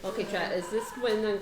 Okay, chat. Is this when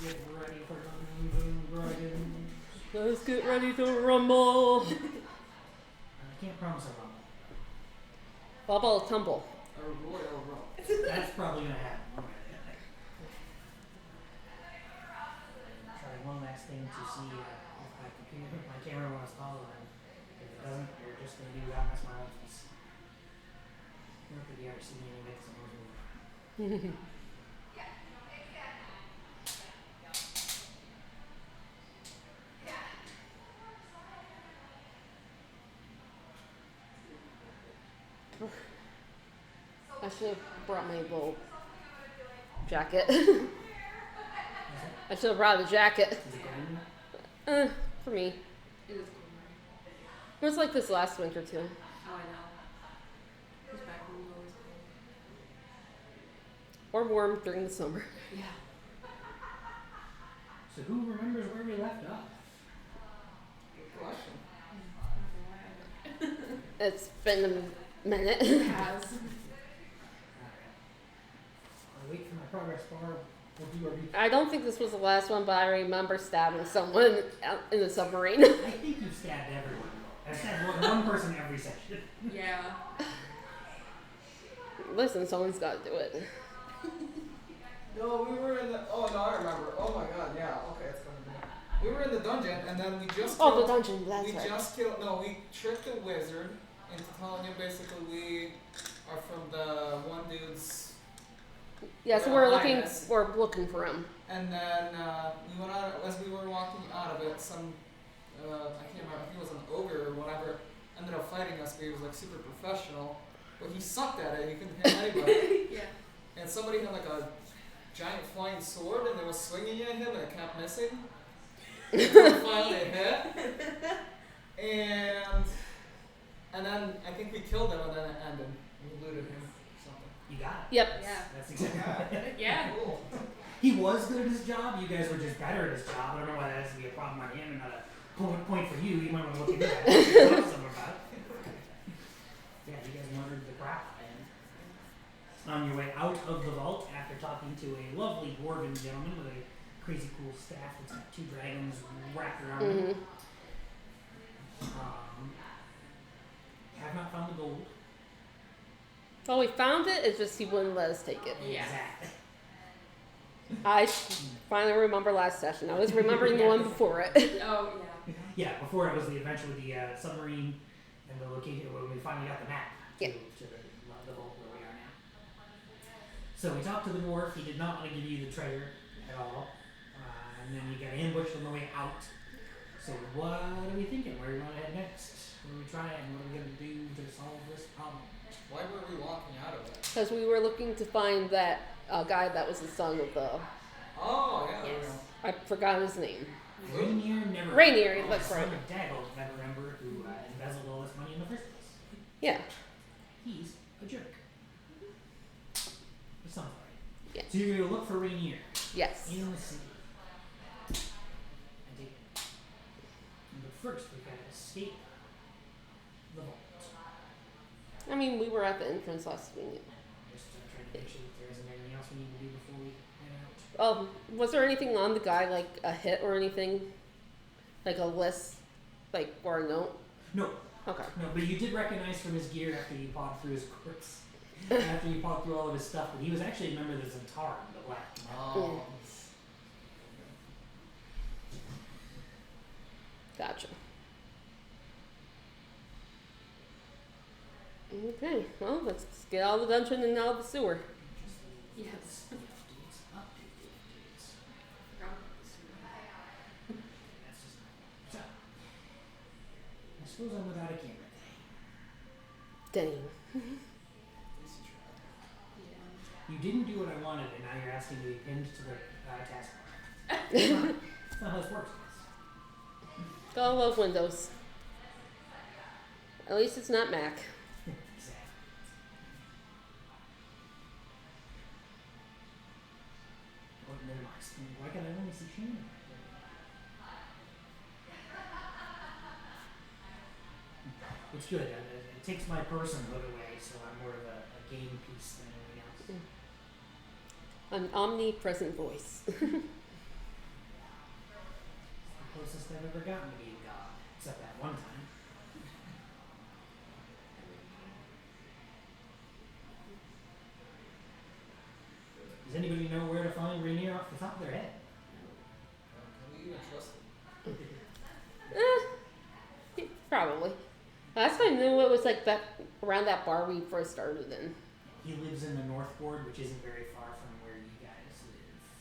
Get ready for Dungeons and Dragons. Let's get ready to rumble. I can't promise a rumble. Bubble tumble. A royal rumble. That's probably gonna happen. Try one last thing to see if my camera wants to follow him. If it doesn't, you're just gonna do that. That's my own piece. Not that you ever see any mix of those. I should have brought my little jacket. I should have brought a jacket. Is it green? For me. It is cold. It was like this last winter too. Oh, I know. This back room is always Or cold. warm during the summer. Yeah. So who remembers where we left off? Good question. It's been a minute. It has. I'll wait for my progress bar. We'll do our I don't think this was the last one, but I remember stabbing someone out in the submarine. I think you've stabbed everyone. I've stabbed one person every session. Yeah. Listen, someone's got to do it. No, we were in the. Oh no, I remember. Oh my god, yeah. Okay, it's gonna be. We were in the dungeon, and then we just. Oh, killed, the dungeon. That's we right. just killed. No, we tricked the wizard into telling him basically we are from the one dude's. Yeah, so we're looking for him. And then we went out as we were walking out of it. Some I can't remember. I think it was an ogre or whatever. Ended up fighting us, but he was like super professional. But he sucked at it. He couldn't hit anybody. Yeah. And somebody had like a giant flying sword, and they was swinging at him, and it kept missing. Until it finally hit. And then I think we killed him, and then it ended. We looted him. Something. You got it. Yep. Yeah. That's exactly right. Yeah. Cool. He was good at his job. You guys were just better at his job. I don't know why that has to be a problem on him and not a point for you. You might want to look into that. Talk to someone about it. Yeah, you guys murdered the crap out of him. On your way out of the vault, after talking to a lovely dwarven gentleman with a crazy cool staff that's got 2 dragons wrapped around him. Have not found the gold. Well, we found it. It's just he wouldn't let us take it. Yeah. Exactly. I finally remember last session. I was remembering the one before it. Oh, yeah. Yeah, before it was eventually the submarine and the location when we finally got the map to, Yeah. to the vault where we are now. So we talked to the dwarf. He did not want to give you the treasure at all. And then you got ambushed on the way out. So what are we thinking? Where are we going to head next? What are we trying? What are we going to do to solve this problem? Why were we walking out of it? Because we were looking to find that guy that was the son of the... Oh yeah. Yes. I forgot his name. Rainier never. Rainier, Oh, that's son right. of Daggle, never remember who embezzled all this money in the first place. Yeah. He's a jerk. It sounds right. Yeah. So you're going to look for Rainier Yes. in the city. And take it. But first, we've got to escape the vault. I mean, we were at the entrance last week. Just trying to make sure that there isn't anything else we need to do before we head out. Was there anything on the guy, like a hit or anything? Like a list? Like, or a note? No, Okay. no, but you did recognize from his gear after you pawed through his corpse. After you pawed through all of his stuff, that he was actually a member of the Zentarum, the Black. Oh. Gotcha. Okay, well, let's get out of the dungeon and out of the sewer. Yes. Updates, updates. Forgot about this one. That's just so. I suppose I'm without a camera today. Dang. Yeah. You didn't do what I wanted, and now you're asking to be pinned to the taskbar. That's not how this works, guys. Gotta love Windows. At least it's not Mac. Exactly. Oh, minimize. Why can I only see Shannon? It's good. It takes my personhood away, so I'm more of a game piece than anything else. An omnipresent voice. never gotten to be a god, except that one time. Does anybody know where to find Rainier off the top of their head? Can we even trust him? Probably. Last time I knew it was like that around that bar we first started in. He lives in the North Ward, which isn't very far from where you guys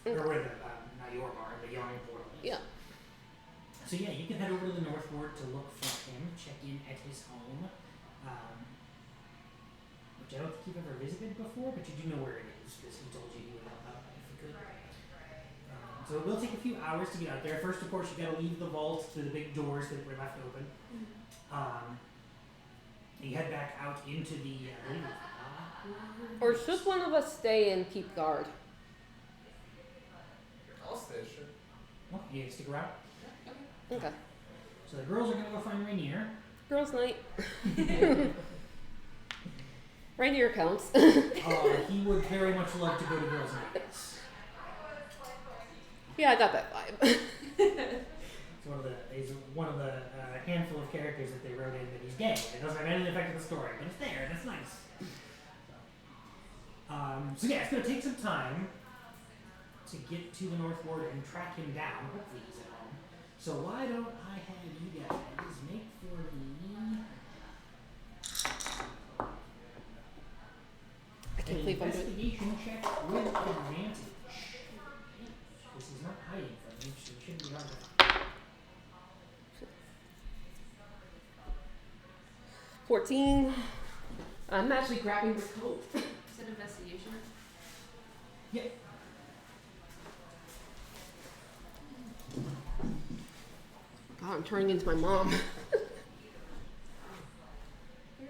live. Or where the, not your bar, the Yarn Portal is. Yeah. So yeah, you can head over to the North Ward to look for him, check in at his home, which I don't think you've ever visited before, but you do know where it is, because he told you he would help out if he could. So it will take a few hours to get out there. First, of course, you gotta leave the vault through the big doors that were left open. And you head back out into the, Or should one of us stay and keep guard? I'll stay, sure. well, you stick around. Okay. So the girls are gonna go find Rainier. Girls' night. Rainier counts. He would very much love to go to girls' night. Yes. Yeah, I got that vibe. He's one of the handful of characters that they wrote in that he's gay. It doesn't have any effect on the story, but it's there and it's nice. So yeah, it's gonna take some time to get to the North Ward and track him down. Hopefully he's at home. So why don't I have you guys make for me I can't an believe I'm doing. investigation check with advantage. This is not hiding from you, so it shouldn't be hard to find. 14. I'm actually grabbing the coat. Is it investigation? Yep. God, I'm turning into my mom. There's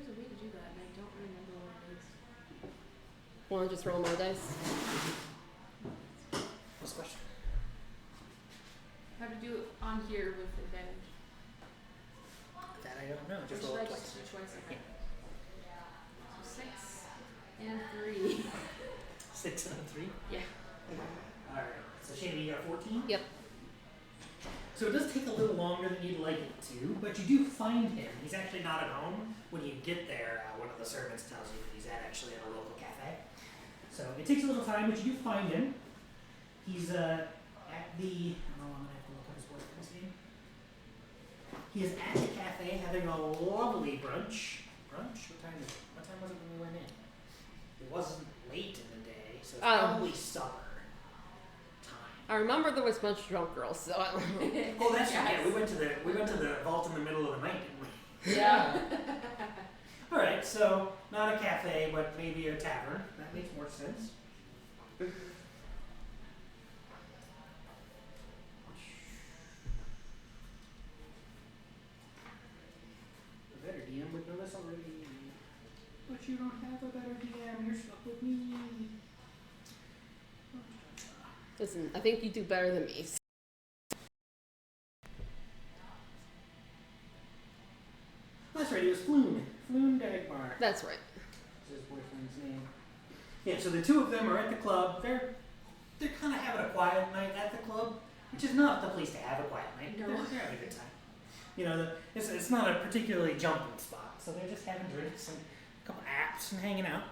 a way to do that, and I don't remember what it is. Want to just roll my dice? What's the question? How to do it on here with advantage? That I don't know. Or Just should roll I it just twice. do twice? Okay. So 6 and 3. 6 and a 3. Yeah. Alright. So Shane, you got 14? Yep. So it does take a little longer than you'd like it to, but you do find him. He's actually not at home. When you get there, one of the servants tells you that he's actually at a local cafe. So it takes a little time, but you do find him. He's at the. Oh, I'm gonna have to look up his boyfriend's name. He is at the cafe having a lovely brunch. Brunch? What time is it? What time was it when we went in? It wasn't late in the day, so it's probably supper time. I remember there was a bunch of drunk girls, so I don't know. Oh, that's right. Yeah, we went to the vault in the middle of the night, didn't we? Yeah. All right, so not a cafe, but maybe a tavern. That makes more sense. A better DM would know this already. But you don't have a better DM. You're stuck with me. Listen, I think you do better than me. That's right. It was Floon. Floon Dagmar. That's right. Is his boyfriend's name. Yeah, so the two of them are at the club. They're kind of having a quiet night at the club, which is not the place to have a quiet night. No. They're having a good time. You know, it's not a particularly jumping spot, so they're just having drinks and a couple apps and hanging out.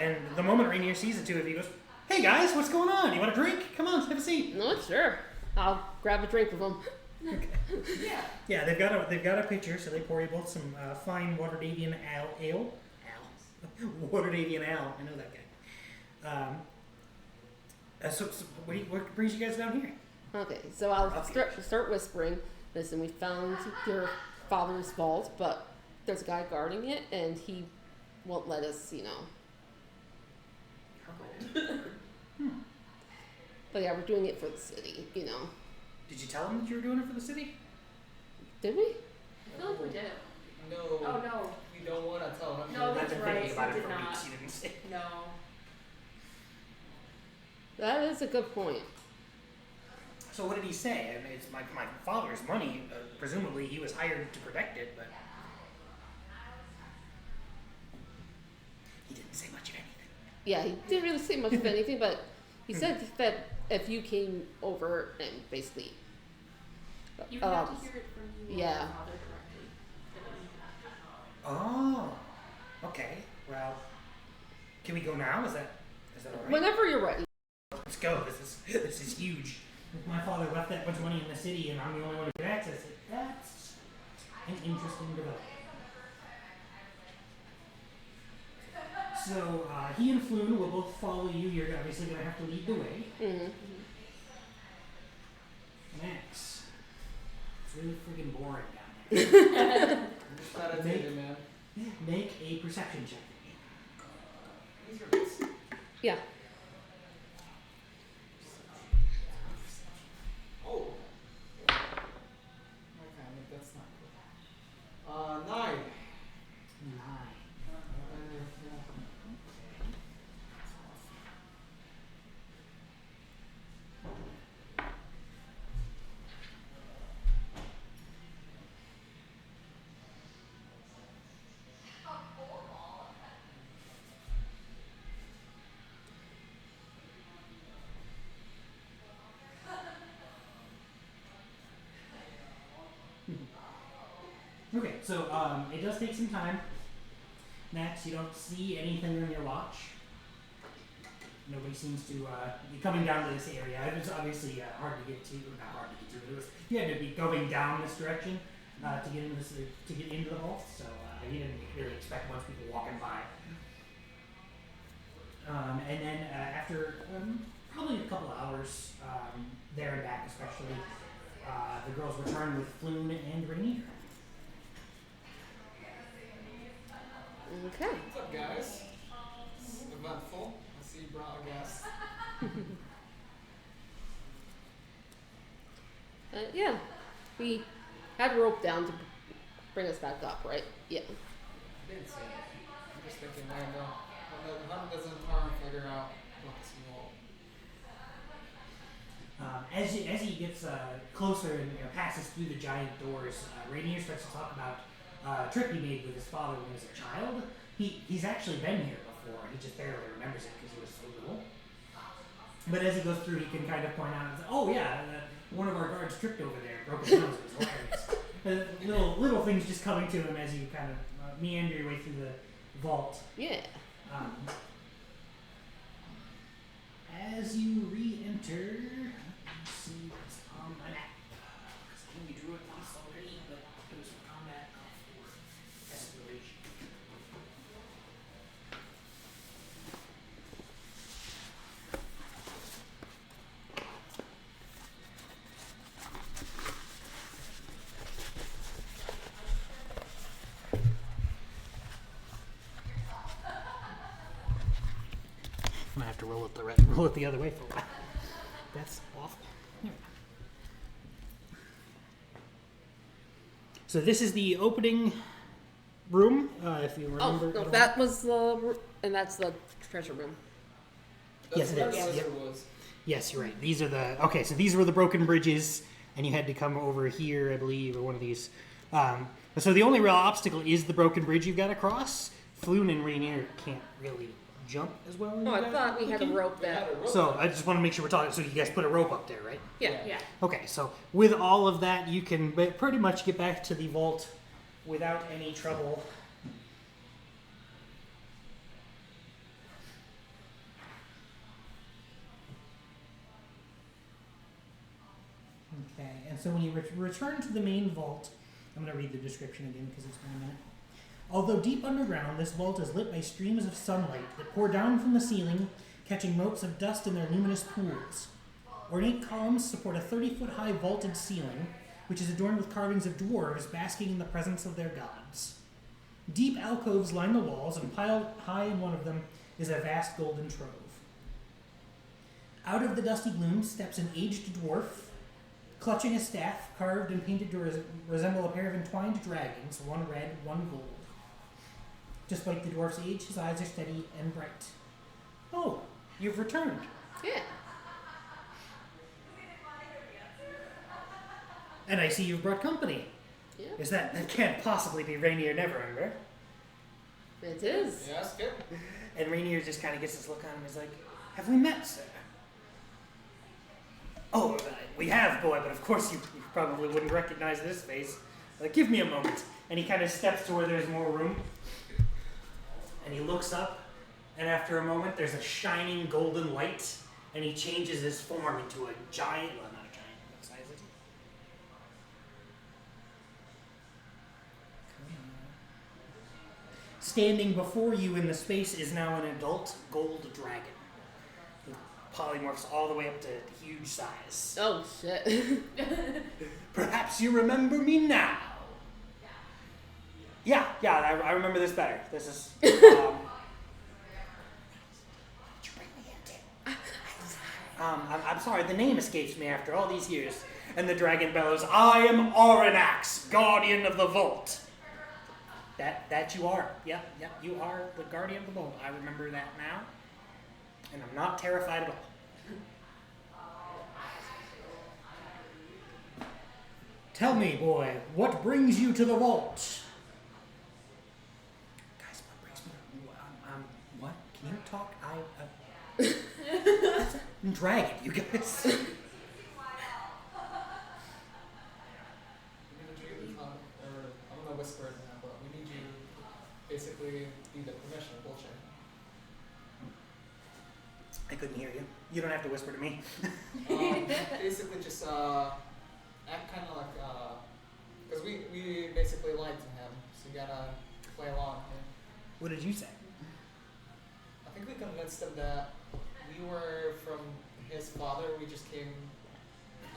And the moment Rainier sees the two of you, he goes, "Hey guys, what's going on? You want a drink? Come on, have a seat." No, sure. I'll grab a drink with them. Yeah. Yeah, they've got a pitcher, so they pour you both some fine Waterdavian ale. Waterdavian ale. I know that guy. So what brings you guys down here? Okay, so I'll start whispering. Listen, we found your father's vault, but there's a guy guarding it, and he won't let us, But yeah, we're doing it for the city, Did you tell him that you were doing it for the city? Did we? I feel like we did. No. Oh no. We don't want to tell him. No, I've that's been right. thinking about You it did for not. weeks. You didn't say. No. That is a good point. So what did he say? I mean, it's my father's money. Presumably he was hired to protect it, but he didn't say much of anything. Yeah, he didn't really say much of anything, but he said that if you came over and basically You would have to hear it from you or yeah. your father directly. Oh, okay. Well, can we go now? Is that all right? Whenever you're ready. Let's go. This is huge. If my father left that much money in the city and I'm the only one who can access it, that's an interesting development. So he and Floon will both follow you. You're obviously going to have to lead the way. Mm-hmm. Max, it's really freaking boring down there. I'm just glad I did it, man. Make a perception check. These are nice. Yeah. Oh. Okay, that's not good. 9. 9. Okay, so it does take some time. Max, you don't see anything on your watch. Nobody seems to be coming down to this area. It was obviously hard to get to, or not hard to get to, but it was, you had to be going down this direction to get into the vault. So you didn't really expect much people walking by. And then after probably a couple of hours there and back, especially, the girls return with Floon and Rainier. Okay. What's up, guys? It's eventful. I see you brought a guest. Yeah. We had rope down to bring us back up, right? Yeah. I didn't say that. I'm just thinking, the hunt doesn't harm figure out what this wall. As he gets closer and passes through the giant doors, Rainier starts to talk about a trip he made with his father when he was a child. He's actually been here before. He just barely remembers it because he was so little. But as he goes through, he can kind of point out, oh yeah, one of our guards tripped over there, broke his nose. It was hilarious. Little things just coming to him as you kind of meander your way through the vault. Yeah. As you re-enter, let's see what's on my map. Because I think we drew it once already, but it was for combat, not for exploration. I'm gonna have to roll it the other way for a while. That's awful. There we go. So this is the opening room, if you remember. Oh, no, that was the, and that's the treasure room. Yes, it That's is. what the Yep. wizard was. Yes, you're right. These are so these were the broken bridges, and you had to come over here, I believe, or one of these. So the only real obstacle is the broken bridge you've got to cross. Floon and Rainier can't really jump as well as Oh, you I guys thought we had a can. rope We had that. a rope. So I just want to make sure we're talking. So you guys put a rope up there, right? Yeah. Yeah. Okay, so with all of that, you can pretty much get back to the vault without any trouble. Okay, and so when you return to the main vault, I'm going to read the description again because it's been a minute. Although deep underground, this vault is lit by streams of sunlight that pour down from the ceiling, catching motes of dust in their luminous pools. Ornate columns support a 30-foot-high vaulted ceiling, which is adorned with carvings of dwarves basking in the presence of their gods. Deep alcoves line the walls, and piled high in one of them is a vast golden trove. Out of the dusty gloom steps an aged dwarf, clutching a staff carved and painted to resemble a pair of entwined dragons, one red, one gold. Despite the dwarf's age, his eyes are steady and bright. Oh, you've returned. Yeah. And I see you've brought company. Yeah. That can't possibly be Rainier Neverember. It is. Yeah, that's good. And Rainier just kind of gets this look on him and is like, have we met, sir? Oh, We have, boy, but of course you probably wouldn't recognize this face. Give me a moment. And he kind of steps to where there's more room. And he looks up, and after a moment, there's a shining golden light, and he changes his form into a giant, well, not a giant, what size is he? Standing before you in the space is now an adult gold dragon. With polymorphs all the way up to huge size. Oh shit. Perhaps you remember me now. Yeah, I remember this better. This is. Did you bring me in, Tim? I'm sorry, the name escapes me after all these years. And the dragon bellows, I am Auranax, guardian of the vault. That you are. Yep, you are the guardian of the vault. I remember that now. And I'm not terrified at all. Tell me, boy, what brings you to the vault? Guys, what brings me? What? Can you talk? That's a dragon, you guys. I'm gonna whisper it now, but we need you to basically be the professional bullshit. I couldn't hear you. You don't have to whisper to me. Basically just act kind of like, because we basically lied to him, so you gotta play along here. What did you say? I think we convinced him that we were from his father, we just came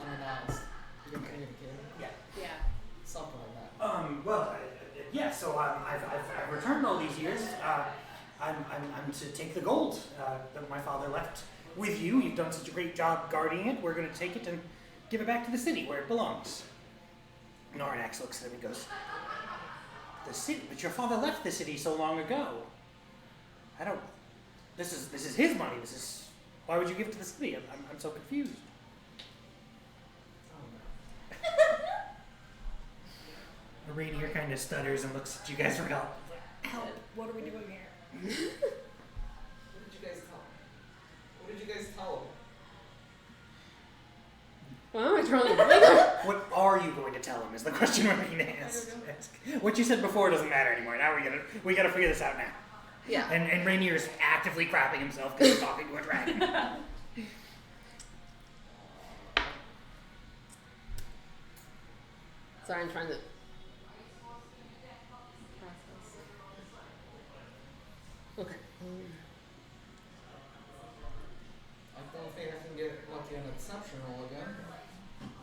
unannounced. We didn't communicate. Yeah. Yeah. Something like that. Yeah. So I've returned all these years. I'm to take the gold that my father left with you. You've done such a great job guarding it. We're going to take it and give it back to the city where it belongs. And Auranax looks at him and goes, the city? But your father left the city so long ago. This is his money. Why would you give it to the city? I'm so confused. Rainier kind of stutters and looks at you guys for help. Help! What are we doing here? What did you guys tell him? What did you guys tell him? Well, I'm trying to think. What are you going to tell him is the question we're going to ask. What you said before doesn't matter anymore. Now we gotta figure this out now. Yeah. And Rainier's actively crapping himself because he's talking to a dragon. Sorry, I'm trying to. Okay. I don't think I can get lucky an exceptional again.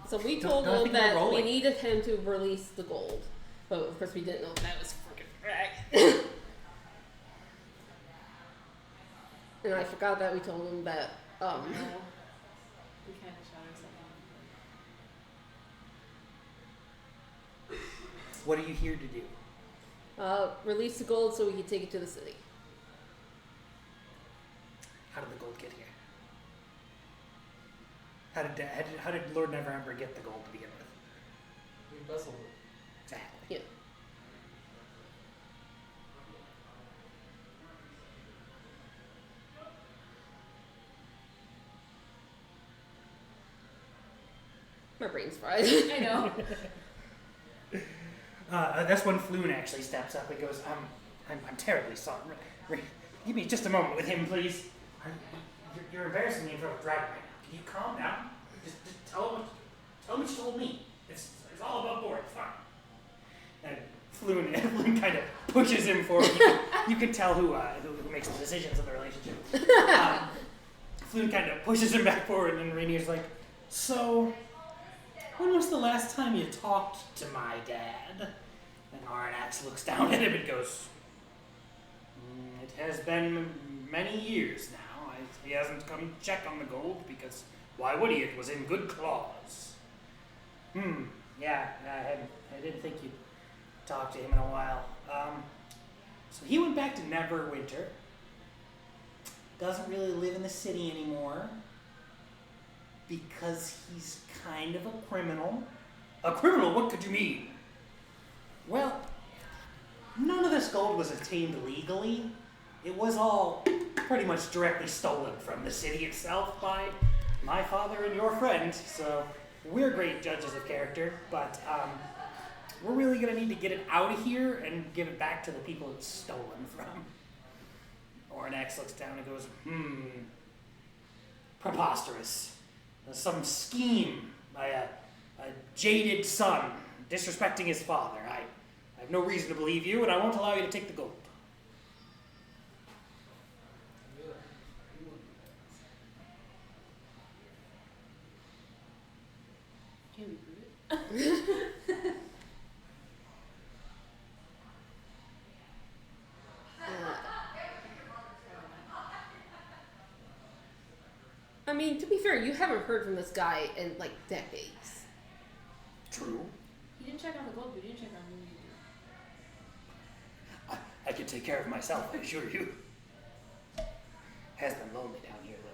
So we Don't- told don't him think we're that we rolling. needed him to release the gold, but of course we didn't know that was freaking dragon. And I forgot that we told him that No. We kind of shot ourselves. What are you here to do? release the gold so we could take it to the city. How did the gold get here? How did Lord Neverember get the gold to begin with? We embezzled it. Exactly. Yeah. My brain's fried. I know. That's when Floon actually steps up and goes, I'm terribly sorry. Give me just a moment with him, please. You're embarrassing me in front of a dragon right now. Can you calm down? Just tell him what you told me. It's all above board. It's fine. And Floon kind of pushes him forward. You can tell who makes the decisions in the relationship. Floon kind of pushes him back forward, and Rainier's like, so, when was the last time you talked to my dad? And Auranax looks down at him and goes, it has been many years now. He hasn't come to check on the gold because why would he? It was in good claws. Yeah, I didn't think you'd talk to him in a while. So he went back to Neverwinter. Doesn't really live in the city anymore because he's kind of a criminal. A criminal? What could you mean? Well, none of this gold was obtained legally. It was all pretty much directly stolen from the city itself by my father and your friend. So we're great judges of character, but we're really gonna need to get it out of here and give it back to the people it's stolen from. Oranax looks down and goes, preposterous. Some scheme by a jaded son disrespecting his father. I have no reason to believe you, and I won't allow you to take the gold. Can we prove it? I mean, to be fair, you haven't heard from this guy in like decades. True. He didn't check on the gold, but he didn't check on me either. I can take care of myself, I assure you. Has been lonely down here, though.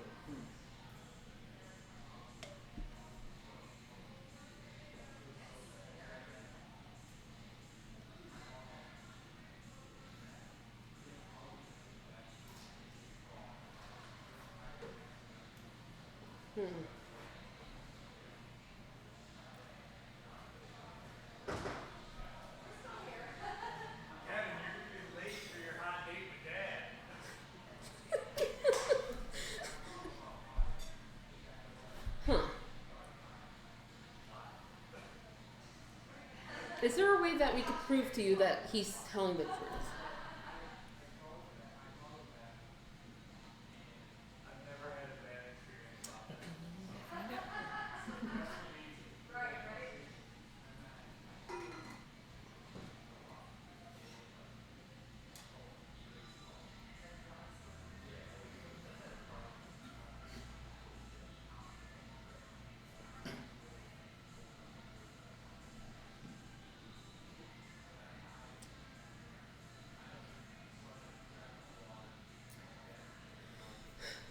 Is there a way that we could prove to you that he's telling the truth?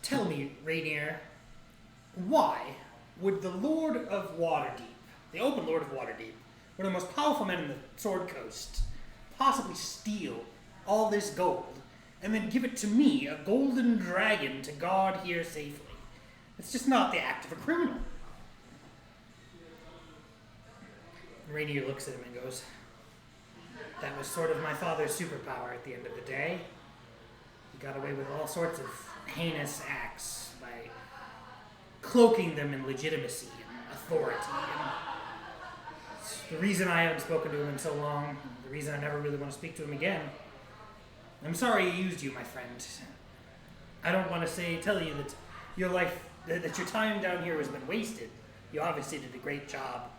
Tell me, Rainier, why would the Lord of Waterdeep, the open Lord of Waterdeep, one of the most powerful men in the Sword Coast, possibly steal all this gold and then give it to me, a golden dragon, to guard here safely? It's just not the act of a criminal. Rainier looks at him and goes, that was sort of my father's superpower at the end of the day. He got away with all sorts of heinous acts by cloaking them in legitimacy and authority. And it's the reason I haven't spoken to him in so long, the reason I never really want to speak to him again. I'm sorry he used you, my friend. I don't want to tell you that your life, that your time down here has been wasted. You obviously did a great job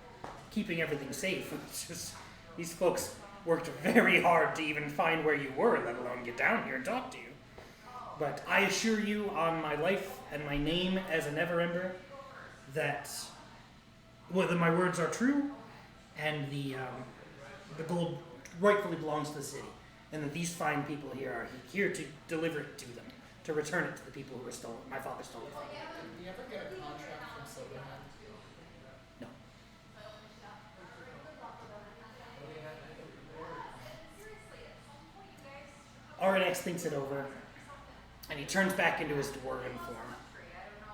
keeping everything safe. It's just, these folks worked very hard to even find where you were, let alone get down here and talk to you. But I assure you on my life and my name as a Neverember that whether my words are true and the gold rightfully belongs to the city, and that these fine people here are here to deliver it to them, to return it to the people who were stolen. My father stole it from them. Did you ever get a contract from Silverhand? No. Arnex thinks it over, and he turns back into his dwarven form.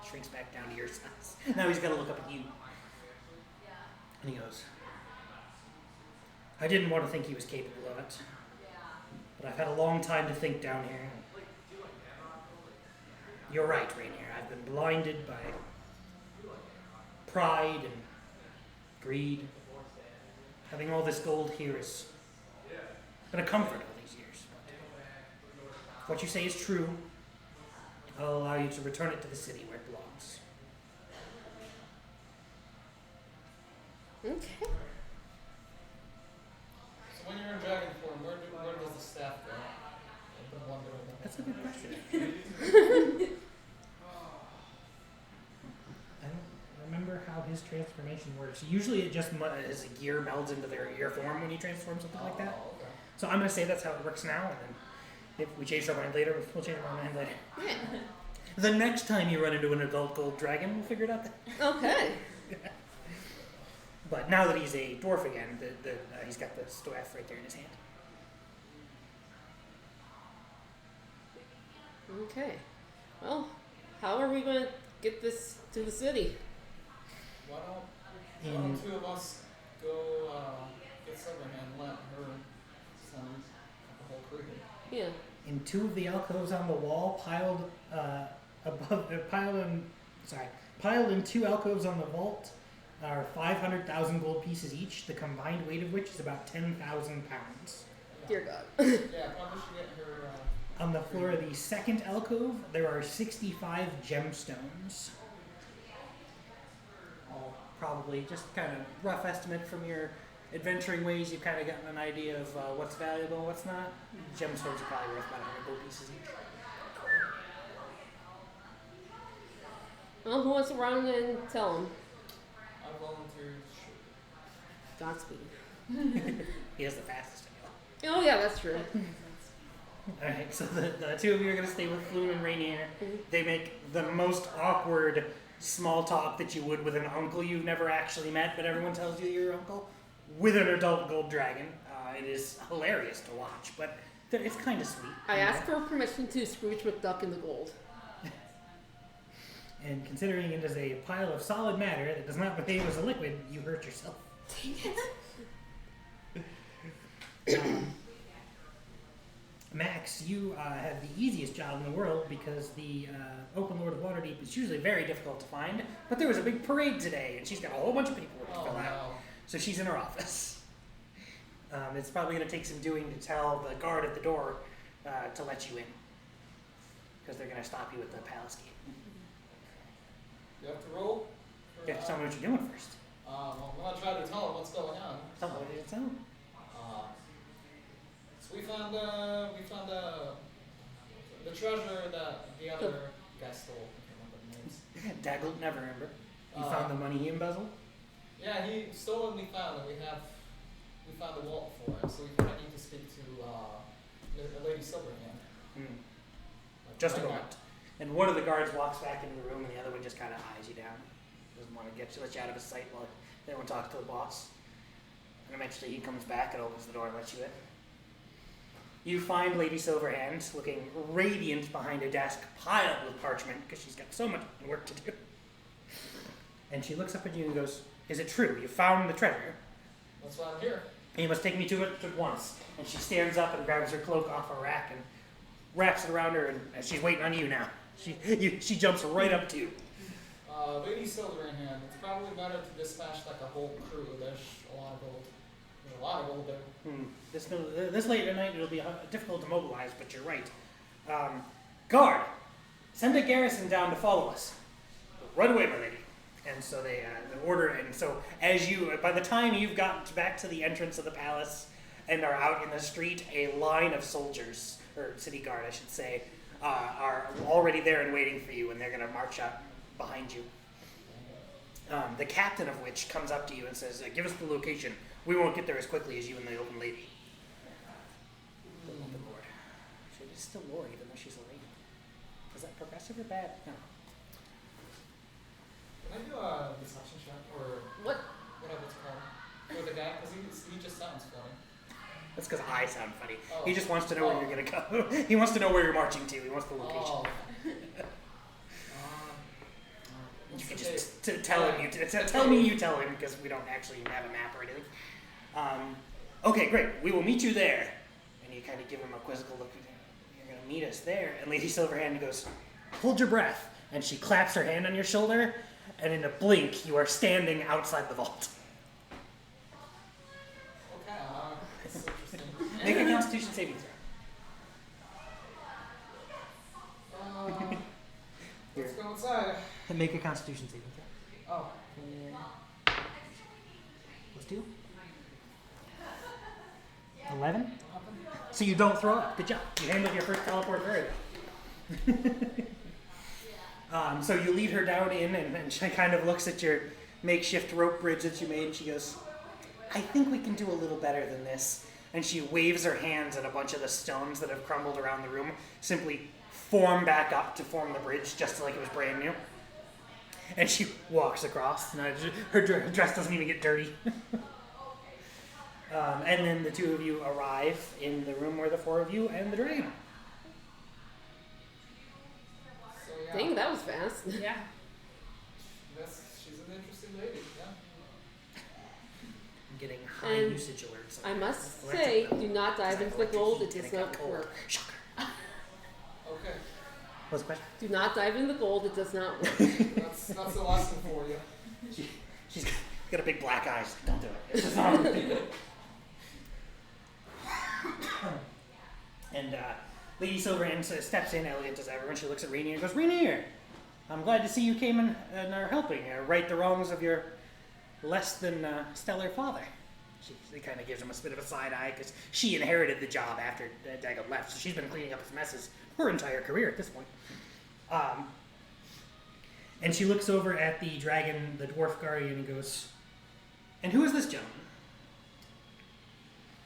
Shrinks back down to your size. Now he's got to look up at you. And he goes, I didn't want to think he was capable of it, but I've had a long time to think down here. You're right, Rainier. I've been blinded by pride and greed. Having all this gold here has been a comfort all these years. If what you say is true, I'll allow you to return it to the city where it belongs. Okay. So when you're in dragon form, where does the staff go? I've been wondering that. That's a good question. I don't remember how his transformation works. Usually it just as a gear melds into their ear form when you transform, something like that. Oh, okay. So I'm going to say that's how it works now, and then if we change our mind later, we'll change our mind later. Yeah. The next time you run into an adult gold dragon, we'll figure it out then. Okay. But now that he's a dwarf again, he's got the staff right there in his hand. Okay. Well, how are we going to get this to the city? Why don't In Two of us go get Silverhand, let her send the whole crew here. Yeah. in two of the alcoves on the wall, piled in two alcoves on the vault, are 500,000 gold pieces each. The combined weight of which is about 10,000 pounds. Dear God. Yeah, probably should get her. On the floor of the second alcove, there are 65 gemstones. All probably just kind of rough estimate from your adventuring ways. You've kind of gotten an idea of what's valuable and what's not. Gemstones are probably worth about 100 gold pieces each. Well, who wants to run and tell him? I volunteered to shoot. Godspeed. He has the fastest of y'all. Oh, yeah, that's true. Alright, so the two of you are going to stay with Floon and Rainier. Mhm. They make the most awkward small talk that you would with an uncle you've never actually met, but everyone tells you you're your uncle, with an adult gold dragon. It is hilarious to watch, but it's kind of sweet. I asked for permission to Scrooge McDuck in the gold. And considering it is a pile of solid matter that does not behave as a liquid, you hurt yourself. Max, you have the easiest job in the world because the Open Lord of Waterdeep is usually very difficult to find, but there was a big parade today, and she's got a whole bunch of paperwork to Oh fill out. no. So she's in her office. It's probably going to take some doing to tell the guard at the door to let you in, because they're going to stop you at the palace gate. You have to roll? You have to tell me what you're doing first. Well, I'm gonna try to tell him what's going on. Tell me what you're doing. So we found the treasure that the other guy stole. I can't remember the names. Daggle, never remember. You found the money he embezzled? Yeah, he stole and we found it. We found the vault for him, so we kind of need to speak to Lady Silverhand. Hmm. Like, Just a right now. moment. And one of the guards walks back into the room, and the other one just kind of eyes you down. Doesn't want to let you out of his sight while everyone talks to the boss. And eventually he comes back and opens the door and lets you in. You find Lady Silverhand looking radiant behind a desk piled with parchment because she's got so much work to do. And she looks up at you and goes, "Is it true? You found the treasure? That's why I'm here. You must take me to it at once." And she stands up and grabs her cloak off a rack and wraps it around her, and she's waiting on you now. She jumps right up to you. Lady Silverhand, it's probably better to dispatch like a whole crew. There's a lot of gold. There's a lot of gold there. This late at night it'll be difficult to mobilize, but you're right. Guard, send a garrison down to follow us. Right away, my lady. And so they order, and so by the time you've gotten back to the entrance of the palace and are out in the street, a line of soldiers, or city guard I should say, are already there and waiting for you, and they're going to march up behind you. The captain of which comes up to you and says, "Give us the location. We won't get there as quickly as you and the open lady." The open lord. She is still lord even though she's a lady. Is that progressive or bad? No. Can I do a deception check or What? whatever it's called for the guy? Because he just sounds funny. That's because I sound funny. Oh. He just wants to know where you're going to go. He wants to know where you're marching to. He wants the location. Oh. You can just tell him. Tell me you tell him because we don't actually have a map or anything. Okay, great. We will meet you there. And you kind of give him a quizzical look. You're going to meet us there. And Lady Silverhand goes, "Hold your breath." And she claps her hand on your shoulder. And in a blink, you are standing outside the vault. Okay, that's interesting. Make a Constitution saving throw. Let's go inside. And make a Constitution saving throw. Oh. Let's do 11. So you don't throw up. Good job. You handled your first teleport very well. So you lead her down in, and she kind of looks at your makeshift rope bridge that you made, and she goes, "I think we can do a little better than this." And she waves her hands, and a bunch of the stones that have crumbled around the room simply form back up to form the bridge, just like it was brand new. And she walks across. And her dress doesn't even get dirty. And then the two of you arrive in the room where the four of you and the dragon are. So yeah. Dang, that was fast. Yeah. She's an interesting lady, yeah. getting high And usage alerts. I must Electric say, bill. do not dive into the Electric gold. heat It and does got not cold. work. Shocker. Okay, What's the question? Do not dive into the gold. It does not work. that's a lesson for you. She's got a big black eyes. Don't do it. It's just not And Lady Silverhand steps in, elegant as ever, and she looks at Rainier and goes, Rainier, I'm glad to see you came in and are helping right the wrongs of your less than stellar father. She kind of gives him a bit of a side eye because she inherited the job after Daggett left, so she's been cleaning up his messes her entire career at this point. And she looks over at the dragon, the dwarf guardian, and goes, and who is this gentleman?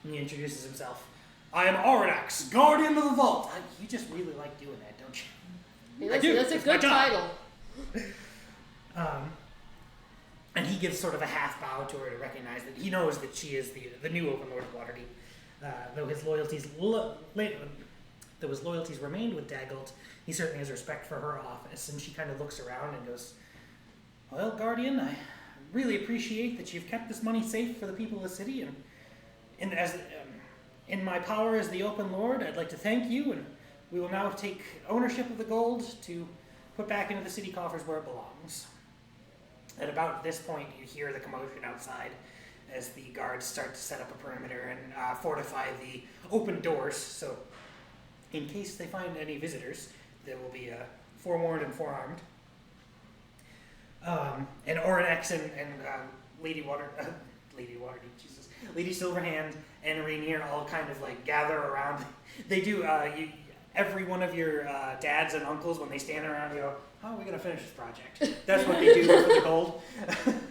And he introduces himself. I am Auranax, guardian of the vault. You just really like doing that, don't you? Hey, I do. That's a It's my good job. title. And he gives sort of a half bow to her to recognize that he knows that she is the new Overlord of Waterdeep. Though his loyalties remained with Daggett, he certainly has respect for her office. And she kind of looks around and goes, well, Guardian, I really appreciate that you've kept this money safe for the people of the city. And as in my power as the Open Lord, I'd like to thank you. And we will now take ownership of the gold to put back into the city coffers where it belongs. At about this point, you hear the commotion outside as the guards start to set up a perimeter and fortify the open doors. So, in case they find any visitors, they will be forewarned and forearmed. And Auranax and Lady Waterdeep, Jesus, Lady Silverhand and Rainier all kind of like gather around. They do. Every one of your dads and uncles, when they stand around, and go, how are we going to finish this project? That's what they do for the gold.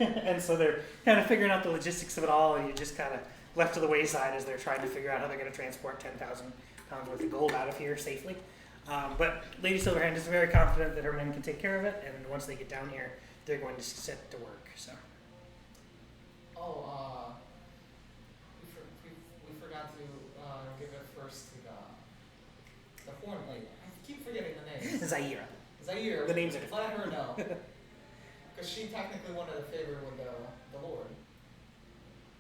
And so they're kind of figuring out the logistics of it all, and you're just kind of left to the wayside as they're trying to figure out how they're going to transport 10,000 pounds worth of gold out of here safely. But Lady Silverhand is very confident that her men can take care of it, and once they get down here, they're going to set to work. So. Oh, we forgot to give it first to the horn lady. I keep forgetting the name. Zaira. Zaire. The names are different. Let her know. Because she technically wanted a favor with the Lord.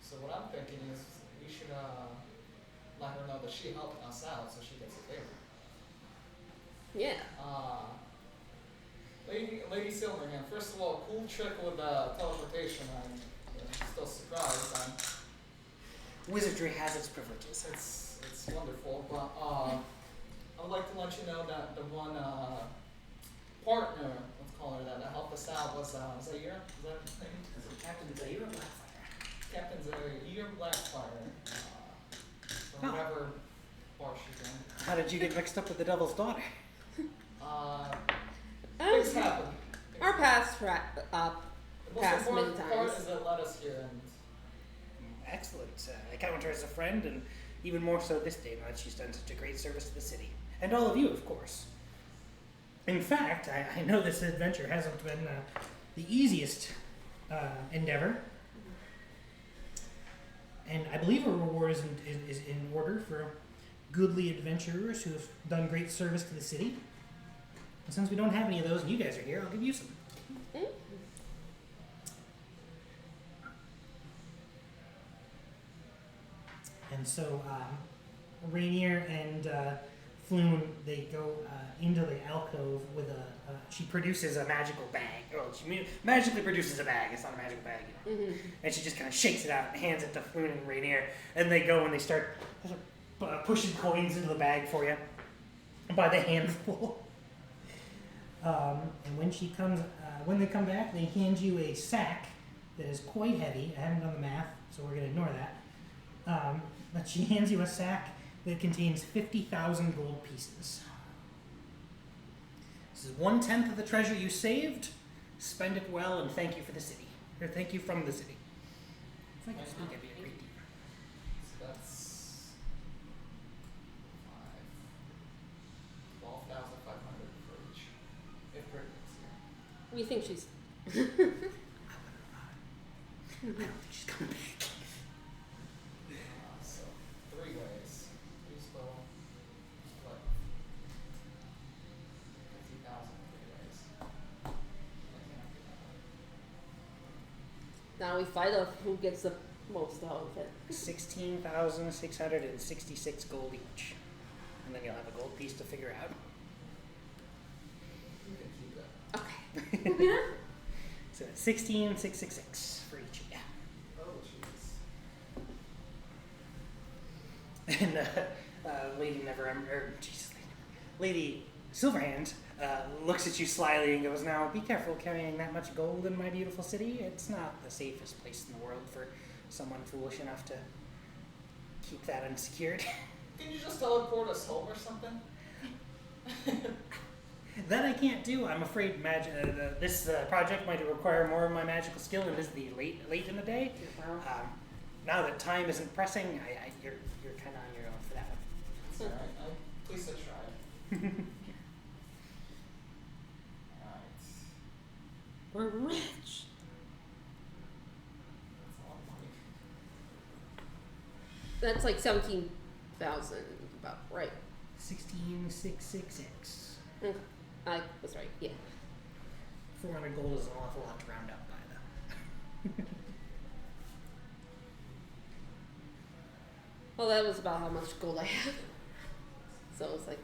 So what I'm thinking is we should let her know that she helped us out so she gets a favor. Yeah. Lady Silverhand, first of all, cool trick with teleportation. I'm still surprised. Wizardry has its privileges. It's wonderful, but I would like to let you know that the one partner, let's call her that helped us out was Zaire. Is that his name? Captain Zaira Blackfire. Captain Zaire Blackfire. From whatever bar she's in. How did you get mixed up with the Devil's Daughter? Things happen. Our paths The most passed many important part times. is that led us here, and Excellent. I count her as a friend, and even more so this day, now that she's done such a great service to the city. And all of you, of course. In fact, I know this adventure hasn't been the easiest endeavor. And I believe a reward is in order for goodly adventurers who have done great service to the city. And since we don't have any of those and you guys are here, I'll give you some. And so Rainier and Floon, they go into the alcove with she produces a magical bag. Well, she magically produces a bag. It's not a magical bag, you know. Mm-hmm. And she just kind of shakes it out and hands it to Floon and Rainier. And they go and they start pushing coins into the bag for you by the handful. And when when they come back, they hand you a sack that is quite heavy. I haven't done the math, so we're going to ignore that. But she hands you a sack that contains 50,000 gold pieces. This is 1/10 of the treasure you saved. Spend it well and thank you for the city. Or thank you from the city. If I could speak, that'd be a great deal. so that's 12,500 for each. If Brittany's here. We think she's. I don't think she's coming back. So 3 ways. Use the what? 50,000 3 ways. I can't do that. Now we fight of who gets the most out of it. 16,666 gold each. And then you'll have a gold piece to figure out. You can keep it. Okay. So 16,666 for each. Yeah. Oh, jeez. And Lady Lady Silverhand looks at you slyly and goes, "Now, be careful carrying that much gold in my beautiful city. It's not the safest place in the world for someone foolish enough to keep that unsecured." Can you just teleport us home or something? That I can't do. I'm afraid this project might require more of my magical skill, and it is the late in the day. Now that time isn't pressing, you're kind of on your own for that one. It's alright. At least I tried. Alright. We're rich. That's a lot of money. That's like 17,000, about right. 16,666. Okay. I was right. Yeah. 400 gold is an awful lot to round up by, though. Well, that was about how much gold I had. So it was like.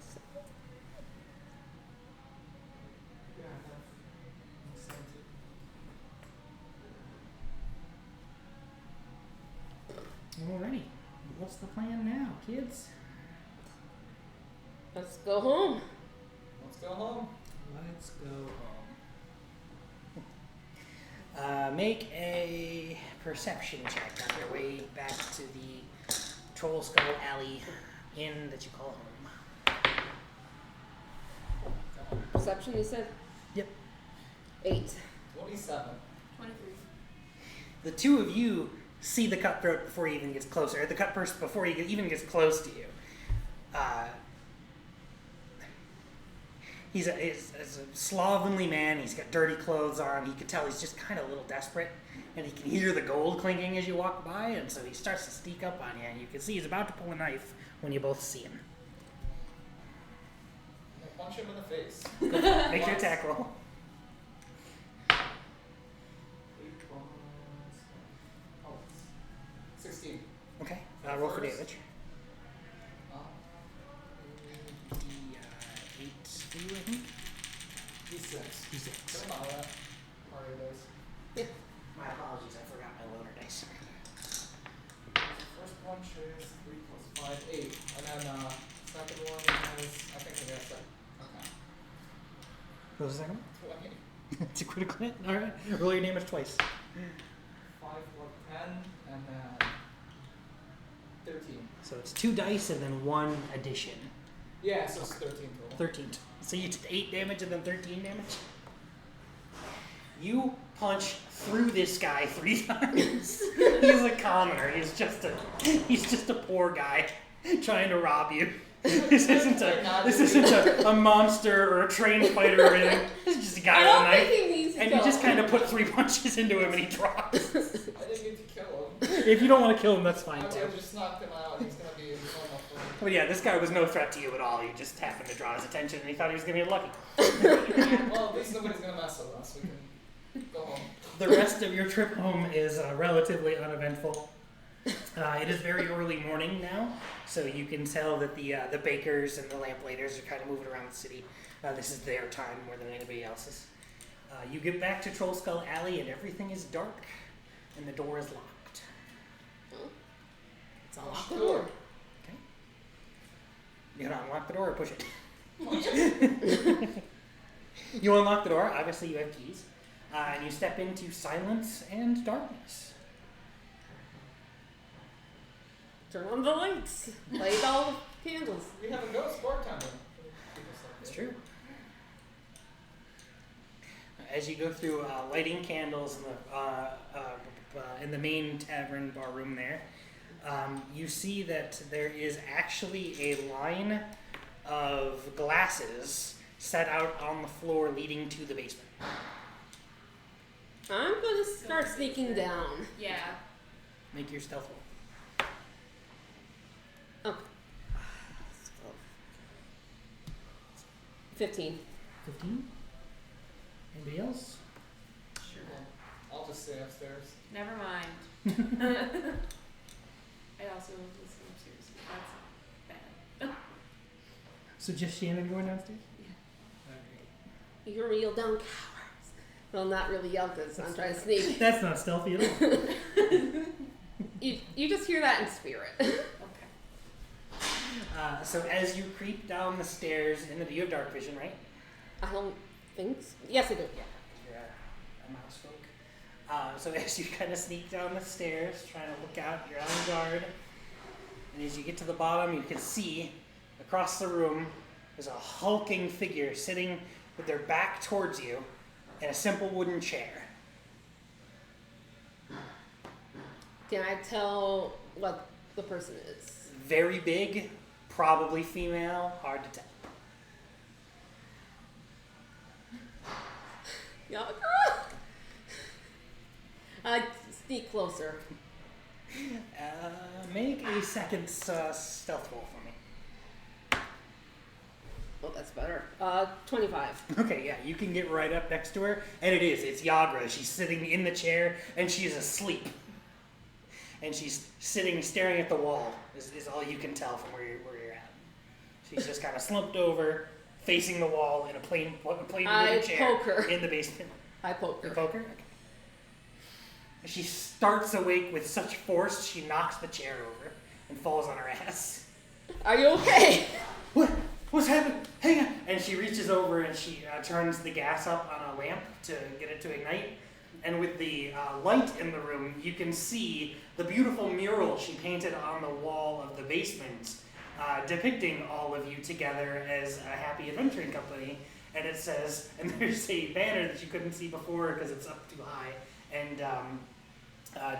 Yeah, that makes sense. Alrighty. What's the plan now, kids? Let's go home. Let's go home. Let's go home. Make a perception check on your way back to the Troll Skull Alley Inn that you call home. Perception, you said? Yep. 8. 27. 23. The two of you see the cutthroat before he even gets closer, or the cutpurse before he even gets close to you. He's a slovenly man. He's got dirty clothes on. You can tell he's just kind of a little desperate, and he can hear the gold clinking as you walk by, and so he starts to sneak up on you, and you can see he's about to pull a knife when you both see him. I'll punch him in the face. Make your attack roll. 8 plus... Oh, 16. Okay. Roll for First. damage. D8 for you, I think. D6. D6. Don't know that. Party dice. My apologies, I forgot my loader dice. First punch is 3 plus 5, 8. And then second one is, I think I guessed that. Okay. What was the second 20. one? It's a critical hit. Alright. Roll your damage twice. 5 plus 10, and then 13. So it's 2 dice and then 1 addition. Yeah, so it's 13 total. 13. So you took 8 damage and then 13 damage? You punch through this guy 3 times. He's a commoner. He's just a poor guy trying to rob you. This isn't a monster or a trained fighter or anything. This is just a guy with a knife. And you just kind of put 3 punches into him and he drops. I didn't get to kill him. If you don't want to kill him, that's I fine would too. have just knocked him out. He's going to be normal for me. But yeah, this guy was no threat to you at all. You just happened to draw his attention and he thought he was going to get lucky. Well, at least nobody's going to mess with us. We can go home. The rest of your trip home is relatively uneventful. It is very early morning now, so you can tell that the bakers and the lamplighters are kind of moving around the city. This is their time more than anybody else's. You get back to Troll Skull Alley and everything is dark, and the door is locked. It's a locked Sure. door. Okay. You gonna unlock the door or push it? You unlock the door. Obviously, you have keys, and you step into silence and darkness. Turn on the lights. Light all the candles. We have a ghost bartender. That's true. As you go through lighting candles in the main tavern bar room there, you see that there is actually a line of glasses set out on the floor leading to the basement. I'm gonna start sneaking down. Yeah. Make your stealth roll. Okay. 15. 15. Anybody else? Sure. I'll just stay upstairs. Never mind. I also was upstairs. That's bad. So just Shannon going downstairs? Yeah. You're real dumb cowards. Well, not really yell because I'm trying to sneak. That's not stealthy at all. You just hear that in spirit. Okay. So as you creep down the stairs, you have dark vision, right? I don't think so. Yes, I do. Yeah. You're a mouse folk. So as you kind of sneak down the stairs, trying to look out, you're on guard. And as you get to the bottom, you can see across the room there's a hulking figure sitting with their back towards you in a simple wooden chair. Can I tell what the person is? Very big, probably female, hard to tell. Yagra? I sneak closer. Make a second stealth roll for me. Oh, that's better. 25. Okay, yeah, you can get right up next to her, and it's Yagra. She's sitting in the chair, and she is asleep. And she's sitting, staring at the wall, is all you can tell from where you're at. She's just kind of slumped over, facing the wall in a plain wooden chair poke her. in the basement. I poke You her. poke her? Okay. She starts awake with such force, she knocks the chair over and falls on her ass. Are you okay? What's happening? Hang on! And she reaches over and she turns the gas up on a lamp to get it to ignite. And with the light in the room, you can see the beautiful mural she painted on the wall of the basement, depicting all of you together as a happy adventuring company. And it says, and there's a banner that you couldn't see before because it's up too high, and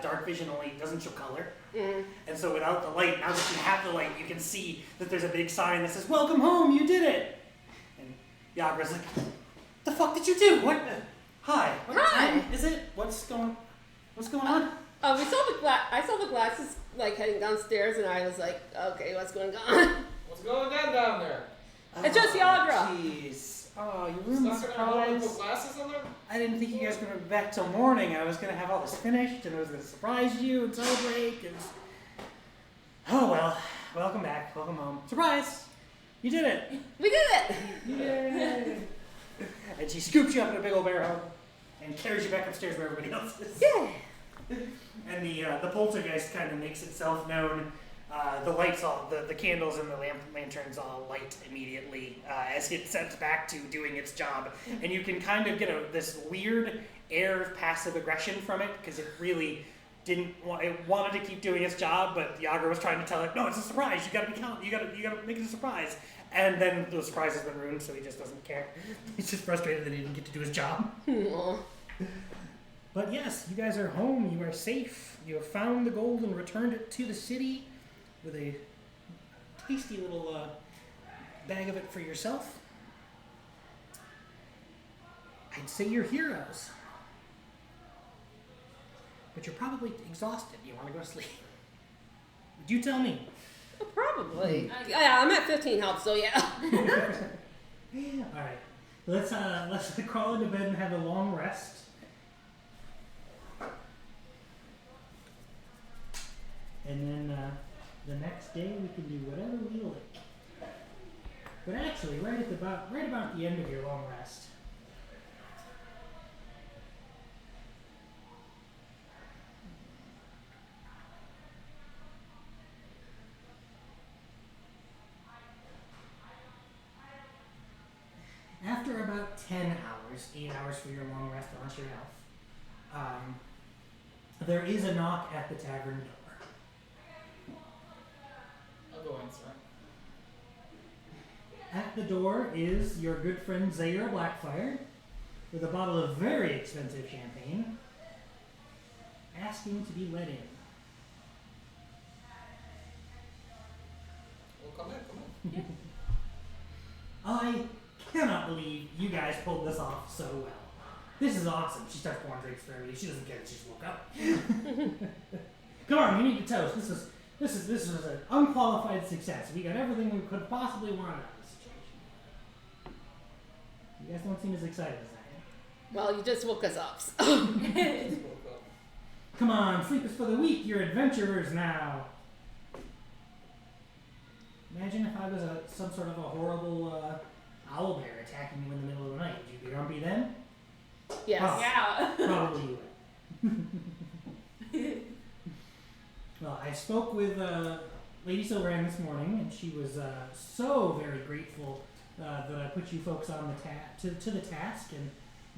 dark vision only doesn't show color. Mm. And so without the light, now that you have the light, you can see that there's a big sign that says, "Welcome home, you did it!" And Yagra's like, "The fuck did you do? What? Hi. What Hi. time is it? What's going on?" We saw I saw the glasses like heading downstairs, and I was like, okay, what's going on? What's going on down there? It's just Yagra. Jeez. Oh, you It's ruined the not gonna hold and put surprise. glasses on there? I didn't think you guys were going to be back till morning. I was going to have all this finished, and I was going to surprise you and celebrate. And... Oh, well. Welcome back. Welcome home. Surprise! You did it! We did it. Yay! And she scoops you up in a big old bear hug and carries you back upstairs where everybody else is. Yeah. And the poltergeist kind of makes itself known. The lights the candles and the lanterns all light immediately as it sets back to doing its job. And you can kind of get this weird air of passive aggression from it because it really it wanted to keep doing its job, but Yagra was trying to tell it, no, it's a surprise. You gotta be calm. You gotta make it a surprise. And then the surprise has been ruined, so he just doesn't care. He's just frustrated that he didn't get to do his job. Aw. But yes, you guys are home. You are safe. You have found the gold and returned it to the city with a tasty little bag of it for yourself. I'd say you're heroes. But you're probably exhausted. You want to go to sleep. You tell me. Probably. Yeah, I'm at 15 health, so yeah. All right. Let's crawl into bed and have a long rest. And then the next day we can do whatever we like. But actually, right about the end of your long rest. After about 10 hours, 8 hours for your long rest on your health, there is a knock at the tavern door. I'll go answer. At the door is your good friend Zaira Blackfire with a bottle of very expensive champagne, asking to be let in. Well, come in. I cannot believe you guys pulled this off so well. This is awesome. She starts pouring drinks for everybody. She doesn't care that she just woke up. Come on, we need to toast. This is an unqualified success. We got everything we could possibly want out of this situation. You guys don't seem as excited as I am. Well, you just woke us up. So. Just woke up. Come on, sleep is for the weak. You're adventurers now. Imagine if I was some sort of a horrible owl bear attacking you in the middle of the night. Would you be grumpy then? Yes. Oh. Yeah. Probably you would. Well, I spoke with Lady Silverhand this morning, and she was so very grateful that I put you folks on the to the task, and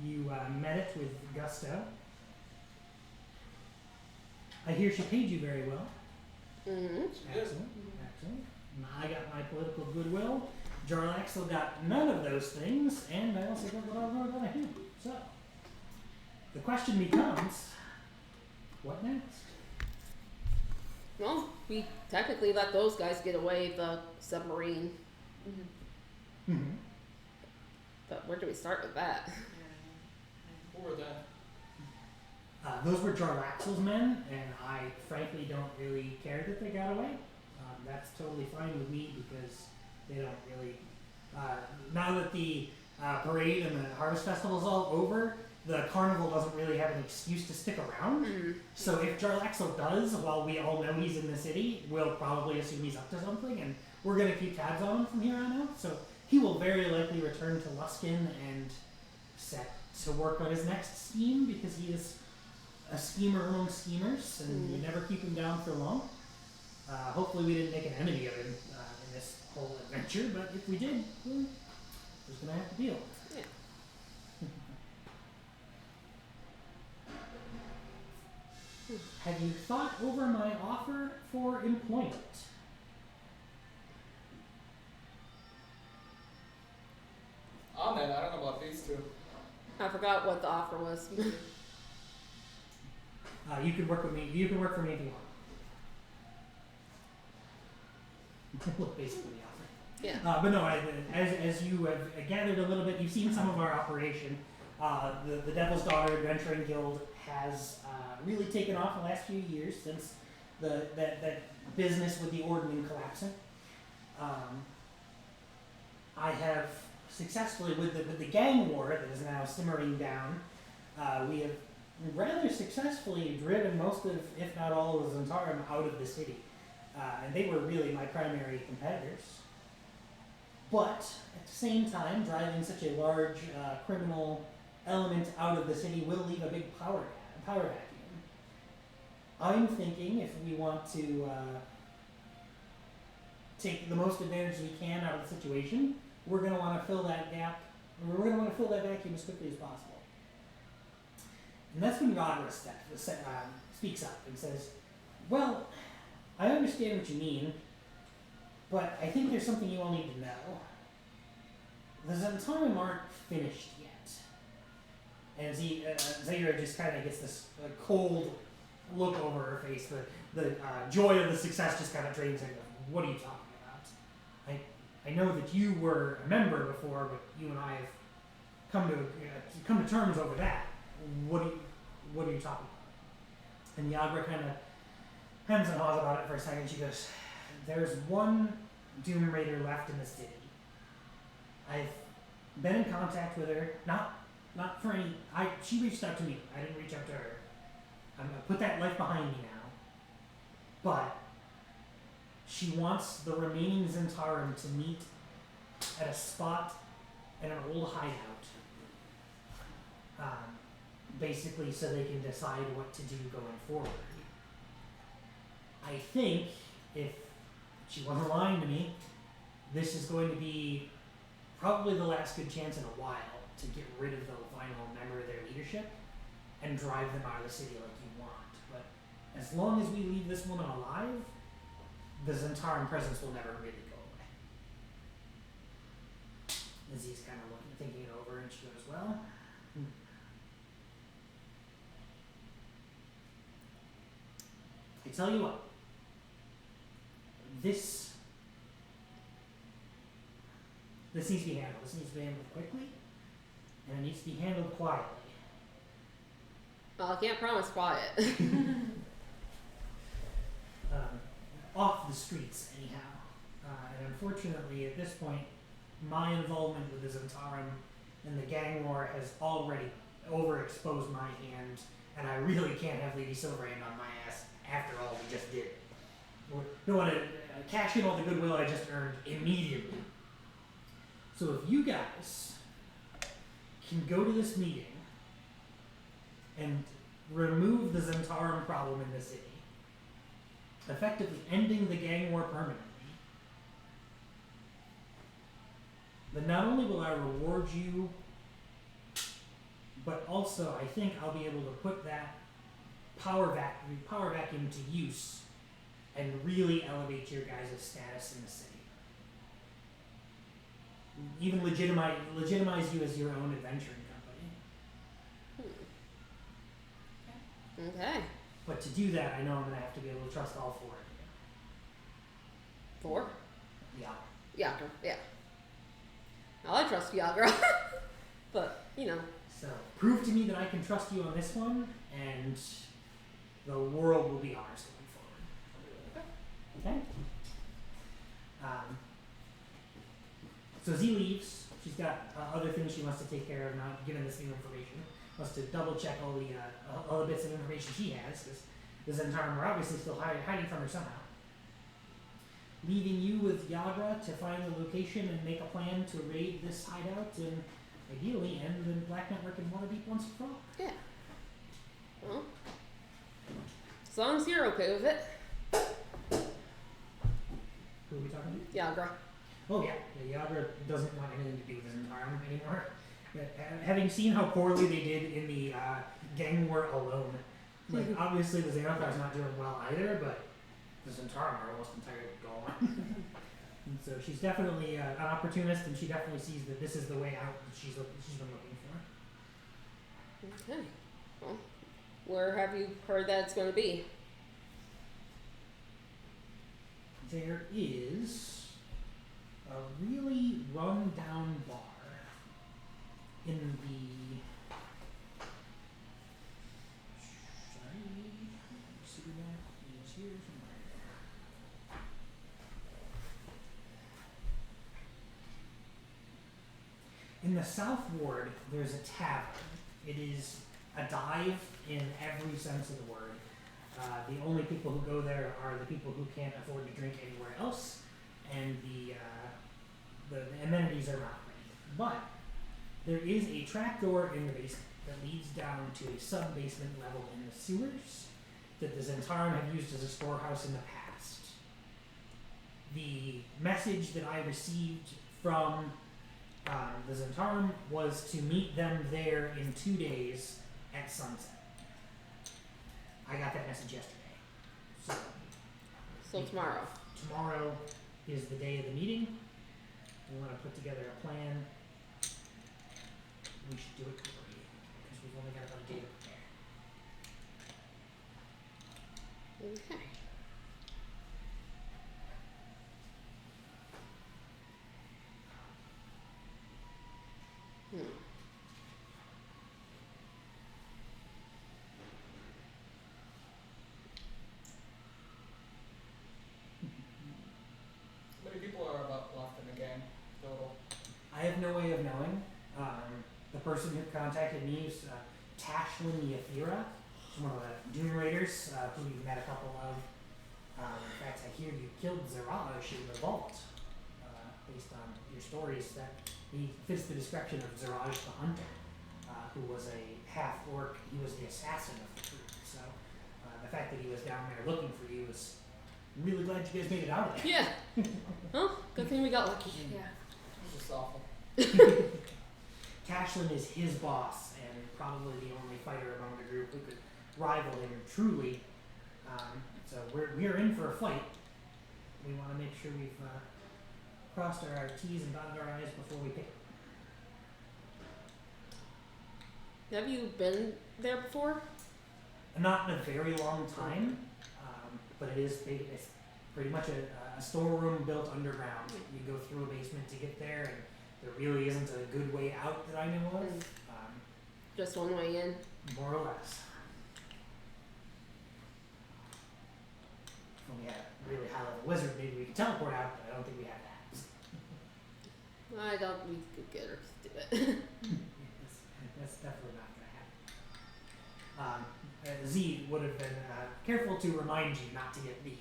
you met it with gusto. I hear she paid you very well. Mm-hmm. Excellent, excellent. And I got my political goodwill. Jarlaxle got none of those things, and I also got what I wrote out of him. So, the question becomes, what next? Well, we technically let those guys get away the submarine, Mm-hmm. but where do we start with that? Or that. Those were Jarlaxle's men, and I frankly don't really care that they got away. That's totally fine with me because they don't really. Now that the parade and the harvest festival is all over, the carnival doesn't really have an excuse to stick around. Mm. So if Jarlaxle does, while we all know he's in the city, we'll probably assume he's up to something, and we're going to keep tabs on him from here on out. So he will very likely return to Luskin and set to work on his next scheme because he is a schemer among schemers, and you never keep him down for long. Hopefully we didn't make an enemy of him in this whole adventure, but if we did, well, we're just going to have to deal. Yeah. Have you thought over my offer for employment? Ahmed, I don't know about these two. I forgot what the offer was. You can work with me. You can work for me if you want. Basically, the offer. Yeah. But no, as you have gathered a little bit, you've seen some of our operation. The Devil's Daughter Adventuring Guild has really taken off the last few years since that business with the Ordning collapsing. I have successfully, with the gang war that is now simmering down, we have rather successfully driven most of, if not all of Zentarum out of the city. And they were really my primary competitors. But at the same time, driving such a large criminal element out of the city will leave a big power vacuum. I'm thinking if we want to take the most advantage we can out of the situation, we're going to want to fill that gap, or we're going to want to fill that vacuum as quickly as possible. And that's when Rodra speaks up and says, well, I understand what you mean, but I think there's something you all need to know. The Zentarum aren't finished yet. And Zaira just kind of gets this cold look over her face. The joy of the success just kind of drains her. What are you talking about? I know that you were a member before, but you and I have come to terms over that. What are you talking about? And Yagra kind of hems and haws about it for a second. She goes, there's one Doom Raider left in the city. I've been in contact with her, not for any, she reached out to me. I didn't reach out to her. I'm going to put that life behind me now. But she wants the remaining Zentarum to meet at a spot in an old hideout. Basically so they can decide what to do going forward. I think if she wasn't lying to me, this is going to be probably the last good chance in a while to get rid of the final member of their leadership and drive them out of the city like you want. But as long as we leave this woman alive, the Zentarum presence will never really go away. Izzy's kind of thinking it over, and she goes, well, I tell you what, this needs to be handled. This needs to be handled quickly, and it needs to be handled quietly. Well, I can't promise quiet. Off the streets, anyhow. And unfortunately, at this point, my involvement with the Zentarum and the gang war has already overexposed my hand and I really can't have Lady Silverhand on my ass after all we just did. We want to cash in all the goodwill I just earned immediately. So if you guys can go to this meeting and remove the Zentarum problem in the city, effectively ending the gang war permanently, then not only will I reward you, but also I think I'll be able to put that power vacuum to use and really elevate your guys' status in the city. Even legitimize you as your own adventuring company. Okay. But to do that, I know I'm going to have to be able to trust all four of 4? you. Yeah. Yagra, yeah. Now I trust Yagra. But, you know. So prove to me that I can trust you on this one, and the world will be ours going forward. Okay? So Z leaves. She's got other things she wants to take care of now, given this new information. Wants to double check all the bits of information she has, because the Zentarum are obviously still hiding from her somehow. Leaving you with Yagra to find the location and make a plan to raid this hideout and ideally end the Black Network in Waterdeep once and for all. Yeah. Well, as long as you're okay with it. Who are we talking to? Yagra. Oh yeah, Yagra doesn't want anything to do with the Zentarum anymore. Having seen how poorly they did in the gang war alone, like obviously the Xanathar's not doing well either, but the Zentarum are almost entirely gone. And so she's definitely an opportunist, and she definitely sees that this is the way out that she's been looking for. Okay. Well, where have you heard that it's going to be? There is a really run-down bar in the... see that? It's here somewhere. In the South Ward, there's a tavern. It is a dive in every sense of the word. The only people who go there are the people who can't afford to drink anywhere else, and the amenities are not great. But there is a trapdoor in the basement that leads down to a sub-basement level in the sewers that the Zentarum have used as a storehouse in the past. The message that I received from the Zentarum was to meet them there in 2 days at sunset. I got that message yesterday. So tomorrow. Tomorrow is the day of the meeting. We want to put together a plan. We should do it quickly because we've only got about a day to prepare. Okay. How many people are about left in the gang total? I have no way of knowing. The person who contacted me is Tashlin Yathira. She's one of the Doom Raiders who you've met a couple of. In fact, I hear you killed Zeraj in the vault. Based on your stories, that he fits the description of Zeraj the Hunter, who was a half-orc. He was the assassin of the group. So the fact that he was down there looking for you is really glad you guys made it out of there. Yeah. Well, good thing we got lucky. Yeah. It's just awful. Tashlin is his boss and probably the only fighter among the group who could rival him truly. So we're in for a fight. We want to make sure we've crossed our T's and dotted our I's before we pick it. Have you been there before? Not in a very long time, but it's pretty much a storeroom built underground. You go through a basement to get there, and there really isn't a good way out that I know of. Just one way in? More or less. When we had a really high level wizard, maybe we could teleport out, but I don't think we have that. I doubt we could get her to do it. That's definitely not going to happen. Z would have been careful to remind you not to get the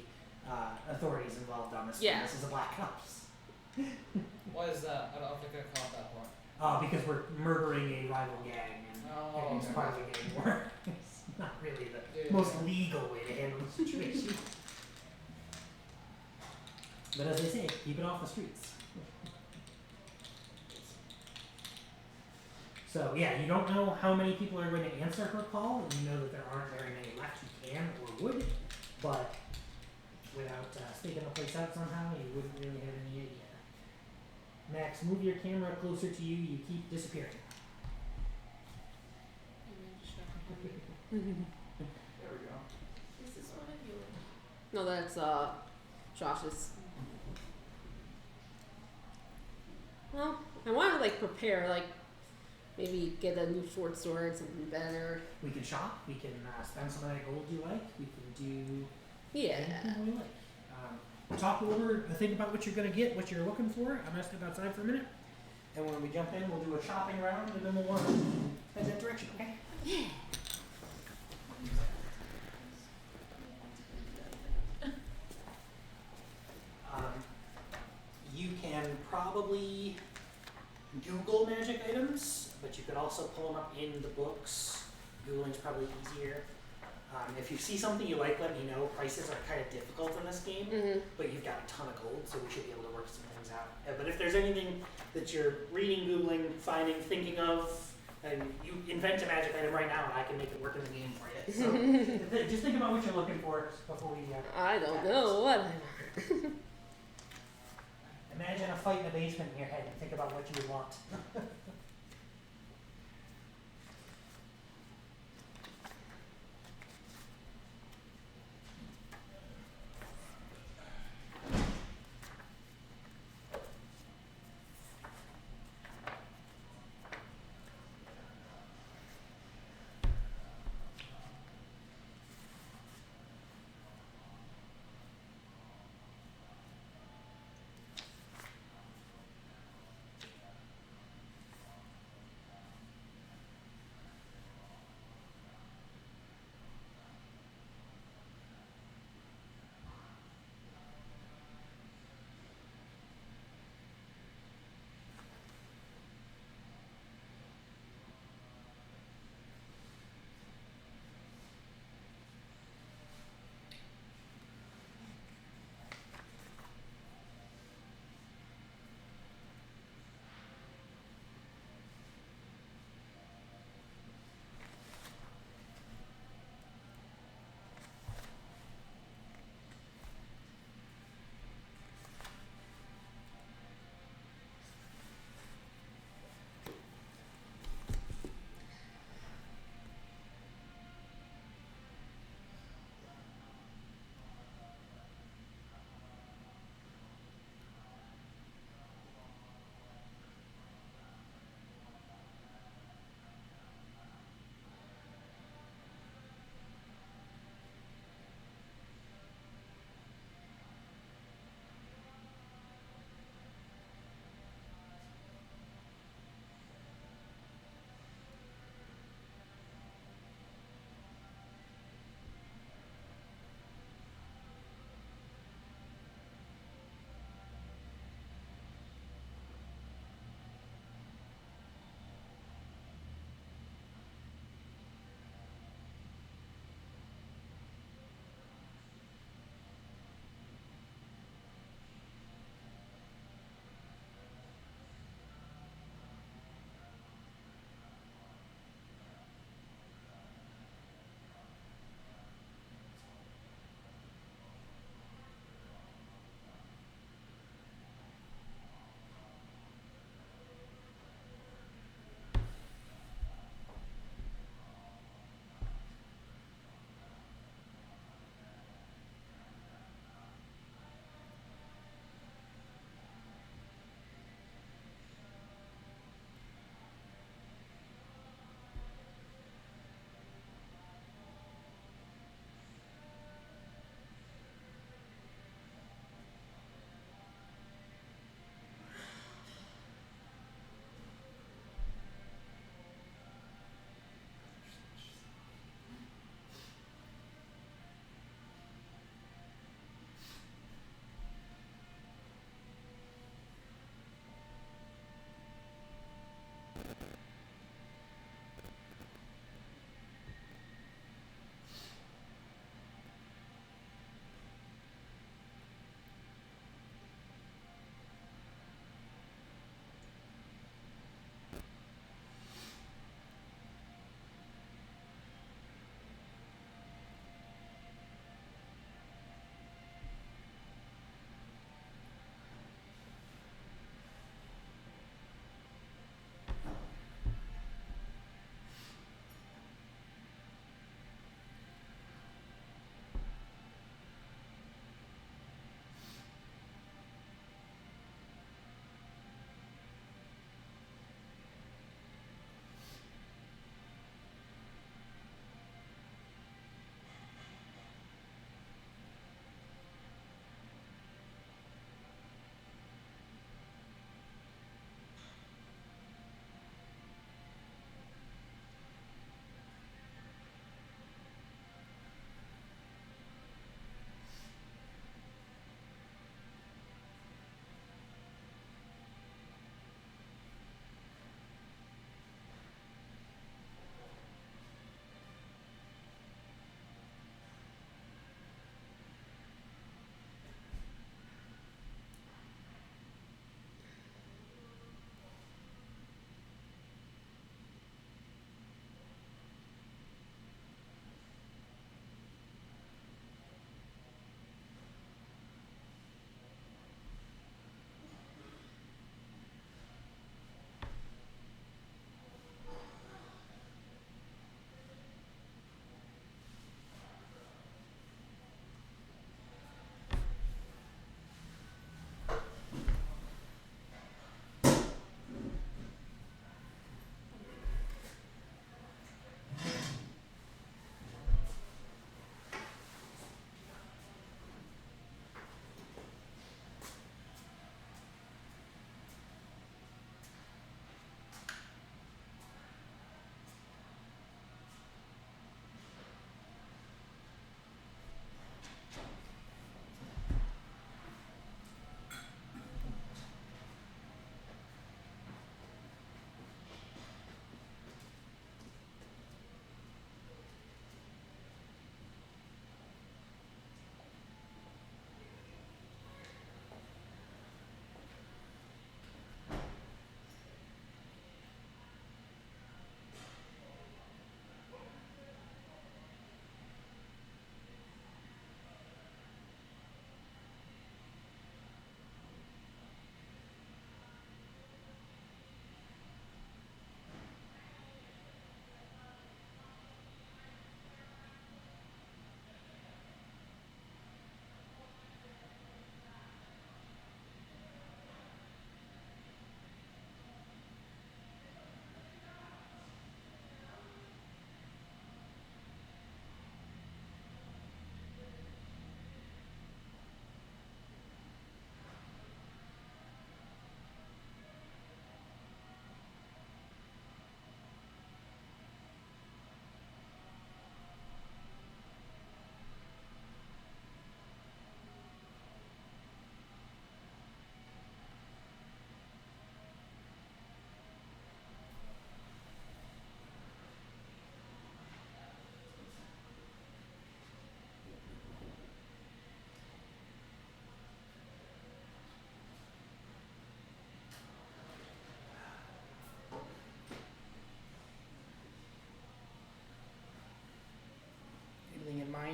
authorities involved on this. Yeah. This is a Black Ops. Why is that? I don't think I caught that part. Because we're murdering a rival gang and Oh, it's okay. part of the gang war. It's not really the Yeah. most legal way to handle the situation. But as they say, keep it off the streets. So yeah, you don't know how many people are going to answer her call, and you know that there aren't very many left who can or would, but without staking the place out somehow, you wouldn't really have any idea. Max, move your camera closer to you, you keep disappearing. There we go. Is this one of yours? No, that's Josh's. Well, I want to like prepare, like maybe get a new short sword, something better. We can shop, we can spend some of that gold you like, we can do Yeah. anything we like. Talk over, think about what you're going to get, what you're looking for. I'm going to step outside for a minute. And when we jump in, we'll do a shopping round, and then we'll head that direction, okay? You can probably Google magic items, but you could also pull them up in the books. Googling's probably easier. If you see something you like, let me know. Prices are kind of difficult in this game, Mm-hmm. but you've got a ton of gold, so we should be able to work some things out. But if there's anything that you're reading, Googling, finding, thinking of, and you invent a magic item right now, and I can make it work in the game for you. So just think about what you're looking for before we. I don't know what. Imagine a fight in a basement in your head and think about what you would want.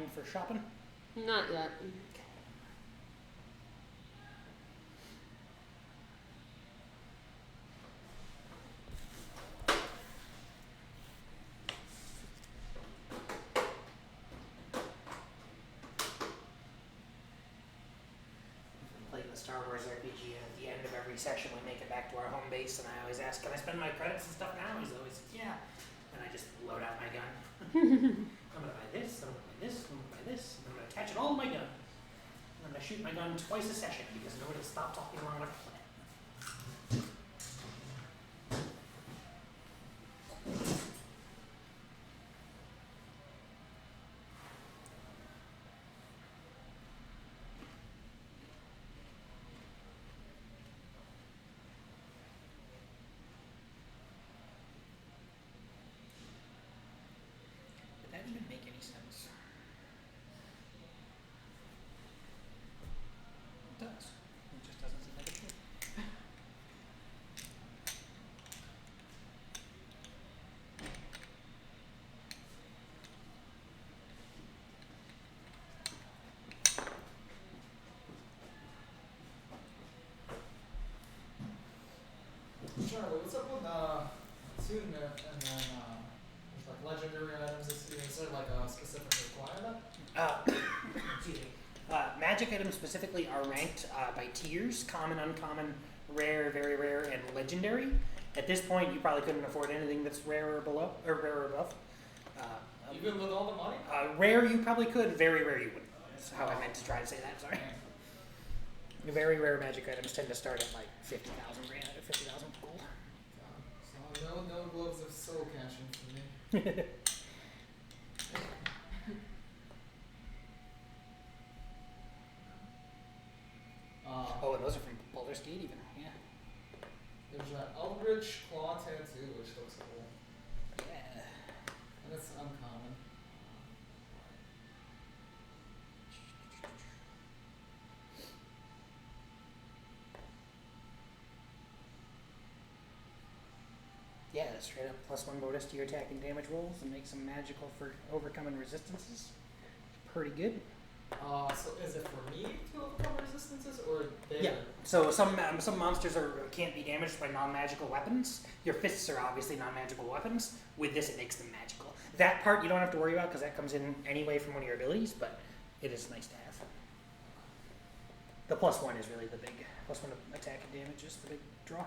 line for shopping? Not yet. Playing the Star Wars RPG, and at the end of every session we make it back to our home base, and I always ask, can I spend my credits and stuff now? He's always, yeah. And I just load out my gun. I'm gonna buy this, I'm gonna buy this, I'm gonna buy this, and I'm gonna attach it all to my gun. And I'm gonna shoot my gun twice a session because nobody will stop talking along with the plan. Did that even make any sense? It does. It just doesn't seem like it should. Charlie, what's up with Student Myth and then there's like legendary items? Is there like a specific requirement? Excuse me. Magic items specifically are ranked by tiers: common, uncommon, rare, very rare, and legendary. At this point, you probably couldn't afford anything that's rare or below, or rare or above. Even with all the money? Rare, you probably could. Very rare, you wouldn't. That's how I meant to try to say that. Sorry. Very rare magic items tend to start at like 50,000 grand, 50,000 gold. So no gloves of soul caching for me. Oh, and those are from Baldur's Gate, even. Yeah. There's an Eldritch Claw Tattoo, which looks cool. Yeah. And it's uncommon. Yeah, straight up +1 bonus to your attack and damage rolls, and makes them magical for overcoming resistances. Pretty good. So is it for me to overcome resistances, or they? Yeah. So some monsters can't be damaged by non-magical weapons. Your fists are obviously non-magical weapons. With this, it makes them magical. That part you don't have to worry about because that comes in anyway from one of your abilities, but it is nice to have. The +1 is really the big +1 attack and damage is the big draw.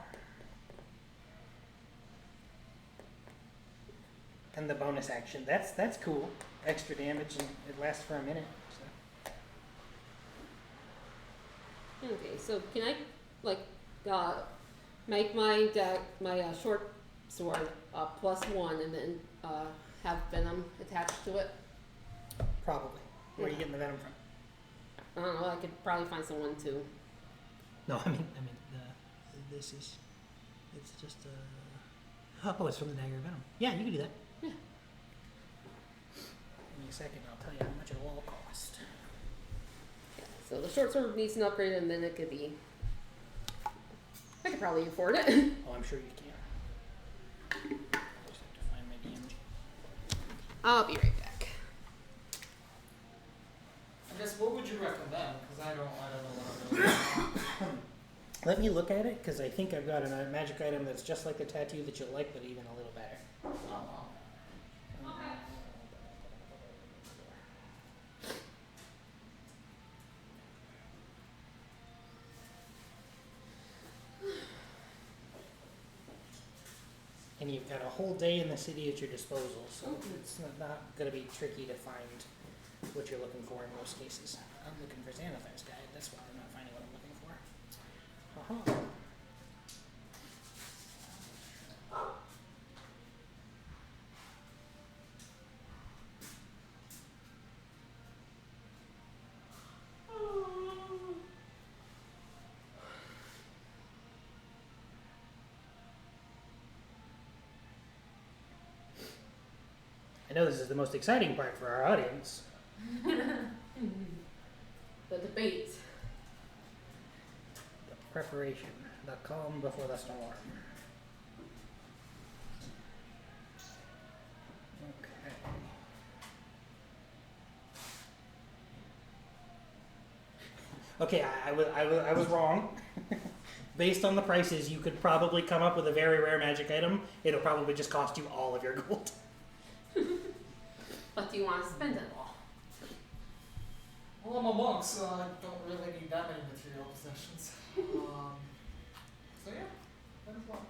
And the bonus action, that's cool. Extra damage and it lasts for a minute. So. Okay, so can I like make my deck my short sword +1 and then have venom attached to it? Probably. Where are you getting the venom from? I don't know. I could probably find someone to. No, I mean this is, it's just oh, it's from the Dagger of Venom. Yeah, you can do that. Yeah. Give me a second, I'll tell you how much it will all cost. Yeah. So the short sword needs an upgrade, and then it could be. I could probably afford it. Oh, I'm sure you can. I just have to find my DMG. I'll be right back. I guess what would you recommend? Because I don't know what I'm doing. Let me look at it, because I think I've got a magic item that's just like the tattoo that you'll like, but even a little better. And you've got a whole day in the city at your disposal, so it's not going to be tricky to find what you're looking for in most cases. I'm looking for Xanathar's Guide, that's why I'm not finding what I'm looking for. Uh-huh. I know this is the most exciting part for our audience. The debate. The preparation, the calm before the storm. Okay. Okay, I was wrong. Based on the prices, you could probably come up with a very rare magic item. It'll probably just cost you all of your gold. But do you want to spend it all? Well, I'm a monk, so I don't really need that many material possessions. So yeah, that is one.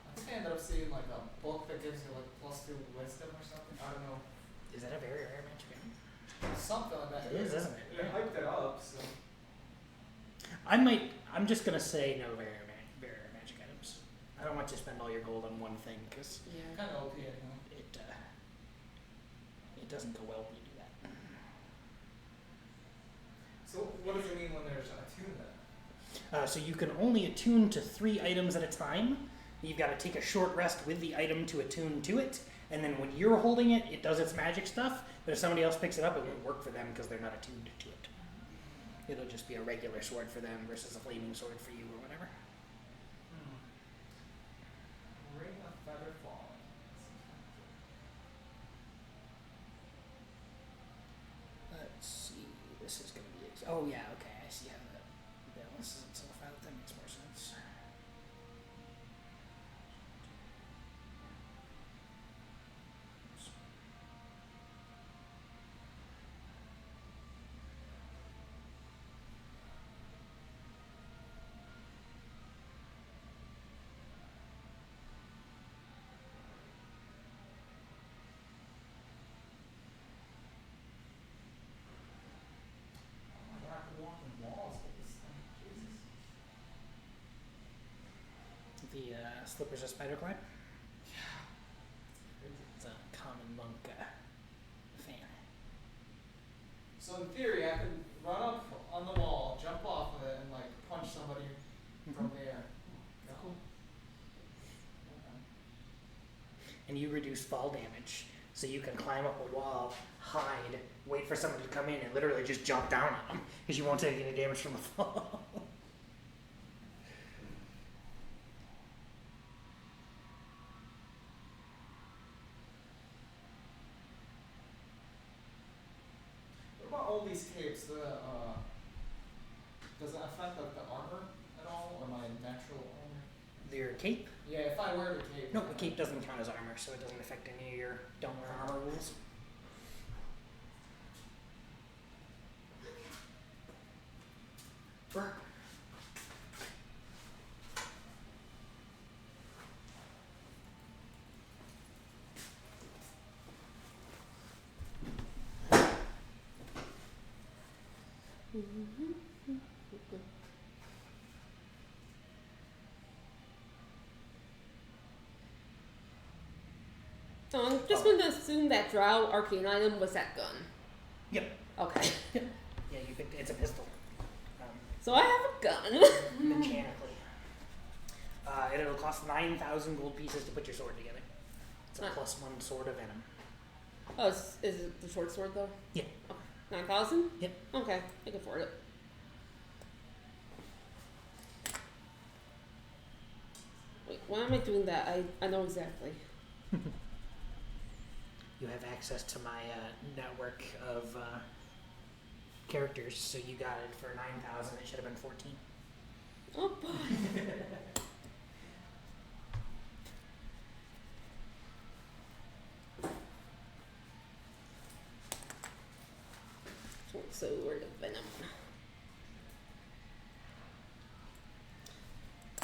I think I ended up seeing like a book that gives you like +2 wisdom or something. I don't know. Is that a very rare magic item? Something like that. It is, isn't it? They hyped it up, so. I'm just gonna say no very rare magic items. I don't want you to spend all your gold on one thing because Yeah. Kind of OP, you know. it doesn't go well when you do that. So what does it mean when there's a tune then? So you can only attune to 3 items at a time. You've got to take a short rest with the item to attune to it, and then when you're holding it, it does its magic stuff. But if somebody else picks it up, it won't work for them because they're not attuned to it. It'll just be a regular sword for them versus a flaming sword for you or whatever. Ring of Feather Fall. Let's see. This is going to be. Oh yeah. Okay. I see how that balances itself out. That makes more sense. Oh my god, I could walk in walls with this thing. Jesus. The slippers of spider climb. Crazy. It's a common monk fan. So in theory, I could run up on the wall, jump off of it, and like punch somebody from there. Cool. Okay. And you reduce fall damage, so you can climb up a wall, hide, wait for somebody to come in, and literally just jump down on them because you won't take any damage from the fall. What about all these capes? Does it affect like the armor at all, or my natural armor? Your cape? Yeah, if I wear the cape. No, the cape doesn't count as armor, so it doesn't affect any of your don't wear armor rules. So I'm just going to assume that drow arcane item was that gun. Yep. Okay. Yeah, you picked. It's a pistol. So I have a gun. Mechanically. It'll cost 9,000 gold pieces to put your sword together. It's a Nice. +1 sword of venom. Oh, is it the short sword though? Yeah. Okay. 9,000? Yep. Okay, I can afford it. Wait, why am I doing that? I know exactly. You have access to my network of characters, so you got it for 9,000. It should have been 14. Oh boy. Short sword of venom.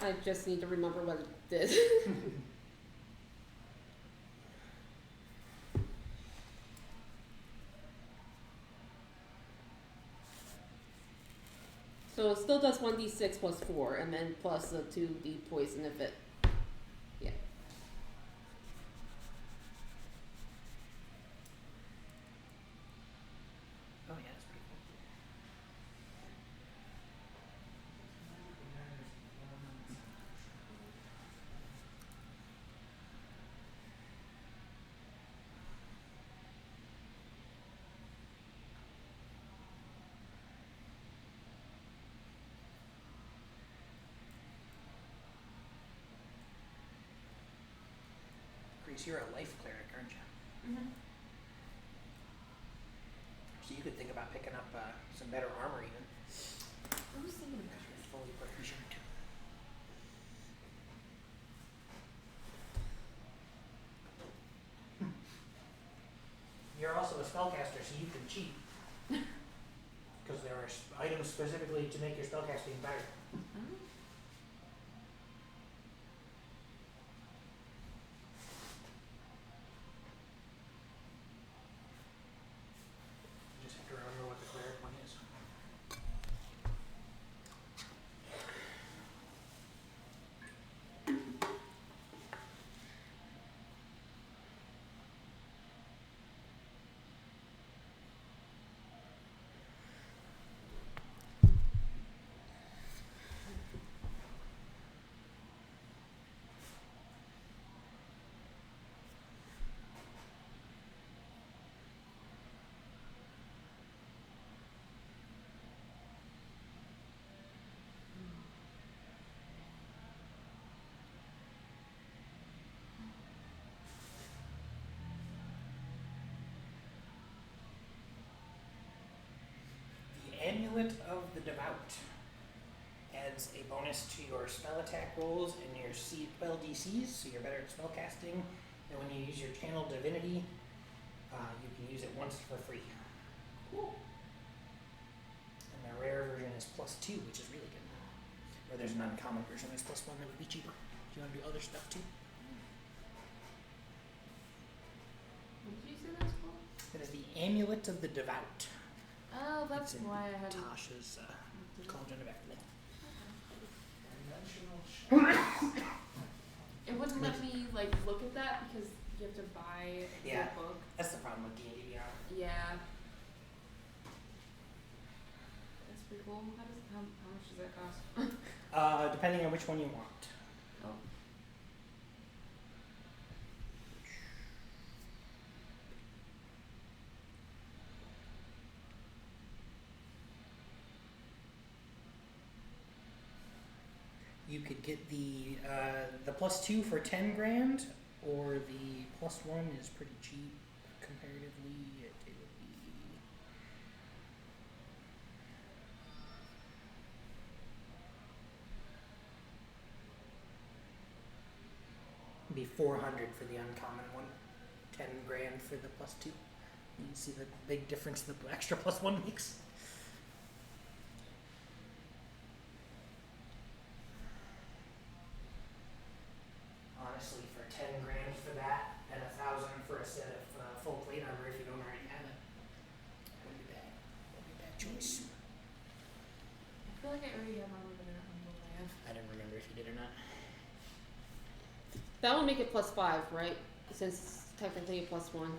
I just need to remember what it did. So it still does 1d6 plus 4, and then plus the 2d poison if it. Yeah. Oh yeah, that's pretty cool. Grease, you're a life cleric, aren't you? Mm-hmm. For So you could think about picking up some better armor even. I was thinking about You're fully proficient. You're also a spellcaster, so you can cheat. Because there are items specifically to make your spellcasting better. Oh. You just have to remember what the cleric one is. The Amulet of the Devout adds a bonus to your spell attack rolls and your spell DCs, so you're better at spellcasting. And when you use your channel divinity, you can use it once for free. Cool. And the rare version is +2, which is really good. Or there's an uncommon version that's +1 that would be cheaper. Do you want to do other stuff too? What did you say that's called? That is the Amulet of the Devout. Oh, that's It's in why I had Tasha's Cauldron of Echolith. Dimensional It wouldn't let me like look at that because you have to buy Yeah. the book. That's the problem with D&D Beyond. Yeah. That's pretty cool. How much does that cost? Depending on which one you want. Oh. You could get the +2 for 10 grand, or the +1 is pretty cheap comparatively. It would be 400 for the uncommon one, 10 grand for the +2. You can see the big difference the extra +1 makes. Honestly, for 10 grand for that and 1,000 for a set of full plate armor if you don't already have it, wouldn't be bad. Wouldn't be a bad choice. I feel like I already have armor, but I don't remember what I have. I didn't remember if you did or not. That would make it +5, right? Since technically a +1.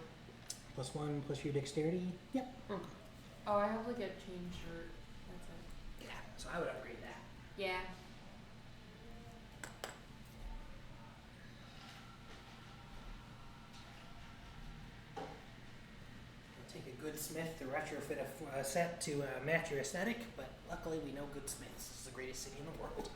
+1 plus your dexterity. Yep. Okay. Oh, I have like a chain shirt. That's it. Yeah. So I would upgrade that. Yeah. It'll take a good smith to retrofit a set to match your aesthetic, but luckily we know good smiths. This is the greatest city in the world.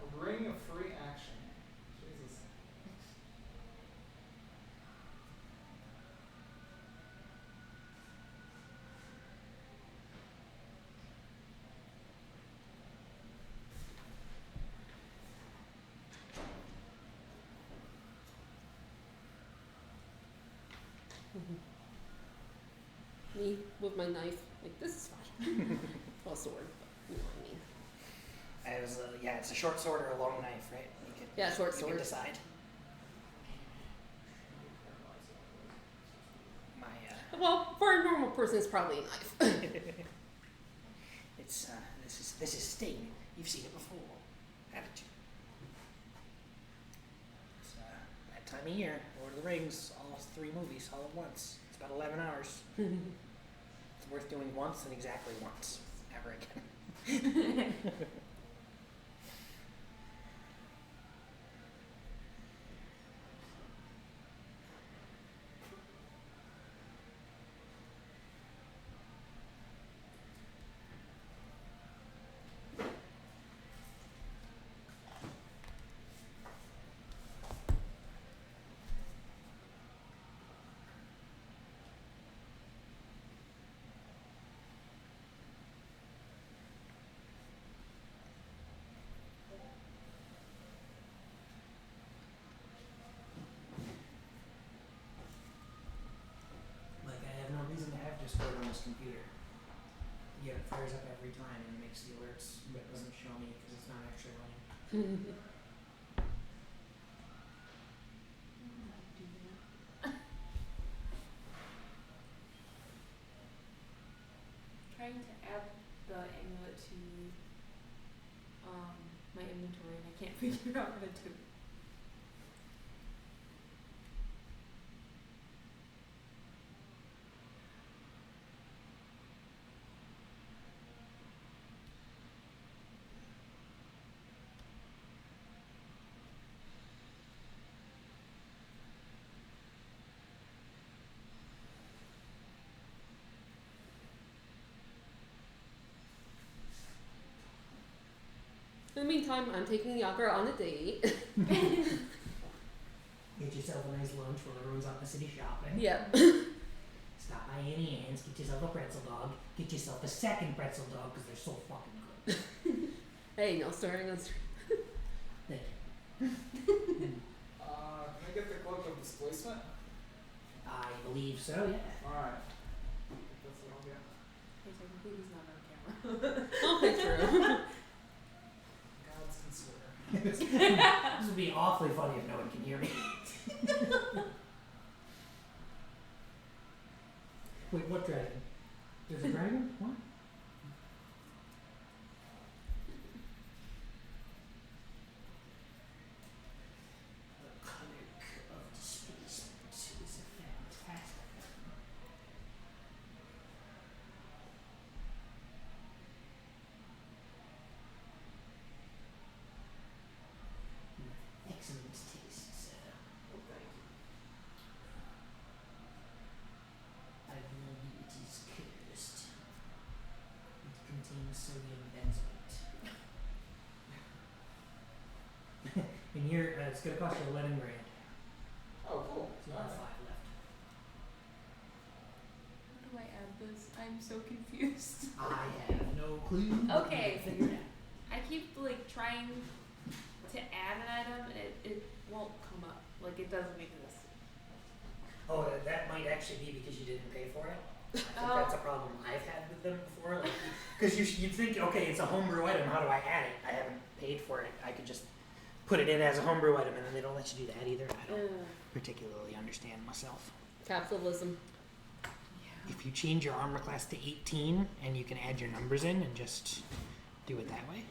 A ring of free action. Jesus. Me with my knife, like this is fine. Well, sword, but you know what I mean. As yeah, it's a short sword or a long knife, right? You can, Yeah, short you sword. can decide. My Well, for a normal person, it's probably a knife. it's this is Sting. You've seen it before, haven't you? It's that time of year. Lord of the Rings, all 3 movies all at once. It's about 11 hours. It's worth doing once and exactly once, ever again. this computer. Yeah, it fires up every time and makes the alerts, but it doesn't show me because it's not actually running. Trying to add the amulet to my inventory and I can't figure out what to do. In the meantime, I'm taking Yager on a date. Get yourself a nice lunch while everyone's out in the city shopping. Yep. Stop by Annie Ann's, get yourself a pretzel dog. Get yourself a second pretzel dog because they're so fucking good. Hey, no swearing on stream. Thank you. Can I get the cloak of displacement? I believe so, yeah. Alright. That's what I'll get. Hey, technically he's not on camera. Okay, true. Gods can swear. This would be awfully funny if no one can hear me. Wait, what dragon? There's a dragon? What? The Cloak of Displacement is a fantastic one. Excellent taste, sir. Oh, thank you. I believe it is cursed. It contains sodium benzoate. And here, it's going to cost you 11 grand. Oh, cool. So you have Alright. 5 left. How do I add this? I'm so confused. I have no clue. Okay. Figure it out. I keep like trying to add an item and it won't come up. Like it doesn't exist. Oh, that might actually be because you didn't pay for it. I think Oh. that's a problem I've had with them before. Like, because you'd think, okay, it's a homebrew item. How do I add it? I haven't paid for it. I could just put it in as a homebrew item, and then they don't let you do that either. I don't particularly understand myself. Capitalism. Yeah. If you change your armor class to 18, and you can add your numbers in and just do it that way.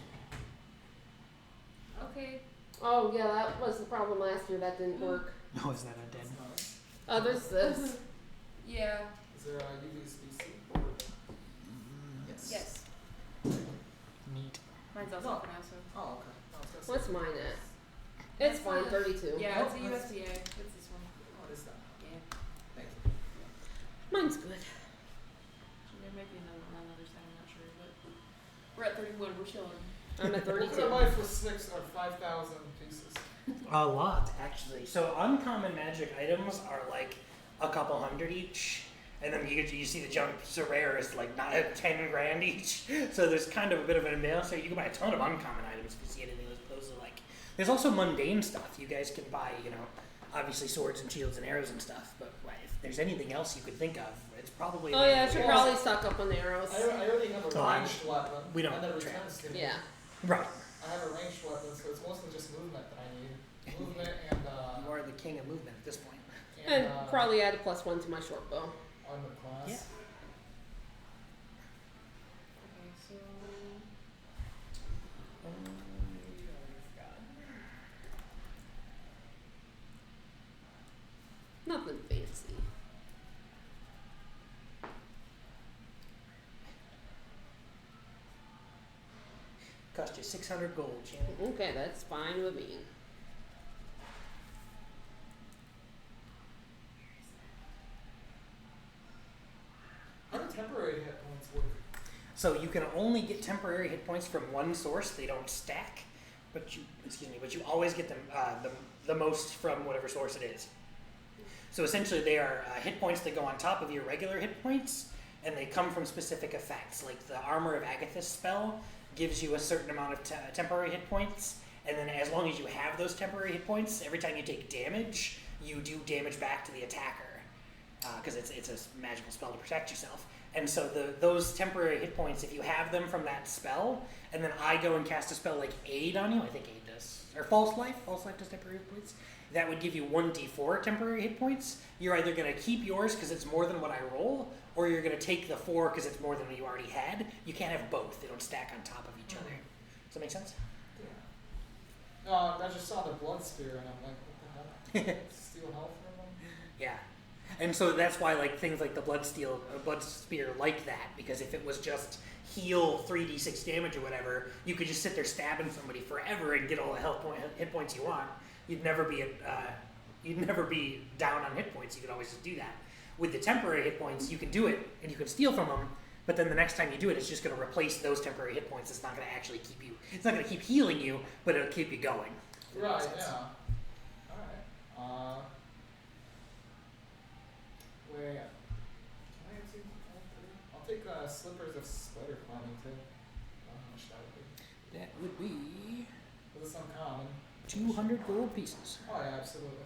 Okay. Oh, yeah, that was the problem last year. That didn't work. Oh, is that a dead? That's nice. There's this. Yeah. Is there a USB-C board? Yes. Neat. Mine's also No. open now, so. Oh, okay. I was gonna say- What's mine at? It's fine, 32. Yeah, it's Oh, a that's- USB-A. It's this one. What is that? Yeah. Thank you. Mine's good. There might be another one on the other side, I'm not sure, but we're at 31, we're chilling. I'm at What could I 32. buy for 6 or 5,000 pieces? A lot, actually. So uncommon magic items are like a couple hundred each, and then you see the jumps are rare is like not 10 grand each. So there's kind of a bit of an imbalance there. You can buy a ton of uncommon items if you see anything as opposed to like. There's also mundane stuff. You guys can buy, obviously swords and shields and arrows and stuff. But if there's anything else you could think of, it's probably. Oh, yeah, I should Yeah. probably stock up on arrows. I already have a Oh, ranged weapon. we don't And that track. returns to me. Yeah. Right. I have a ranged weapon, so it's mostly just movement that I need. Movement and You are the king of movement at this point. And probably add a +1 to my short bow. on the class. Yeah. Okay, so. Nothing fancy. Cost you 600 gold, Shannon. Okay, that's fine with me. How do temporary hit points work? So you can only get temporary hit points from one source. They don't stack, but you always get them the most from whatever source it is. So essentially, they are hit points that go on top of your regular hit points, and they come from specific effects. Like the Armor of Agathis spell gives you a certain amount of temporary hit points, and then as long as you have those temporary hit points, every time you take damage, you do damage back to the attacker, because it's a magical spell to protect yourself. And so those temporary hit points, if you have them from that spell, and then I go and cast a spell like Aid on you, I think Aid does, or False Life does temporary hit points, that would give you 1d4 temporary hit points. You're either going to keep yours because it's more than what I roll, or you're going to take the 4 because it's more than what you already had. You can't have both. They don't stack on top of each other. Does that make sense? Yeah. I just saw the blood spear and I'm like, what the hell? Steal health from them? Yeah. And so that's why like things like the blood spear like that, because if it was just heal 3d6 damage or whatever, you could just sit there stabbing somebody forever and get all the hit points you want. You'd never be down on hit points. You could always just do that. With the temporary hit points, you can do it and you can steal from them, but then the next time you do it, it's just going to replace those temporary hit points. It's not going to actually keep you. It's not going to keep healing you, but it'll keep you going. Right. Yeah. All right. Wait. Can I take all 3? I'll take slippers of spider climbing too. How much that would be? That would be This is uncommon. 200 gold pieces. Oh yeah, absolutely.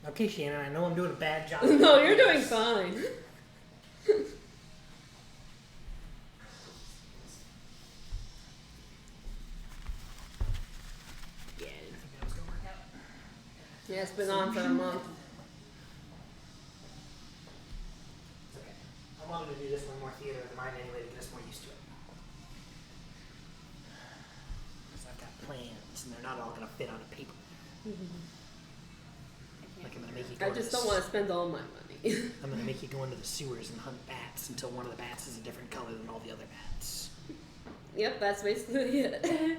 Okay, Shannon, I know I'm doing a bad job. No, you're doing fine. Yeah, I didn't think that was going to work out. Yeah, it's been on for a month. It's okay. I wanted to do this one more theater of the mind anyway to get us more used to it. Because I've got plans, and they're not all going to fit on a paper. Like I'm going to make you go I to just the don't want to spend all my money. I'm going to make you go into the sewers and hunt bats until one of the bats is a different color than all the other bats. Yep, that's basically it.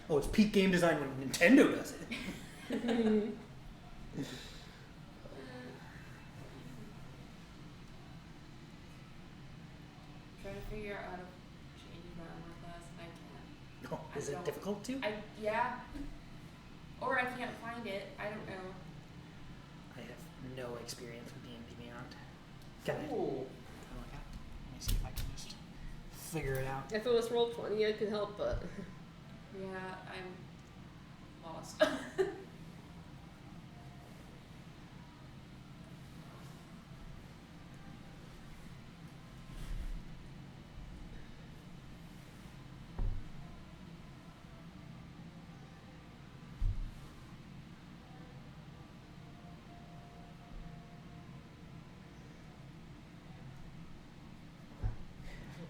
Oh, it's peak game design when Nintendo does it. Trying to figure out how to change my armor class and I can't. Oh, is I it don't. difficult to? Yeah. Or I can't find it. I don't know. I have no experience with D&D Beyond. Can I? Ooh. Can I look at? Let me see if I can just figure it out. If it was roll 20, I could help, but Yeah, I'm lost.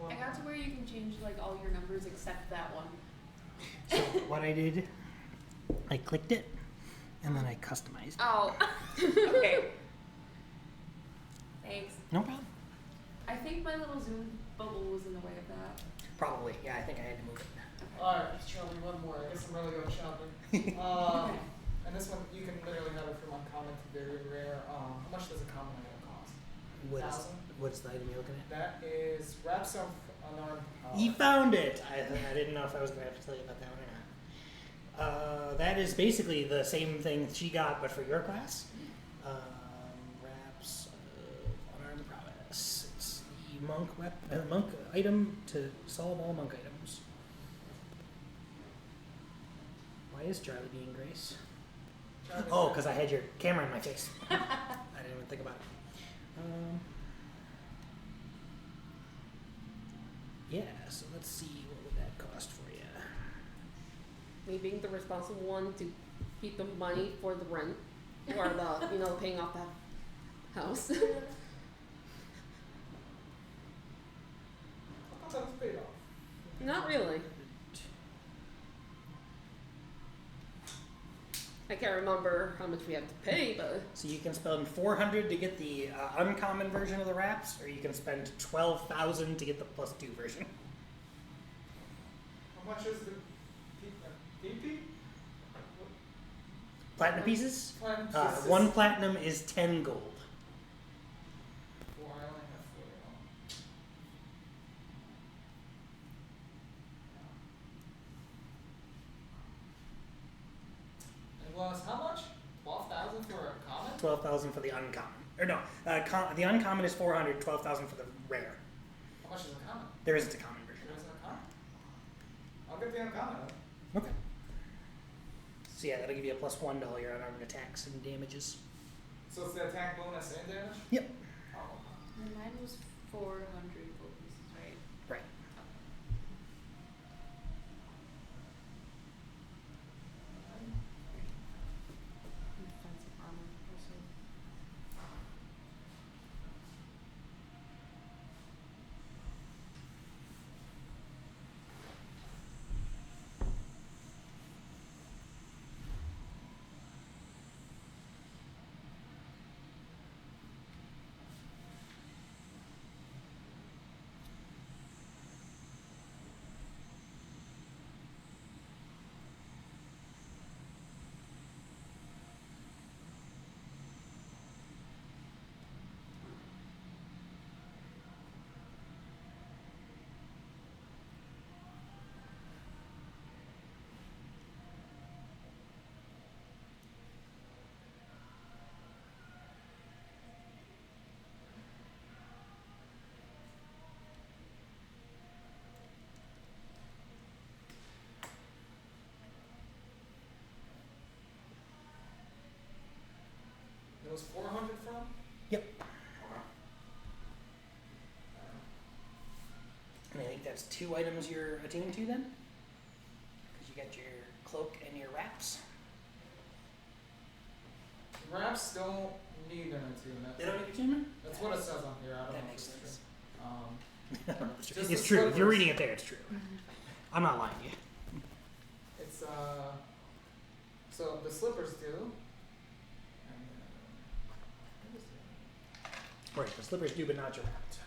I got to where you can change like all your numbers except that one. So what I did, I clicked it, and then I customized it. Oh. Okay. Thanks. No problem. I think my little Zoom bubble was in the way of that. Probably. Yeah, I think I had to move it. Alright, Charlie, one more. I guess I'm really going shopping. And this one, you can literally have it from uncommon to very rare. How much does a common item cost? What's the item you're looking at? That is wraps of unarmed power. You found it! I didn't know if I was going to have to tell you about that one or not. That is basically the same thing she got, but for your class. Wraps of unarmed prowess. It's the monk item to solve all monk items. Why is Charlie being Grace? Charlie's Oh, not- because I had your camera in my face. I didn't even think about it. Yeah, so let's see, what would that cost for you? me being the responsible one to keep the money for the rent or the paying off the house. I thought that was paid off. Not really. I can't remember how much we have to pay, but So you can spend 400 to get the uncommon version of the wraps, or you can spend 12,000 to get the +2 version. How much is the PP? Platinum pieces? Platinum pieces. 1 platinum is 10 gold. Four, I only have 4. It was how much? 12,000 for a common? 12,000 for the uncommon. Or no, the uncommon is 400, 12,000 for the rare. How much is a common? There isn't a common version. There isn't a common? I'll get the uncommon. Okay. So yeah, that'll give you a +1 to all your unarmed attacks and damages. So it's the attack bonus and damage? Yep. Oh. And mine was 400 gold pieces, right? Right. Defensive armor also. It was 400 from? Yep. Okay. And I think that's 2 items you're attuned to then? Because you got your cloak and your wraps. Wraps don't need an attunement. They don't need attunement? That's what it says on here. I don't That know makes if it's sense. true. I don't know if it's true. Just It's the true. If you're slippers. reading it there, it's true. I'm not lying to you. It's so the slippers do. And what is it? Right, the slippers do, but not your wraps.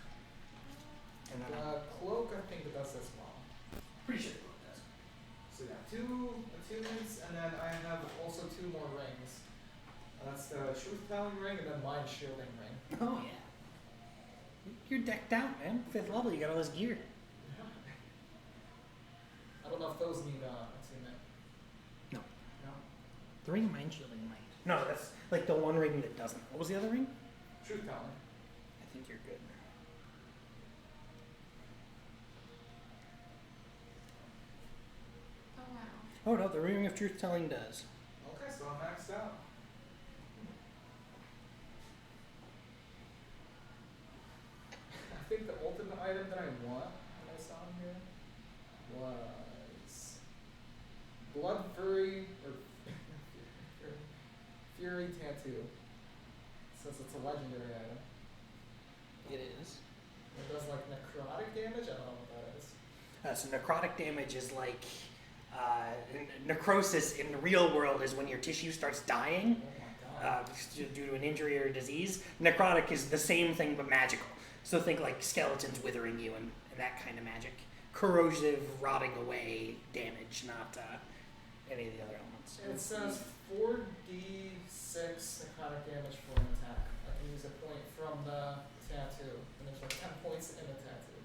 And then I'm The cloak I think it does as well. pretty sure the cloak does. So yeah, 2 attunements, and then I have also 2 more rings. That's the truth-telling ring and then mind shielding ring. Oh yeah. You're decked out, man. 5th level, you got all this gear. I don't know if those need attunement. No. No. The ring of mind shielding might. No, that's like the one ring that doesn't. What was the other ring? Truth-telling. I think you're good. Oh wow. Oh no, the ring of truth telling does. Okay, so I'm maxed out. I think the ultimate item that I want that I saw in here was Blood Fury or Fury Tattoo. Since it's a legendary item. It is. It does like necrotic damage? I don't know what that is. So necrotic damage is like necrosis in the real world is when your tissue starts dying Oh my god. due to an injury or a disease. Necrotic is the same thing but magical. So think like skeletons withering you and that kind of magic. Corrosive, rotting away damage, not any of the other elements. It says 4d6 necrotic damage for an attack. I can use a point from the tattoo. And there's like 10 points in the tattoo.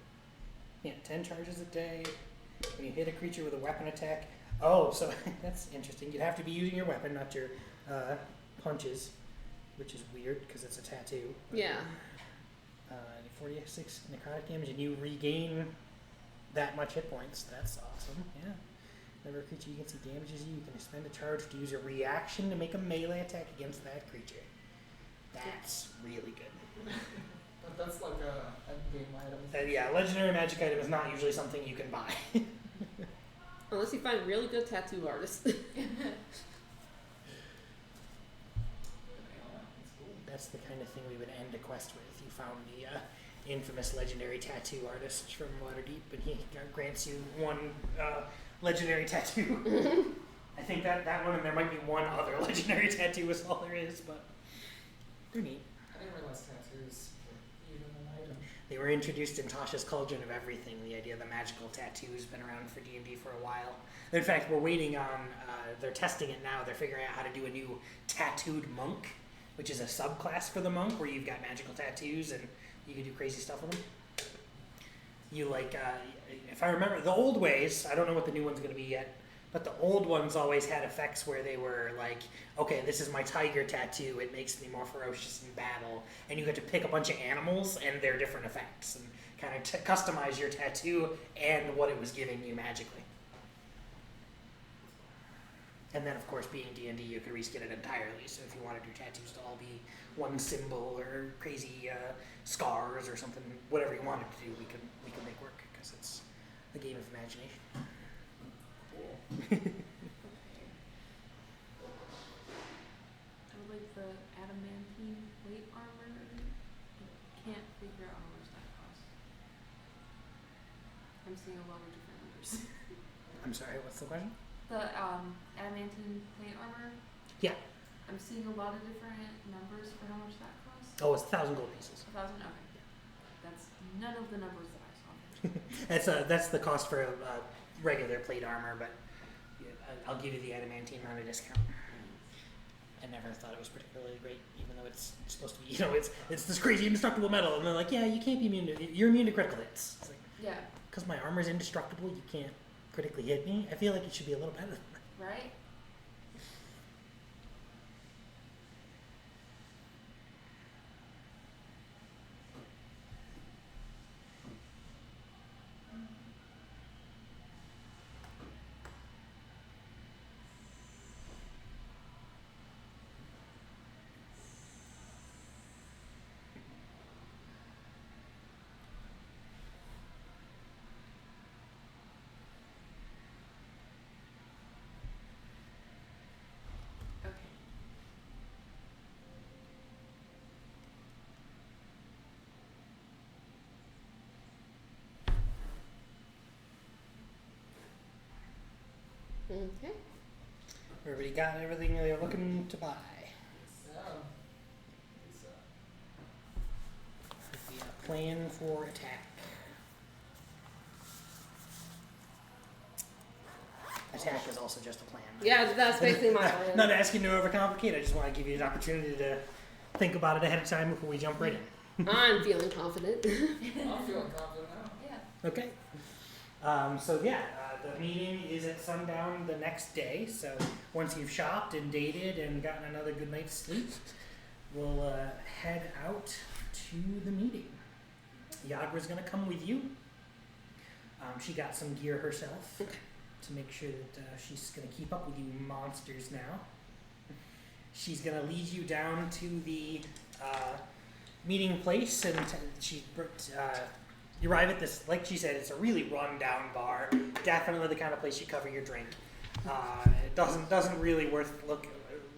Yeah, 10 charges a day. When you hit a creature with a weapon attack. Oh, so that's interesting. You'd have to be using your weapon, not your punches, which is weird because it's a tattoo. yeah. 46 necrotic damage, and you regain that much hit points. That's awesome. Yeah. Whenever a creature you can see damages you, you can spend a charge to use a reaction to make a melee attack against that creature. That's really good. But that's like a endgame item. Yeah, legendary magic item is not usually something you can buy. Unless you find a really good tattoo artist. That's the kind of thing we would end a quest with. You found the infamous legendary tattoo artist from Waterdeep, and he grants you one legendary tattoo. I think that one, and there might be one other legendary tattoo is all there is, but they're neat. I didn't realize tattoos were even an item. They were introduced in Tasha's Cauldron of Everything. The idea of the magical tattoo has been around for D&D for a while. In fact, we're waiting on, they're testing it now. They're figuring out how to do a new tattooed monk, which is a subclass for the monk where you've got magical tattoos and you can do crazy stuff with them. You like, if I remember, the old ways, I don't know what the new one's going to be yet, but the old ones always had effects where they were like, okay, this is my tiger tattoo, it makes me more ferocious in battle, and you get to pick a bunch of animals and their different effects, and kind of customize your tattoo and what it was giving you magically. And then, of course, being D&D, you could reskin it entirely, so if you wanted your tattoos to all be one symbol or crazy scars or something, whatever you wanted to do, we could make work, because it's a game of imagination. Cool. I would like the adamantine plate armor. I can't figure out how much that costs. I'm seeing a lot of different numbers. I'm sorry, what's the question? The adamantine plate armor. Yeah. I'm seeing a lot of different numbers for how much that costs. Oh, it's 1,000 gold pieces. 1,000. Okay. That's none of the numbers that I saw. That's the cost for regular plate armor, but yeah, I'll give you the adamantine on a discount. I never thought it was particularly great, even though it's supposed to be, it's this crazy indestructible metal, and they're like, yeah, you can't be immune to, you're immune to critical hits. It's like, Yeah. because my armor's indestructible, you can't critically hit me. I feel like it should be a little better than that. Right. Okay. Okay. Everybody got everything they're looking to buy. It's The plan for attack. Attack is also just a plan. Yeah, that's basically my plan. Not asking to overcomplicate. I just want to give you an opportunity to think about it ahead of time before we jump right in. I'm feeling confident. I'm feeling confident now. Yeah. Okay. The meeting is at sundown the next day. So once you've shopped and dated and gotten another good night's sleep, we'll head out to the meeting. Yagra's gonna come with you. She got some gear herself to make sure that she's gonna keep up with you monsters now. She's gonna lead you down to the meeting place, and you arrive at this, like she said, it's a really run-down bar. Definitely the kind of place you cover your drink. It doesn't really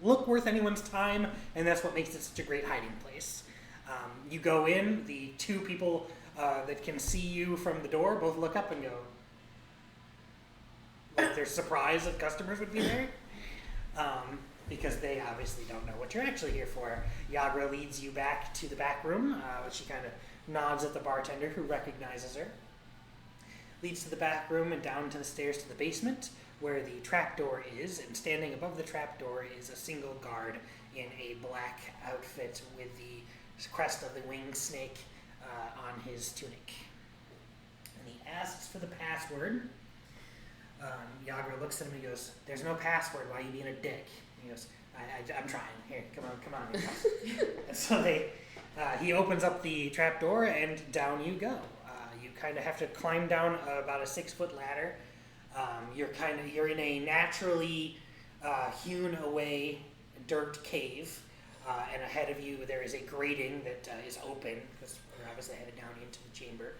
look worth anyone's time, and that's what makes it such a great hiding place. You go in, the two people that can see you from the door both look up and go, like they're surprised that customers would be there. Because they obviously don't know what you're actually here for. Yagra leads you back to the back room, which she kind of nods at the bartender, who recognizes her. Leads to the back room and down to the stairs to the basement, where the trapdoor is, and standing above the trapdoor is a single guard in a black outfit with the crest of the winged snake on his tunic. And he asks for the password. Yagra looks at him and he goes, "There's no password, why are you being a dick?" He goes, I'm trying. Here, come on. And so he opens up the trapdoor and down you go. You kind of have to climb down about a 6-foot ladder. You're in a naturally hewn away dirt cave, and ahead of you there is a grating that is open because we're obviously headed down into the chamber.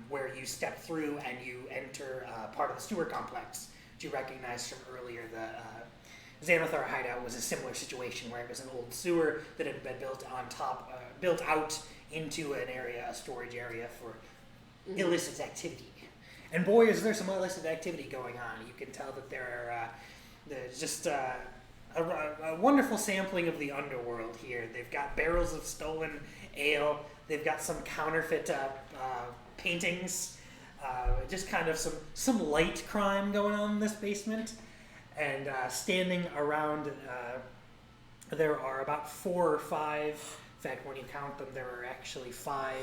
where you step through and you enter part of the sewer complex, which you recognize from earlier. The Xanathar hideout was a similar situation where it was an old sewer that had been built on top, built out into an area, a storage area for illicit activity. And boy, is there some illicit activity going on. You can tell that there's just a wonderful sampling of the underworld here. They've got barrels of stolen ale. They've got some counterfeit paintings. Just kind of some light crime going on in this basement. And standing around, there are about 4 or 5. In fact, when you count them, there are actually 5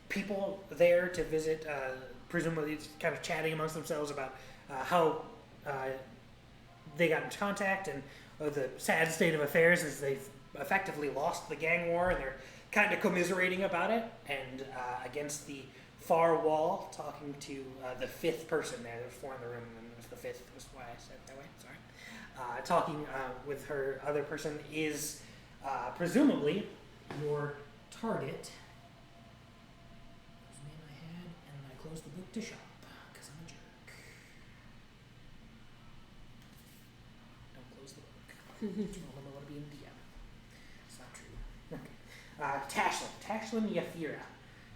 people there to visit, presumably kind of chatting amongst themselves about how they got into contact and the sad state of affairs is they've effectively lost the gang war and they're kind of commiserating about it. And against the far wall, talking to the 5th person there, there's 4 in the room and it was the 5th, was why I said it that way, sorry. Talking with her other person is presumably your target. Whose name I had, and I closed the book to shop because I'm a jerk. Don't close the book. I'm going to be in DM. It's not true. Tashlin Yafira.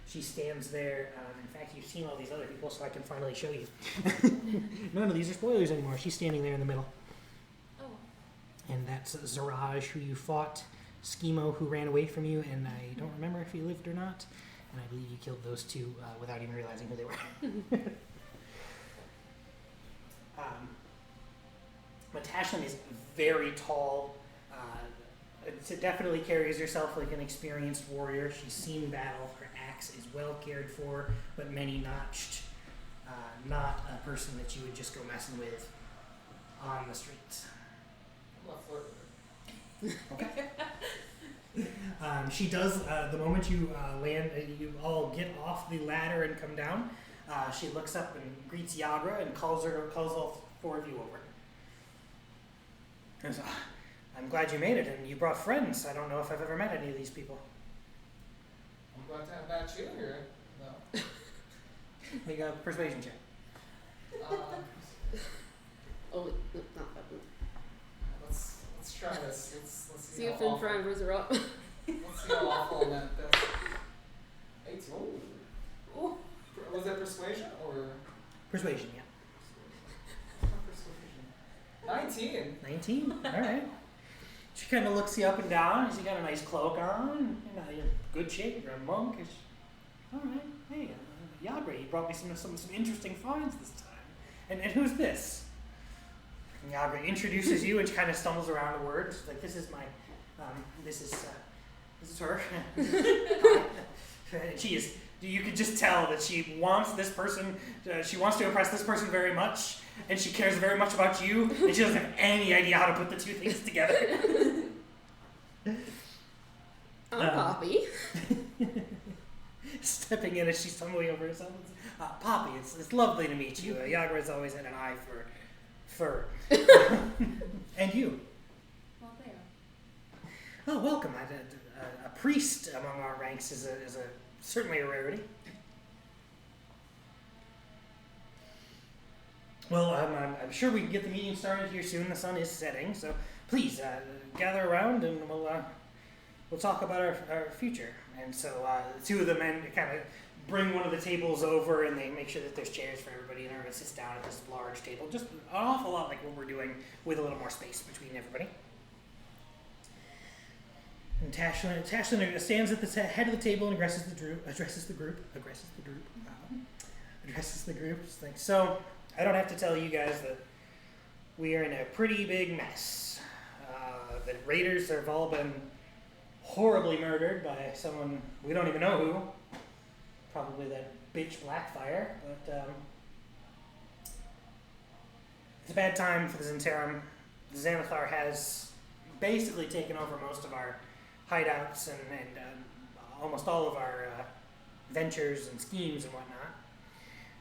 She stands there. In fact, you've seen all these other people, so I can finally show you. None of these are spoilers anymore. She's standing there in the middle. Oh. And that's Zaraj, who you fought, Schemo, who ran away from you, and I don't remember if he lived or not. And I believe you killed those 2 without even realizing who they were. But Tashlin is very tall. It definitely carries herself like an experienced warrior. She's seen battle. Her axe is well cared for, but many notched. Not a person that you would just go messing with on the streets. I'm not flirting. Okay. She does, the moment you land, you all get off the ladder and come down, she looks up and greets Yagra and calls all 4 of you over. And so, I'm glad you made it, and you brought friends. I don't know if I've ever met any of these people. I'm glad to have that you here. No. Make a persuasion check. Oh, not that one. Let's try this. Let's see, See how if awful. inframmers are up. Let's see how awful that. 18. Ooh. Was that persuasion or? Persuasion, yeah. Not persuasion. 19. 19? Alright. She kind of looks you up and down. She got a nice cloak on. You're in good shape. You're a monk. Alright. Hey, Yagra, you brought me some interesting finds this time. And who's this? And Yagra introduces you and she kind of stumbles around the words. Like, this is my, this is her. She is, you could just tell that she wants this person, she wants to impress this person very much, and she cares very much about you, and she doesn't have any idea how to put the 2 things together. I'm Poppy. Stepping in as she's stumbling over herself. Poppy, it's lovely to meet you. Yagra's always had an eye for fur. And you? Well, there. Oh, welcome. A priest among our ranks is certainly a rarity. Well, I'm sure we can get the meeting started here soon. The sun is setting, so please gather around and we'll talk about our future. And so the 2 of the men kind of bring one of the tables over and they make sure that there's chairs for everybody and everyone sits down at this large table. Just an awful lot like what we're doing with a little more space between everybody. And Tashlin stands at the head of the table and addresses the group. It's like, so, I don't have to tell you guys that we are in a pretty big mess. The raiders have all been horribly murdered by someone we don't even know who. Probably that bitch Blackfire, but it's a bad time for the Zentarum. The Xanathar has basically taken over most of our hideouts and almost all of our ventures and schemes and whatnot.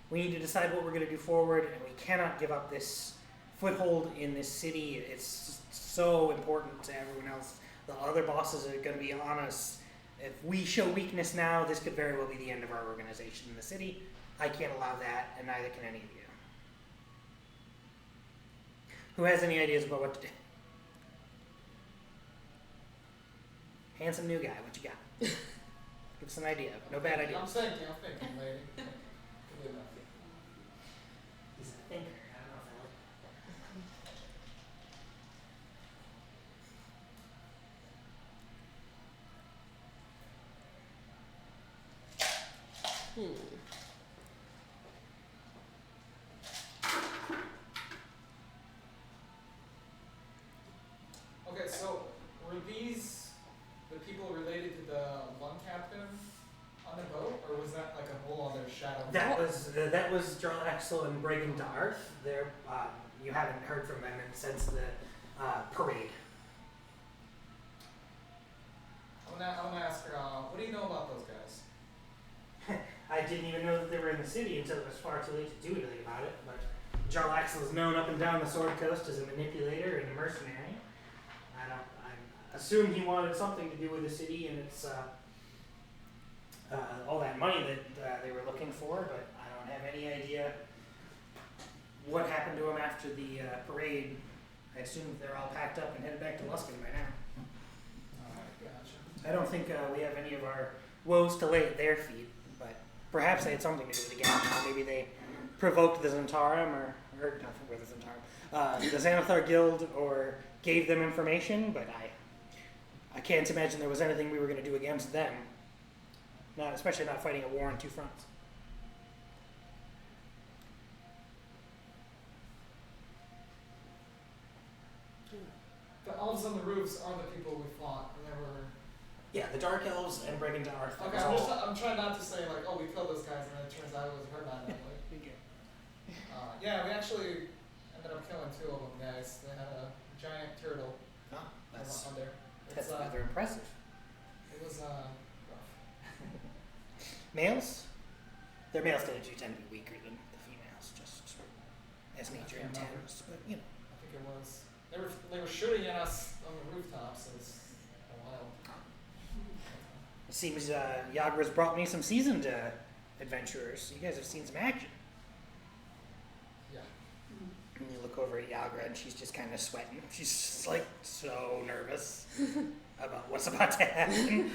We need to decide what we're going to do forward, and we cannot give up this foothold in this city. It's just so important to everyone else. The other bosses are going to be on us If we show weakness now, this could very well be the end of our organization in the city. I can't allow that, and neither can any of you. Who has any ideas about what to do? Handsome new guy, what you got? Give us an idea. No bad ideas. I'm thinking, lady. Good enough. He's a thinker. I don't know if I like Okay, so were these the people related to the lung captain on the boat, or was that like a whole other shadow? that was Jarl Axel and Bregan Darth. They're you haven't heard from them since the parade. I'm gonna ask her. What do you know about those guys? I didn't even know that they were in the city until it was far too late to do anything about it. But Jarl Axel is known up and down the Sword Coast as a manipulator and a mercenary. I assume he wanted something to do with the city and its all that money that they were looking for, but I don't have any idea what happened to him after the parade. I assume they're all packed up and headed back to Luskin by now. Alright, gotcha. I don't think we have any of our woes to lay at their feet, but perhaps they had something to do with it again. Maybe they provoked the Zentarum, or not the Zentarum, the Xanathar Guild, or gave them information, but I can't imagine there was anything we were going to do against them. Especially not fighting a war on two fronts. The elves on the roofs are the people we fought, and they were. Yeah, the Dark Elves and Bregan Darth. Okay, I'm trying not to say like, oh, we killed those guys, and then it turns out it was her not that way. Yeah, we actually ended up killing 2 of them, guys. They had a giant turtle That's on there. That's rather impressive. It was rough. Males? Their males do tend to be weaker than the females, just as nature intends. But you know, I think it was. They were shooting at us on the rooftops. It was a while. it seems Yagra's brought me some seasoned adventurers. You guys have seen some action. Yeah. And you look over at Yagra, and she's just kind of sweating. She's just like so nervous about what's about to happen.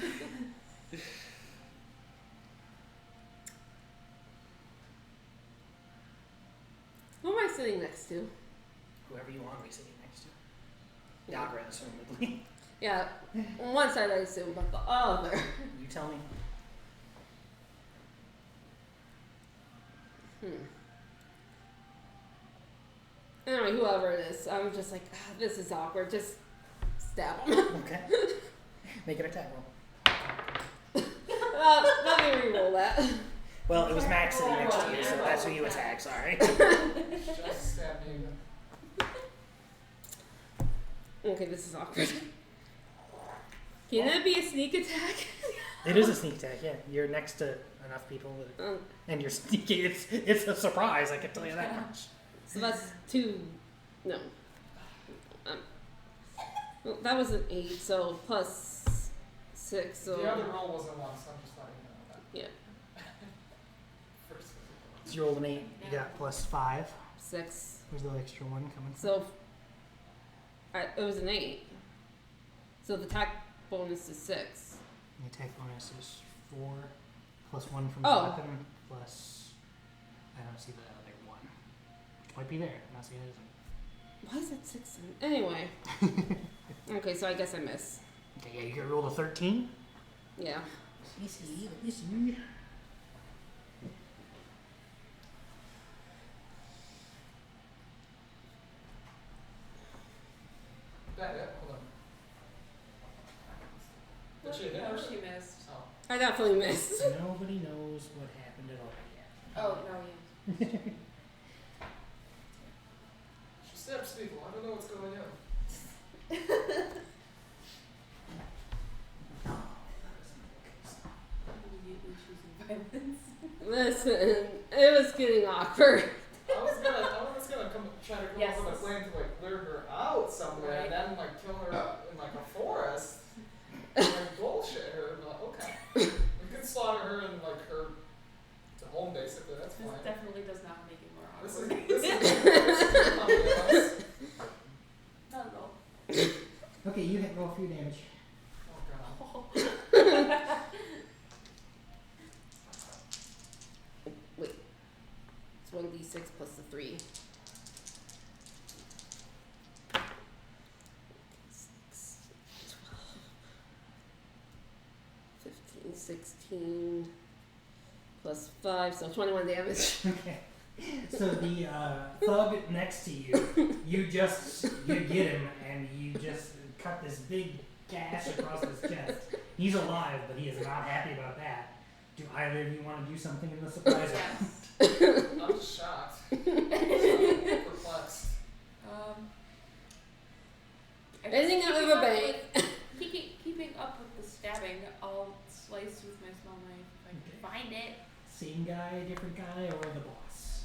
Who am I sitting next to? Whoever you want to be sitting next to. Yagra, assumedly. Yeah, on one side I assume, but the other. You tell me. Anyway, whoever it is, I'm just like, this is awkward. Just stab him. Okay. Make an attack roll. Let me re-roll that. Well, it was Max sitting next to you, so that's who you attack, sorry. Just stabbed you. Okay, this is awkward. Can it be a sneak attack? It is a sneak attack, yeah. You're next to enough people, that, and you're sneaky. It's a surprise, I can tell you that much. So that's 2. No. Well, that was an 8, so plus 6. So The other roll was a 1, so I'm just letting you know that. yeah, First. So you rolled an 8, you got plus 5. 6. Where's the extra 1 coming from? So it was an 8. So the attack bonus is 6. The attack bonus is 4, plus 1 from Oh. the weapon, plus, I don't see the other 1. Which might be there, not see it isn't. Why is it 6? Anyway. Okay, so I guess I miss. Okay, yeah, you can roll a 13. Yeah. Let me see. That it. Hold on. Did she hit No, or she missed. Oh. I definitely missed. Nobody knows what happened at all yet. Oh, no, yeah. She stabs people. I don't know what's going on. Immediately choosing violence. Listen, it was getting awkward. I was gonna try to come Yes. up with a plan to like lure her out somewhere Right. and then like kill her in like a forest and like bullshit her. But for your damage. Oh god. Wait. It's 1d6 plus the 3. 6, 12, 15, 16 plus 5, so 21 damage. Okay. So the thug next to you, you get him and you just cut this big gash across his chest. He's alive, but he is not happy about that. Do either of you want to do something in the surprise round? Yes. I'm just shocked. Perplexed. I guess Anything out of keeping a up bank. with- Keeping up with the stabbing, I'll slice with my small knife if I can find it. Same guy, different guy, or the boss?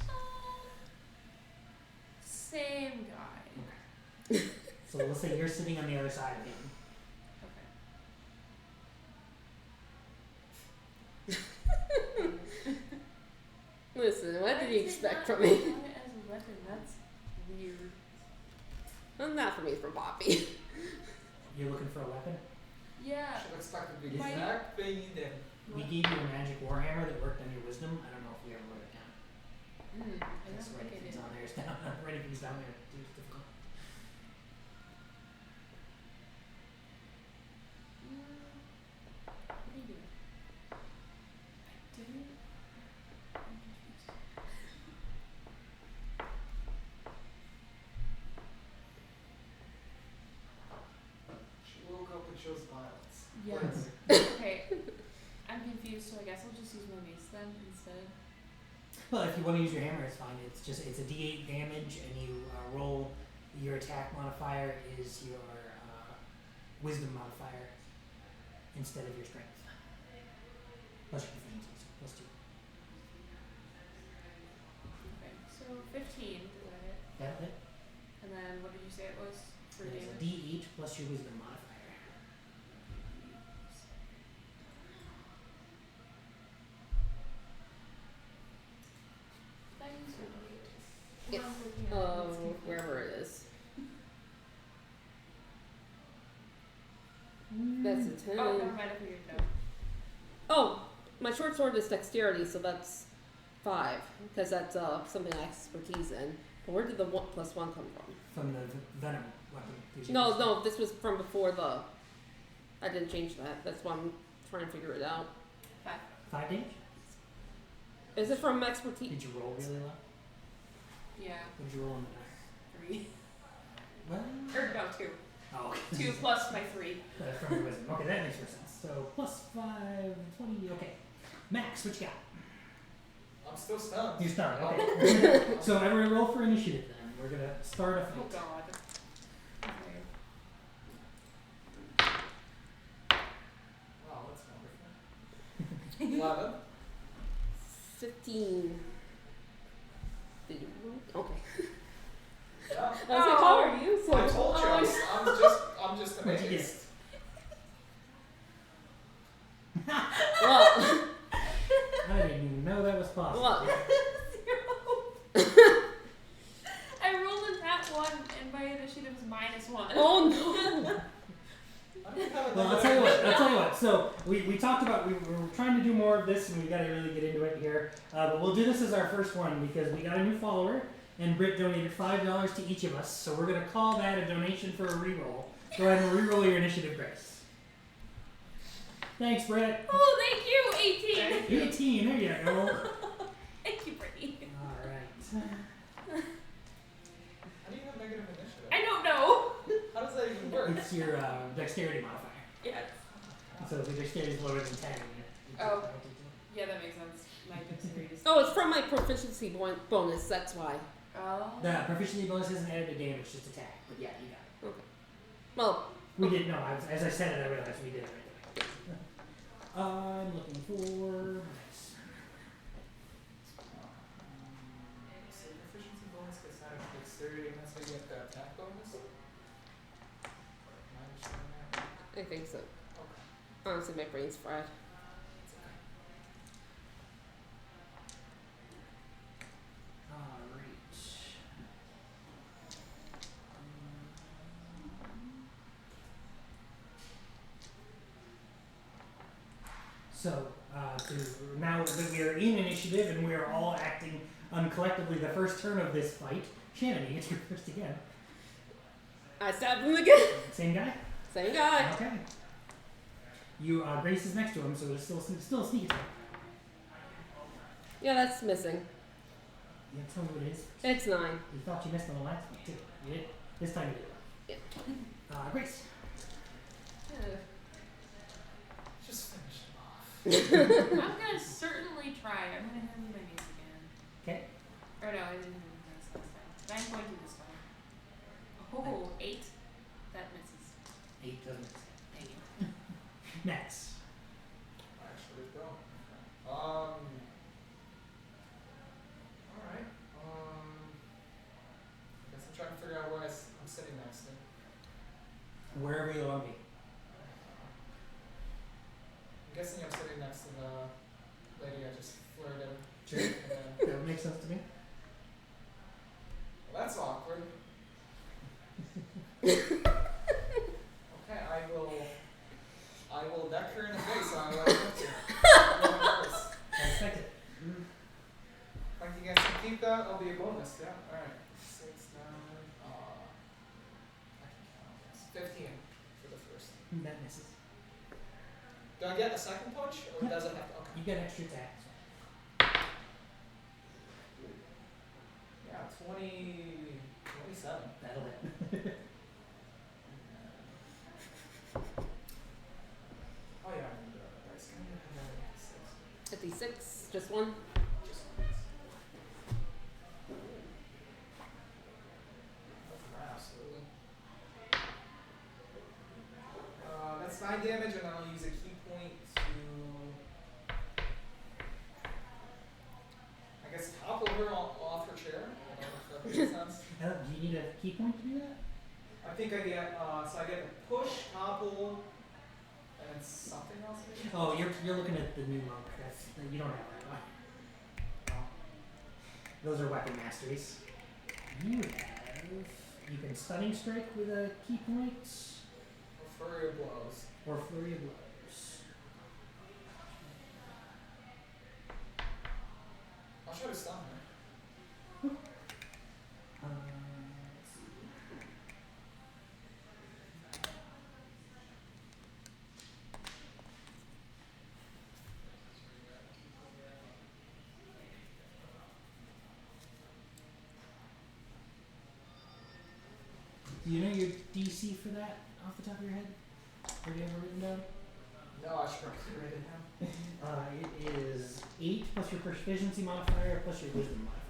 Same guy. So let's say you're sitting on the other side of him. Listen, what did you Why is it expect not from me? count it as a weapon? That's weird. Well, not for me, it's from Poppy. You're looking for a weapon? Yeah. Should have expected the Why- exact thing you did. We gave you a magic warhammer that worked on your wisdom. I don't know if we ever wrote it down. I don't Just think I writing did. things on there is down. Writing things down there is difficult. What are you doing? I didn't. I'm confused. She woke up and chose violence. Yes. Okay. I'm confused, so I guess I'll just use my mace then instead. Well, if you want to use your hammer, it's fine. It's a D8 damage, and you roll. Your attack modifier is your wisdom modifier instead of your strength. Plus your proficiency, so plus 2. Okay. So 15. Is that it? That'll hit. And then what did you say it was for It's a damage? D8 plus your wisdom modifier. Did I use your D8? Yes. I'm looking at it, it's confusing. Wherever it is. That's a 10. Oh, never mind. I figured it out. Oh, my short sword is dexterity, so that's 5. Because that's something I have expertise in. But where did the 1 + 1 come from? From the venom weapon. gives you No, wisdom. no, this was from before the. I didn't change that. That's why I'm trying to figure it out. 5. 5 damage? Is it from expertise? Did you roll really low? Yeah. What did you roll on the die? 3. Well, Or no, 2. oh, okay. 2 plus my 3. From your wisdom. Okay, that makes more sense. So plus 5, 20. Okay. Max, what you got? I'm still stunned. You're stunned. Okay. So everyone roll for initiative then. We're gonna start a Oh fight. god. Okay. Wow, that's wonderful. 11. 15. Did you roll? Okay. Yeah. I was like, how are you? So I told you. I'm just What'd you amazed. well, I didn't even know that was possible. well, I rolled a nat 1 and my initiative is -1. oh no. I don't have a Well, I'll tell you what. So we talked about we were trying to do more of this, and we got to really get into it here. But we'll do this as our first one because we got a new follower, and Britt donated $5 to each of us. So we're gonna call that a donation for a reroll. Go ahead and reroll your initiative, Grace. Thanks, Britt. Oh, thank you! 18! 18. There you go. Thank you, Brittany. All right. How do you have negative initiative? I don't know. How does that even work? It's your dexterity modifier. Yes. So if your dexterity is lower than 10, Oh. Yeah, that makes sense. My dexterity is. Oh, it's from my proficiency bonus. That's why. Oh. The proficiency bonus isn't added to damage, just attack. But yeah, you got it. Well, We did no. As I said it, I realized we did it right away. I'm looking for. Nice. So proficiency bonus gets added to dexterity, and that's how you get the attack bonus? Am I understanding that? I think so. Okay. Honestly, my brain's fried. It's okay. All right. So, now that we are in initiative and we are all acting collectively the first turn of this fight, Shannon, you get your first again. I stabbed him again. Same guy? Same guy. Okay. You, Grace is next to him, so it's still a sneak attack. Yeah, that's missing. Yeah, tell me what it is. It's 9. You thought you missed on the last one, too. You did. This time you did. Grace. Just finish him off. I'm gonna certainly try. I'm gonna hit him with my mace again. Okay. Or no, I didn't hit him with my mace last time. 9 going to this time. Oh, 8. That misses. 8 doesn't. Dang it. Next. Actually, go. Alright. Guess I'm trying to figure out where I'm sitting next to. Wherever you want to be. I'm guessing I'm sitting next to the lady I just flirted. Sure. And then, That would make sense to me. well, that's awkward. Okay, I will deck her in the face. I will attempt to. I expect it. If you guys can keep that, that'll be a bonus. Yeah. All right. 6, 9. I can count this. 15 for the first. That misses. Do I get a second punch, or does it have to? Okay. You get extra attacks. Yeah, 27. That'll hit. Oh yeah, I remember that. Dice. Can I have 6? 56. Just 1. Just absolutely. That's 9 damage, and I'll use a key point to, I guess, topple her off her chair. I don't know if that makes sense. Do you need a key point to do that? I think I get, so I get a push, topple, and something else maybe? Oh, you're looking at the new monk. You don't have that one. No. Those are weapon masteries. You can stunning strike with a key point, Flurry of blows. or flurry of blows. I'll try to stun her. Let's see. Do you know your DC for that off the top of your head? Have you ever written down? No, I should probably write it down. It is 8 plus your proficiency modifier plus your wisdom modifier.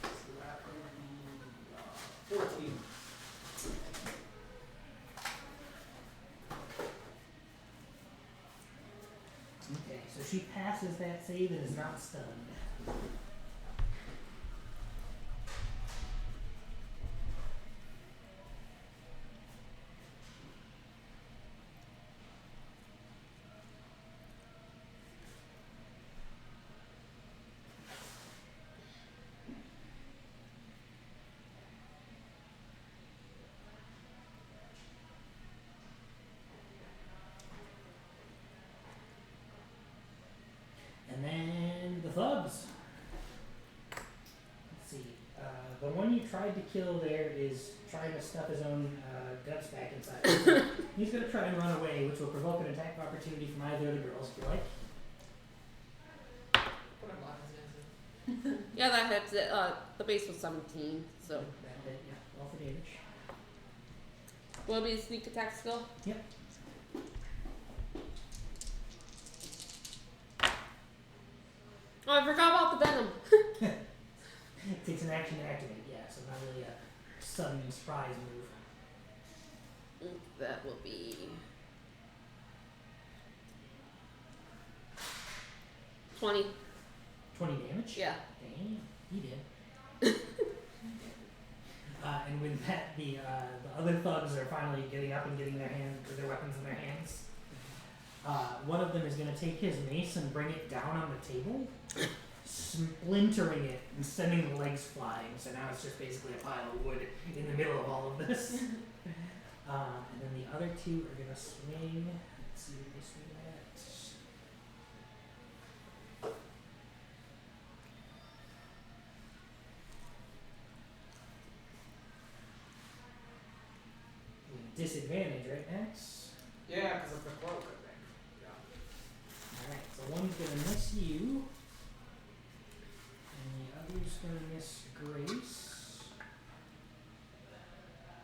So that would be 14. Okay, so she passes that save and is not stunned. And then the thugs. Let's see. The one you tried to kill there is trying to stuff his own guts back inside. He's going to try and run away, which will provoke an attack of opportunity from either of the girls, if you like. Put him on his answer. Yeah, that hits it. The base was 17, so. That'll hit, yeah. Roll for damage. Will it be a sneak attack skill? Yep. Oh, I forgot about the venom. It takes an action to activate, yeah, so not really a sudden surprise move. That will be 20. 20 damage? Yeah. Damn, he did. And with that, the other thugs are finally getting up and getting their weapons in their hands. One of them is going to take his mace and bring it down on the table, splintering it and sending the legs flying. So now it's just basically a pile of wood in the middle of all of this. And then the other two are gonna swing. Let's see what they swing at. Disadvantage, right, Max? Yeah, because of the cloak, I think. Yeah. Alright, so one's gonna miss you. And the other's gonna miss Grace.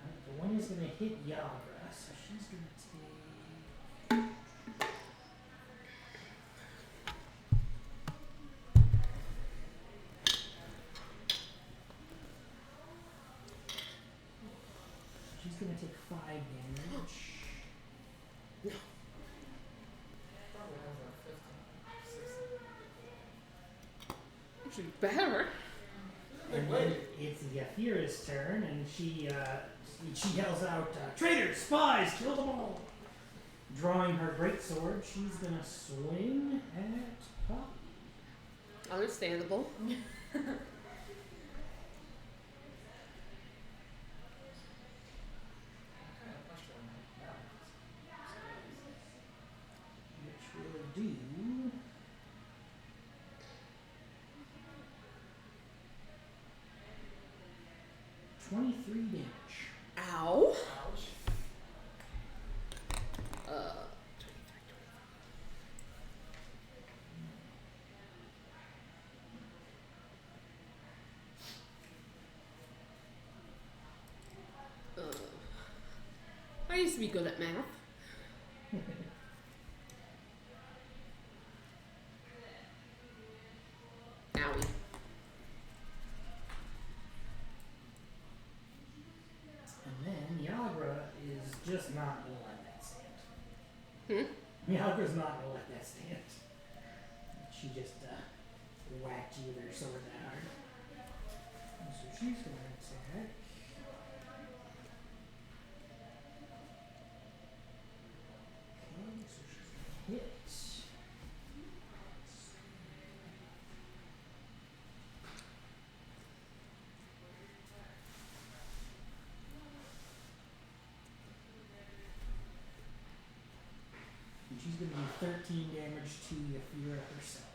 Alright, the one is gonna hit Yagra, so she's gonna take. She's gonna take 5 damage. Probably has like 15, 16. Actually, better. And then it's Yafira's turn, and she yells out, "Traitors, spies, kill them all!" Drawing her greatsword, she's gonna swing at Pop. Understandable. Which will do 23 damage. Ow. Ouch. Uh, I used to be good at math. Owie. And then Yagra is just not gonna let that stand. Yagra's not gonna let that stand. She just whacked you with her sword that hard. And so she's gonna attack. Okay, so she's gonna hit. And she's going to do 13 damage to Yafira herself.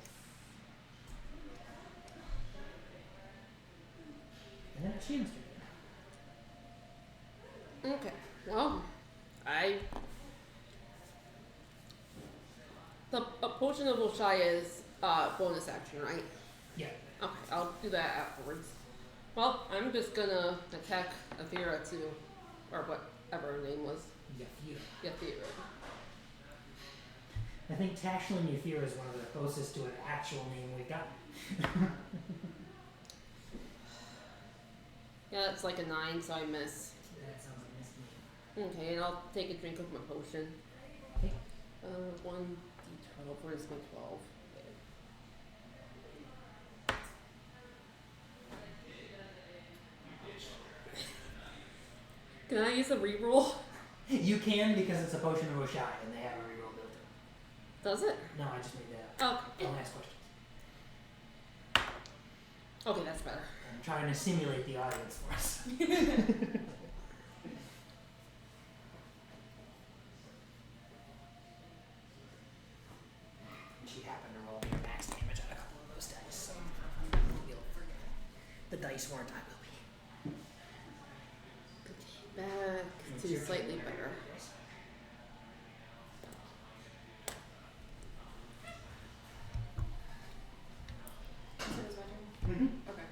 And then it's Shan's turn. Okay. Well, a potion of Oshaya is bonus action, right? Yeah. Okay, I'll do that afterwards. Well, I'm just gonna attack Athera too, or whatever her name was. Yafira. Athera. I think Tashlin Yafira is one of the closest to an actual name we've got. Yeah, that's like a 9, so I miss. That sounds like a nice name. Okay, and I'll take a drink of my potion. Okay. 1d12. Where's my 12? There. Can I use a reroll? You can because it's a potion of Oshai and they have a reroll built in. Does it? No, I just made that up. Okay. Don't ask questions. Okay, that's better. I'm trying to simulate the audience for us. She happened to roll me max damage on a couple of those dice, so you'll forget. The dice weren't, I will be. Back It's to your slightly turn. better. So it's my turn? Mm-hmm. Okay.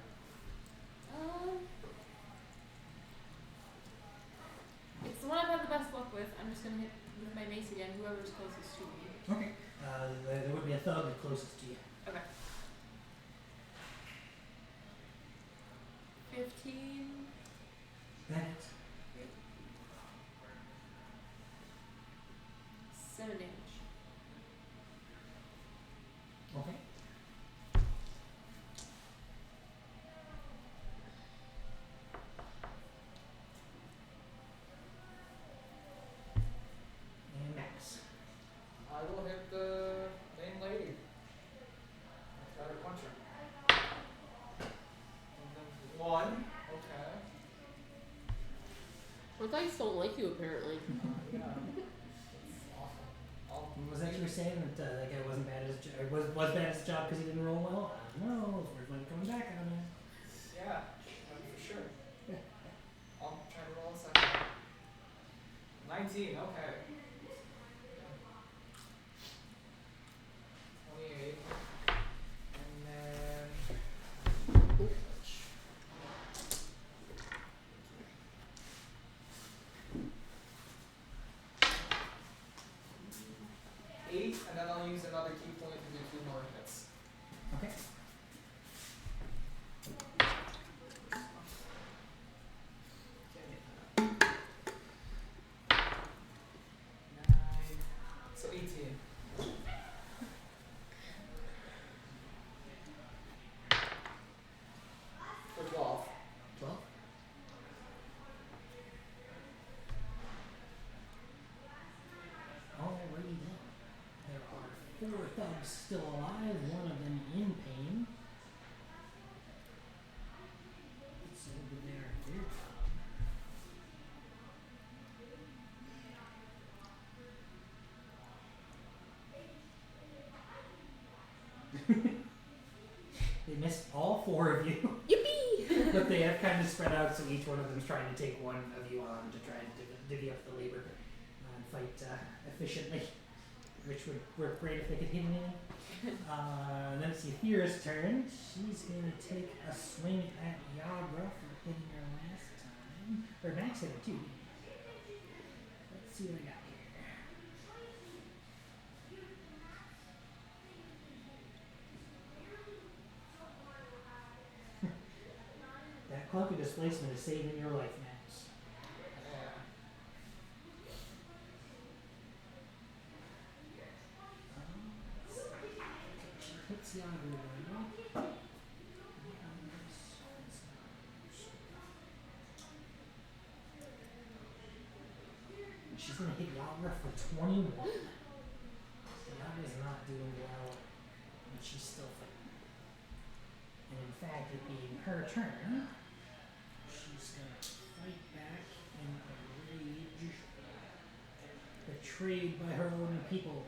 It's the one I've had the best luck with. I'm just gonna hit with my mace again, whoever's closest to me. Okay. There would be a thug closest to you. Okay. 15. That 7 damage. okay. And Max. I will hit the main lady. like you apparently. Yeah. It's awful. Was that you were saying that that guy wasn't bad at his job? Was bad at his job because he didn't roll well? I don't know. It's worth coming back on it. Yeah, for sure. I'll try to roll a second. 19, okay. 28. And then. Eight, and then I'll use another key point to do 2 more hits. Okay. Nine. So 18. For 12. 12. Alrighty then. There are 4 thugs still alive, one of them in pain. So they are their job. They missed all 4 of you. Yippee! But they have kind of spread out, so each one of them is trying to take one of you on to try and divvy up the labor and fight efficiently, which would work great if they could hit anything. Then it's Yathira's turn. She's going to take a swing at Yagra for hitting her last time. Or Max hit her too. Let's see what I got here. That clunky displacement is saving your life, Max. Yeah. She hits Yagra right. She's going to hit Yagra for 21. Yagra's not doing well, and she's still fighting. And in fact, it being her turn, she's going to fight back in a rage. Betrayed by her own people.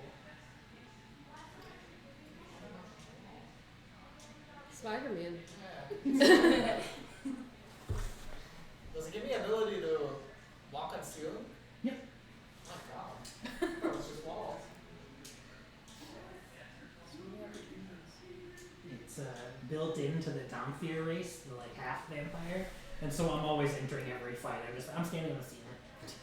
Spider-Man. Yeah. Does it give me ability to walk on ceiling? Yep. Oh god. That was just walls. It's built into the Domfear race, the like half vampire, and so I'm always entering every fight. I'm standing on the ceiling.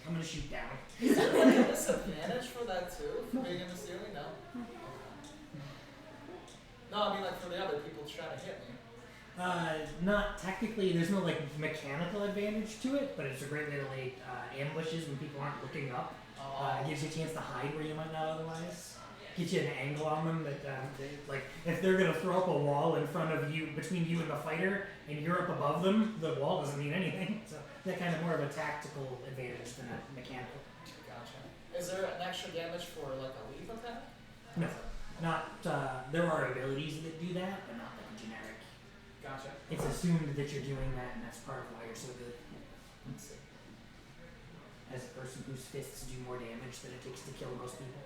I'm gonna shoot down. Is there like a disadvantage for that too? For being in the ceiling? No? Okay. No, I mean like for the other people trying to hit me. Not technically. There's no like mechanical advantage to it, but it's a great way to lay ambushes when people aren't looking up. Gives you a chance to hide where you might not otherwise. Get you an angle on them that, like, if they're gonna throw up a wall in front of you, between you and the fighter, and you're up above them, the wall doesn't mean anything. So that kind of more of a tactical advantage than a mechanical. Gotcha. Is there an extra damage for like a leap attack? No, not. There are abilities that do that, but not like a generic. Gotcha. It's assumed that you're doing that, and that's part of why you're so good. Let's see. As a person whose fists do more damage than it takes to kill most people.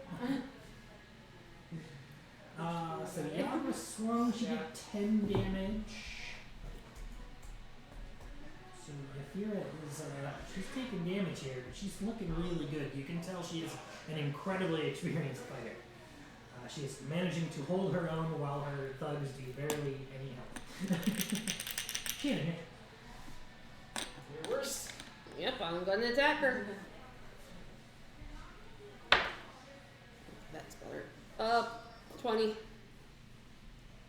So Yagra swung, she did 10 damage. So Yathira is, she's taking damage here, but she's looking really good. You can tell she is an incredibly experienced fighter. She is managing to hold her own while her thugs do barely any help. She had a hit. Your worst. Yep, I'm gonna attack her. That's better. 20.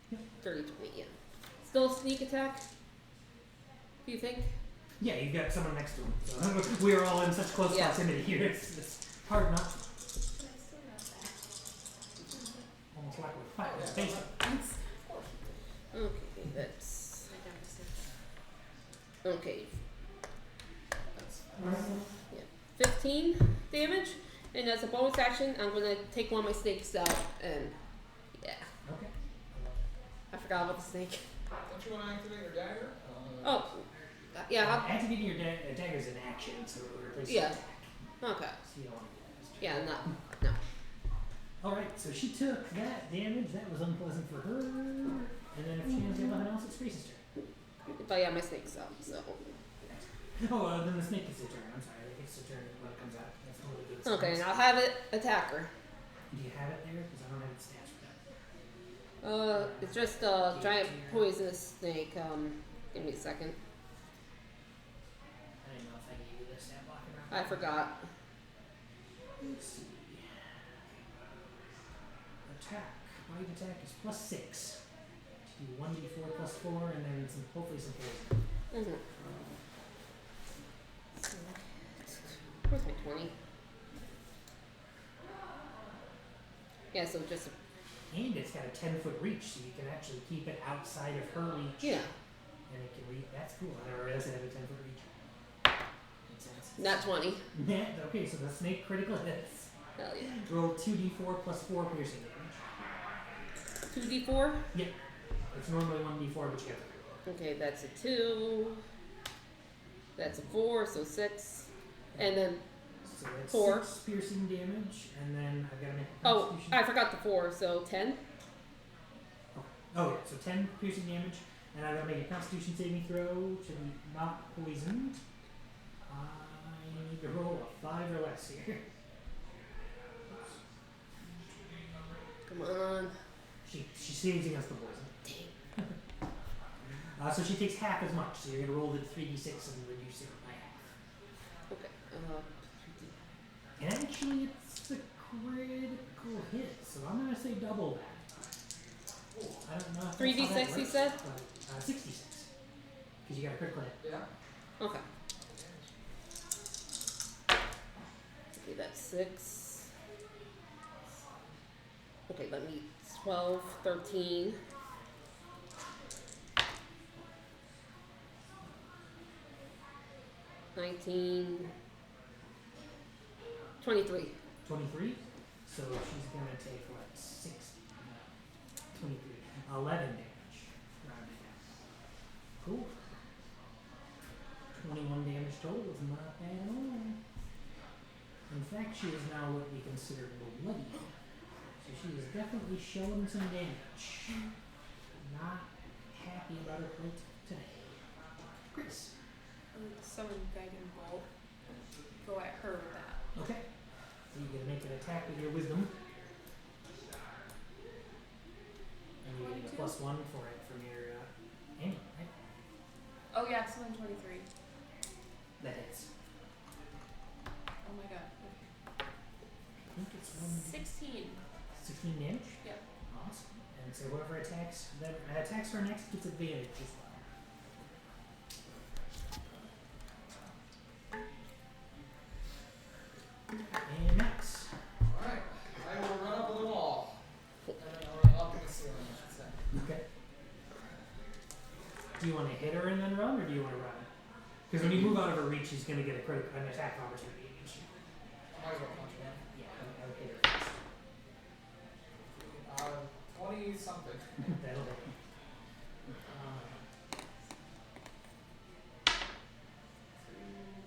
Yep. 30, 20, yeah. Still sneak attack? Do you think? Yeah, you've got someone next to him. So we are all in such close Yeah. proximity here. It's hard not to. Almost like we're fighting in the basement. Okay, that's. Okay. Yeah. 15 damage. And as a bonus action, I'm gonna take one of my snakes out and. Yeah. Okay. I forgot about the snake. Don't you want to activate your dagger? Oh. Yeah. Activating your dagger is an action, so it replaces Yeah. attack. Okay. So you don't want to do that. as Yeah, Jack. no. Alright, so she took that damage. That was unpleasant for her. And then if she has nothing else, it's Grace's turn. But yeah, my snake's up, so. Oh, then the snake gets a turn. I'm sorry, it gets a turn when it comes out. That's one of the good Okay, stats. and I'll have it attack her. Do you have it there? Because I don't have the stats for that. It's just a giant poisonous snake. Give me a second. I didn't know if I gave you the stat block or not. I forgot. Let's see. Attack. Bite attack is +6. Do 1d4 +4, and then some, hopefully some poison. Mm-hmm. Where's my 20? Yeah, so just, And it's got a 10-foot reach, so you can actually keep it outside of her reach. yeah, And it can reach. That's cool. I never realized it had a 10-foot reach. Makes sense. not 20. Okay, so the snake critical hits. Hell yeah. Roll 2d4 +4 piercing damage. 2d4? It's normally 1d4, but you have to. Okay, that's a 2. That's a 4, so 6. And then, So that's 4. 6 piercing damage, and then I've got to make a oh, constitution. I forgot the 4, so 10. Oh, yeah, so 10 piercing damage, and I've got to make a constitution saving throw to be not poisoned. I need to roll a 5 or less here. Come on. She saves against the poison. Dang. So she takes half as much, so you're going to roll the 3d6 and reduce it by half. Okay. And actually, it's a critical hit, so I'm going to say double that. I don't know if that's how 3d6 that you works, said? but, 66. Because you got a critical hit. Yeah. Okay. Okay, that's 6. Okay, let me 12, 13. 19, 23. 23. So she's going to take, what, 6? 23. 11 damage. Rounding down. Cool. 21 damage total is not bad at all. In fact, she is now what we consider bloody. So she is definitely showing some damage. Not happy about her plate today. Chris. Summon Guiding Bolt. Go at her with that. Okay. So you're going to make an attack with your wisdom. And you're getting a 22. +1 for it from your aim, right? Oh yeah, summon 23. That hits. Oh my god. I think it's 16. 16 damage? Yep. Awesome. And so whoever attacks her next gets advantage as well. And next. Alright. I will run up on the wall. And then I'll up in the ceiling, I should say. Okay. Do you want to hit her and then run, or do you want to run? Because when you move out of her reach, she's going to get an attack opportunity against you. I might as well punch her. Yeah, I would hit her first. 20 something. That'll hit.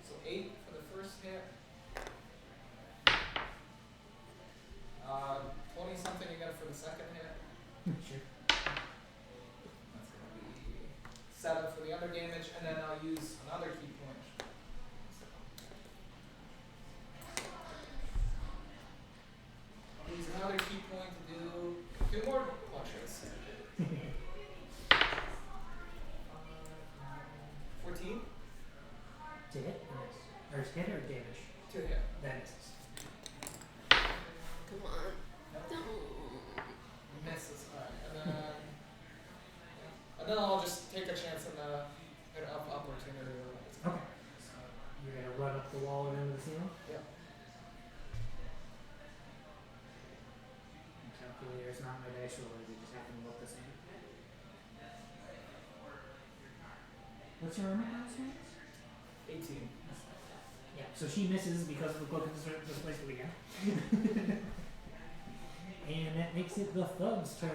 So 8 for the first hit. 20 something again for the second hit. Sure. That's gonna be 7 for the other damage, and then I'll use another key point. I'll use another key point to do 2 more punches. 14 To hit or miss? Or hit or damage? to hit. That misses. Come on. No. Misses. Alright, and then I'll just take a chance in an opportunity. Okay. So you're going to run up the wall and into the ceiling? Yeah. Calculator's not my dice roller, they just happen to look the same. What's your armor class, Max? 18. Yeah, so she misses because of the cloak of displacement again. And that makes it the thug's turn.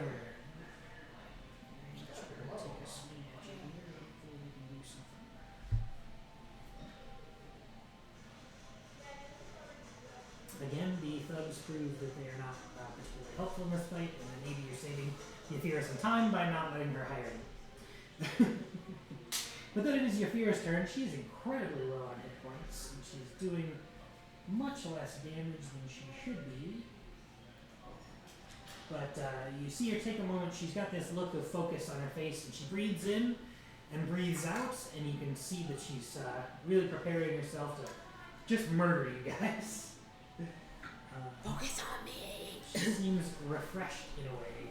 Take a swing at you here. Hopefully we can do something. Again, the thugs prove that they are not particularly helpful in this fight, and then maybe you're saving Yafira some time by not letting her hire you. But then it is Yafira's turn. She is incredibly low on hit points, and she's doing much less damage than she should be. But you see her take a moment. She's got this look of focus on her face, and she breathes in and breathes out, and you can see that she's really preparing herself to just murder you guys. Focus on me. She seems refreshed in a way.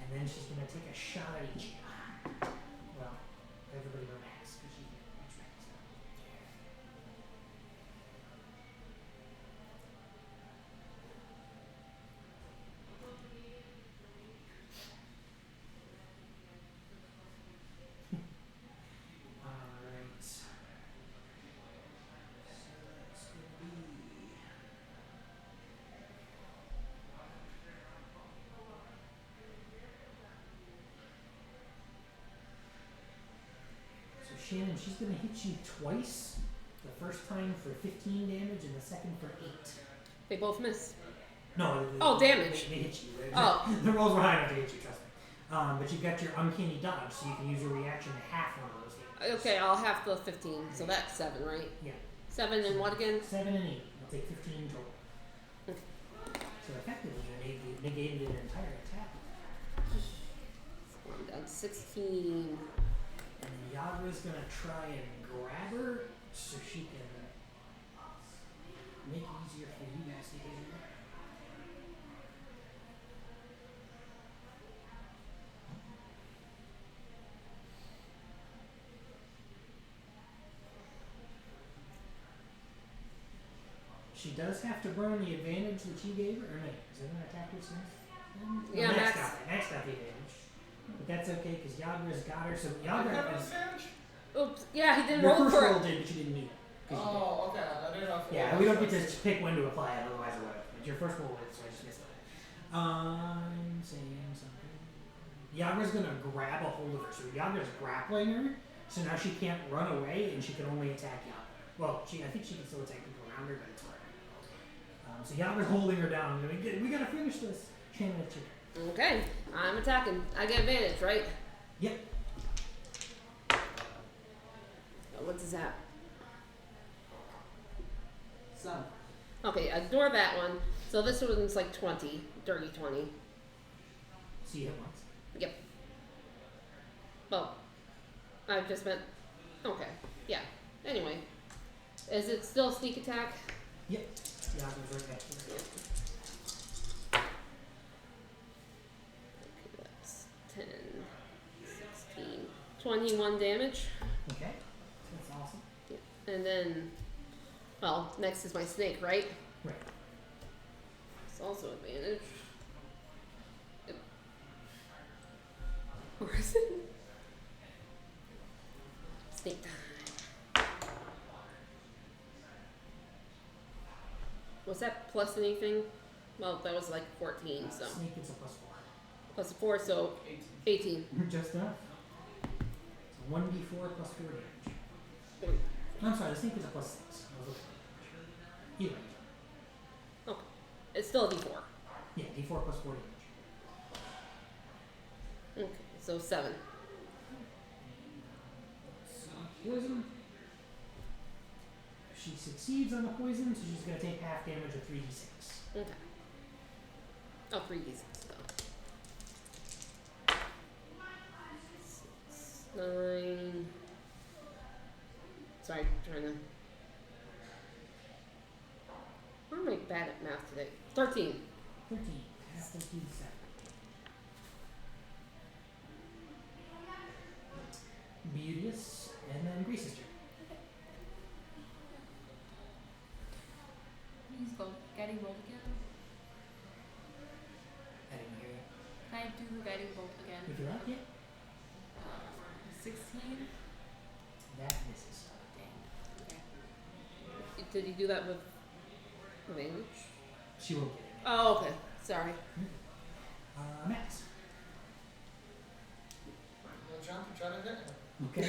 And then she's going to take a shot at each. Well, everybody but Max, because she can't reach Max. Alright. So that's going to be. So Shannon, she's going to hit you twice. The first time for 15 damage and the second for 8. They both miss. No. Oh, damage. They hit you. Oh. The rolls were high enough to hit you, trust me. But you've got your uncanny dodge, so you can use your reaction to half one of those hits. Okay, I'll have the 15, so that's 7, right? Yeah. 7 and what again? 7 and 8. I'll take 15 total. So effectively, you negated an entire attack. I'm down to 16. And Yagra's going to try and grab her so she can make it easier for you guys to get in there. She does have to burn the advantage that you gave her, or no? Is that an attack with Smith? Yeah, Max Max. got it. Max got the advantage. But that's okay, because Yagra's got her, so I have Yagra an is... advantage? Oops. Yeah, he didn't Your roll first for roll it. did, but you didn't need it. 'cause you did. Oh, okay. I didn't know if it Yeah, was we don't get to pick when to apply it, otherwise it would. But your first roll is, so I just missed it. I'm saying something. Yagra's gonna grab a hold of her. So Yagra's grappling her, so now she can't run away and she can only attack Yagra. Well, I think she can still attack people around her, but it's hard. So Yagra's holding her down. We gotta finish this. Shannon, it's your turn. Okay, I'm attacking. I get advantage, right? Yep. What does that? Son. Okay, ignore that one. So this one's like 20, dirty 20. So you hit once. Yep. Well, I just meant. Okay, yeah. Anyway, is it still sneak attack? Yep. Yagra's right next to her. Yep. Okay, that's 10, 16, 21 damage. Okay. That's awesome. And then, well, next is my snake, right? Right. It's also advantage. Yep. Where is it? Snake time. Was that plus anything? Well, that was like 14, so. Snake gets a +4. Plus 4, so 18. 18. Just enough. So 1d4 plus 4 damage. Wait, I'm sorry, the snake is a +6. I was looking. Either way. it's still a d4. Yeah, d4 plus 4 damage. Okay, so 7. Poison. She succeeds on the poison, so she's going to take half damage of 3d6. Okay. Oh, 3d6 though. 9. Sorry, trying to. Why am I bad at math today? 13. 13. Half 13 is 7. Beauteous, and then Grace's turn. Please go. Guiding bolt again. I didn't hear that. Can I do the guiding bolt again? If you're up, yeah. 16. That misses. Dang. Okay. Did he do that with advantage? She won't get it. Oh, okay. Sorry. Max. I'm gonna jump and try to hit her. Okay.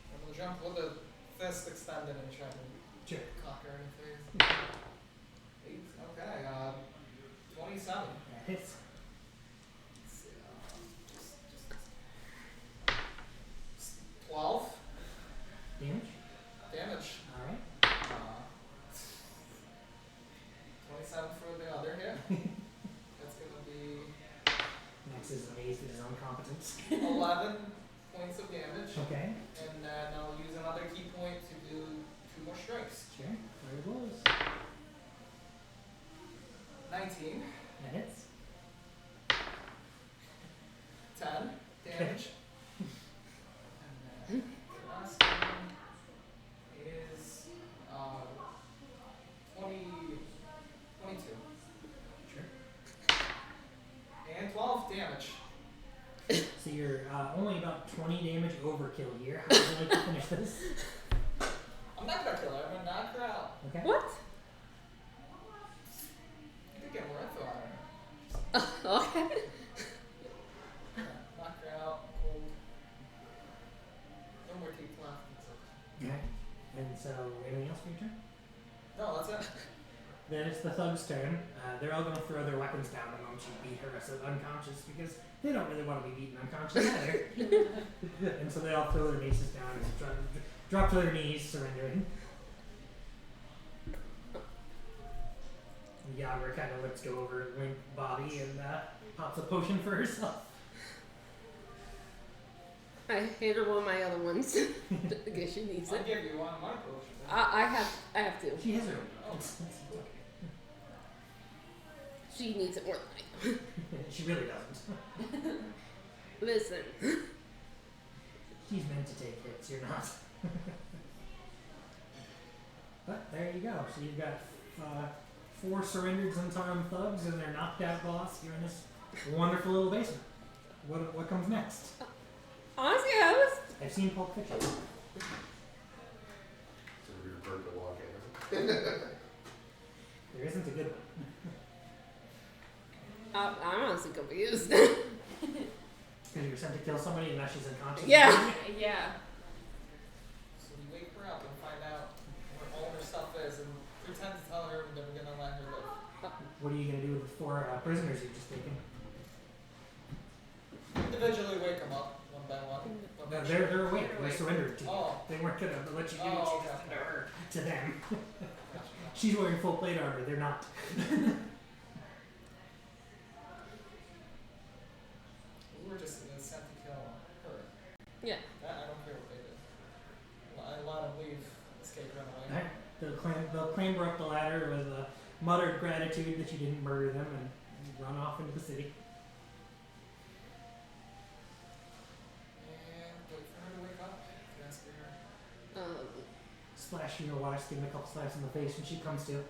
I'm gonna jump with the fist extended and try to Sure. Cocker in the face. 8. Okay. 27. That hits. Let's see, 12 Damage. damage. Alright. 27 for the other hit. That's gonna be Max is amazed at his own competence. 11 points of damage. Okay. And then I'll use another key point to do 2 more strikes. Sure. There it goes. 19, That hits. 10 damage. And then the last one is 22. Sure. And 12 damage. So you're only about 20 damage overkill here. How would you like to finish this? I'm not gonna kill her, I'm gonna knock her out. Okay. What? You could get more info on her. Okay. Knock her out, cold. No more teeth left. It's okay. Okay. And so, anything else for your turn? No, that's it. Then it's the thug's turn. They're all going to throw their weapons down the moment you beat her so unconscious because they don't really want to be beaten unconscious either. And so they all throw their maces down and drop to their knees, surrendering. And Yagra kind of lets go over limp Bobby and pops a potion for herself. I hate her one of my other ones. I guess she needs I'll it. give you one of my potions. I have to. She has her own. Oh. It's okay. She needs it more than I do. She really doesn't. Listen. She's meant to take hits, you're not. But there you go. So you've got 4 surrendered Zentarum thugs and their knocked out boss here in this wonderful little basement. What comes next? Honestly, I was. I've seen Pulp Fiction. So we're going to walk in. There isn't a good one. I'm honestly confused. Because you were sent to kill somebody and now she's unconscious. Yeah. Yeah. So we wake her up and find out where all her stuff is and pretend to tell her that we're gonna let her live. What are you going to do with the 4 prisoners you've just taken? Individually wake them up one by one. But No, make they're sure- awake. They're surrendered to you. Oh. They weren't going to let you do Oh, what you okay. just did to her. To them. Gotcha. She's wearing full plate armor. They're not. We were just sent to kill her. Yeah. That, I don't care what they did. I let them leave, escape, run away. Alright. They'll clamber up the ladder with a muttered gratitude that you didn't murder them and run off into the city. And wait for her to wake up. Ask her. Splash you know water, give him a couple slaps in the face when she comes to. Where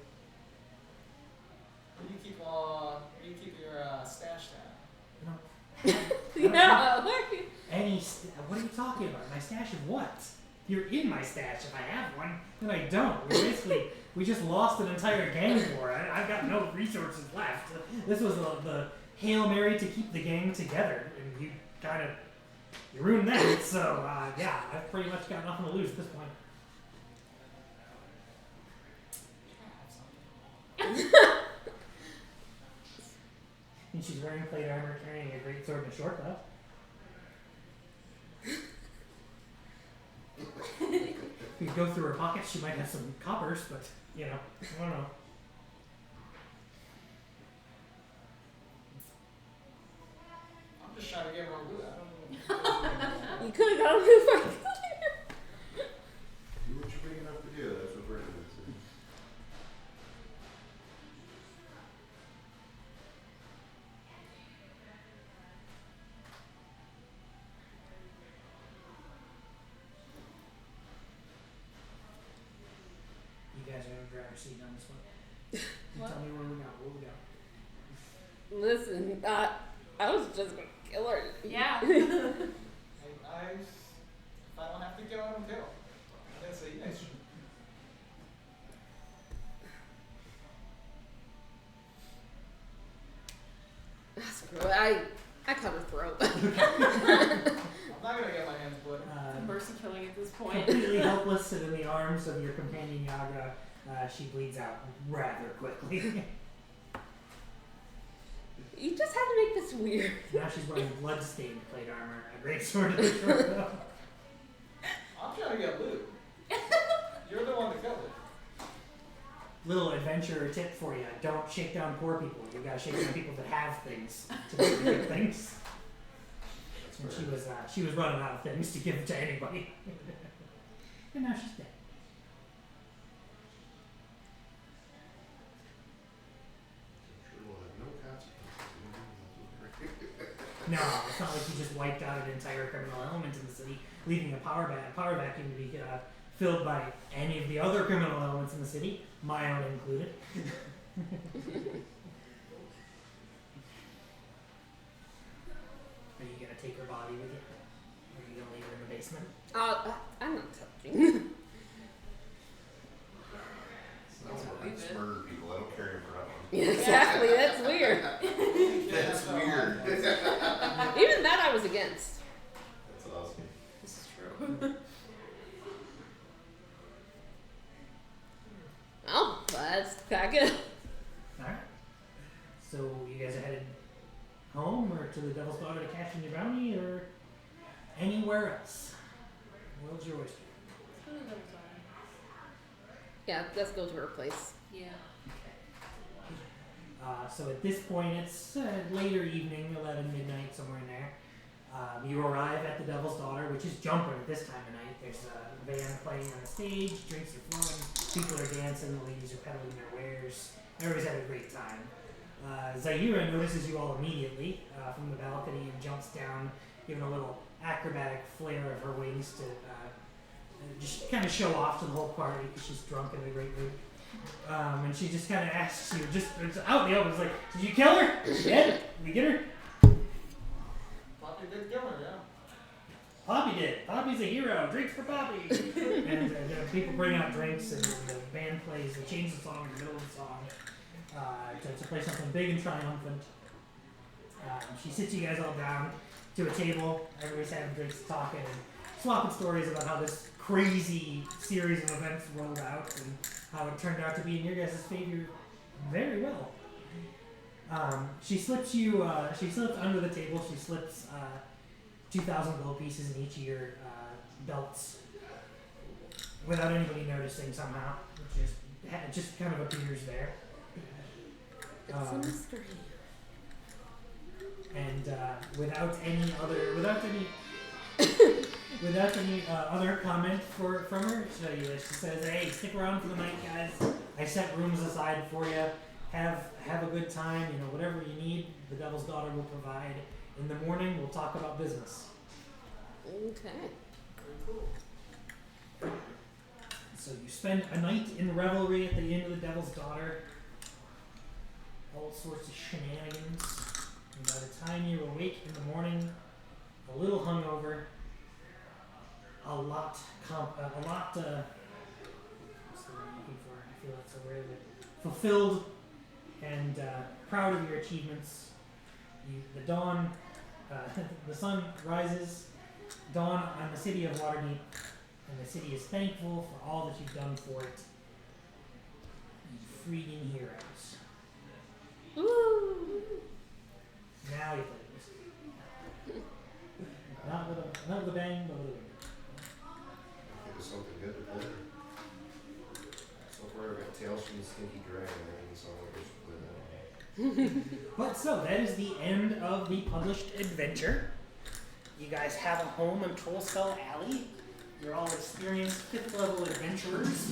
do you keep your stash down? You know, Yeah. what are you talking about? My stash of what? You're in my stash. If I have one, then I don't. We just lost an entire gang war. I've got no resources left. This was the Hail Mary to keep the gang together, and you ruined that. So yeah, I've pretty much got nothing to lose at this point. And she's wearing plate armor, carrying a great sword and a short bow. If you go through her pockets, she might have some coppers, but I don't know. I'm just trying to get more loot. I don't know. You could have gone before. Do what you're big enough to do. That's what we're going to do. You guys are in the driver's seat on this one. You What? tell me where we go. Where we go. Listen, I was just gonna kill her. Yeah. If I don't have to kill, I don't kill. That's a yes. Screw it. I cut her throat. I'm not gonna get my hands bloody. Mercy killing at this point. Completely helpless and in the arms of your companion Yaga, she bleeds out rather quickly. You just had to make this weird. Now she's wearing blood-stained plate armor, a great sword in her throat. I'm trying to get loot. You're the one that killed it. Little adventurer tip for you: don't shake down poor people. You gotta shake down people that have things to do the good things. That's And fair. she was running out of things to give to anybody. And now she's dead. Sure will have no consequences. No, it's not like you just wiped out an entire criminal element in the city, leaving a power vacuum to be filled by any of the other criminal elements in the city, my own included. Are you gonna take her body with you? Or are you gonna leave her in the basement? I'm not touching. That's where I murder people. I don't carry them around. Yeah, exactly. That's weird. That's weird. Even that I was against. That's awesome. This is true. Oh, let's pack it. Alright. So you guys are headed home or to the Devil's Daughter to cash in your bounty or anywhere else? World's your oyster. Yeah, let's go to her place. Yeah. So at this point, it's later evening, 11 midnight, somewhere in there. You arrive at the Devil's Daughter, which is jumping at this time of night. There's a band playing on the stage, drinks are flowing, people are dancing, the ladies are peddling their wares. Everybody's having a great time. Zaira notices you all immediately from the balcony and jumps down, giving a little acrobatic flare of her wings to just kind of show off to the whole party because she's drunk and in a great mood. And she just kind of asks you, just it's out in the open, it's like, did you kill her? Yeah? Did we get her? Poppy did kill her, yeah. Poppy did. Poppy's a hero. Drinks for Poppy. And people bring out drinks, and the band plays. They change the song in the middle of the song to play something big and triumphant. She sits you guys all down to a table. Everybody's having drinks, talking, and swapping stories about how this crazy series of events rolled out and how it turned out to be in your guys' favor very well. She slips you. She slips under the table. She slips 2,000 gold pieces in each of your belts without anybody noticing somehow. It just kind of appears there. It's a mystery. And without any other comment from her, she says, "Hey, stick around for the night, guys. I set rooms aside for you. Have a good time. You know, whatever you need, the Devil's Daughter will provide. In the morning, we'll talk about business." Okay. So you spend a night in revelry at the Inn of the Devil's Daughter. All sorts of shenanigans. And by the time you awake in the morning, a little hungover, a lot. What's the word I'm looking for? I feel that's a word. Fulfilled and proud of your achievements. The dawn, the sun rises. Dawn on the city of Waterdeep, and the city is thankful for all that you've done for it. You freaking heroes. Woo! Now you play this. Not with a bang, but with a wing. It was something good to play. So far, I've got Tales from the Stinky Dragon, so I guess play that. But so, that is the end of the published adventure. You guys have a home in Trollskull Alley. You're all experienced 5th level adventurers.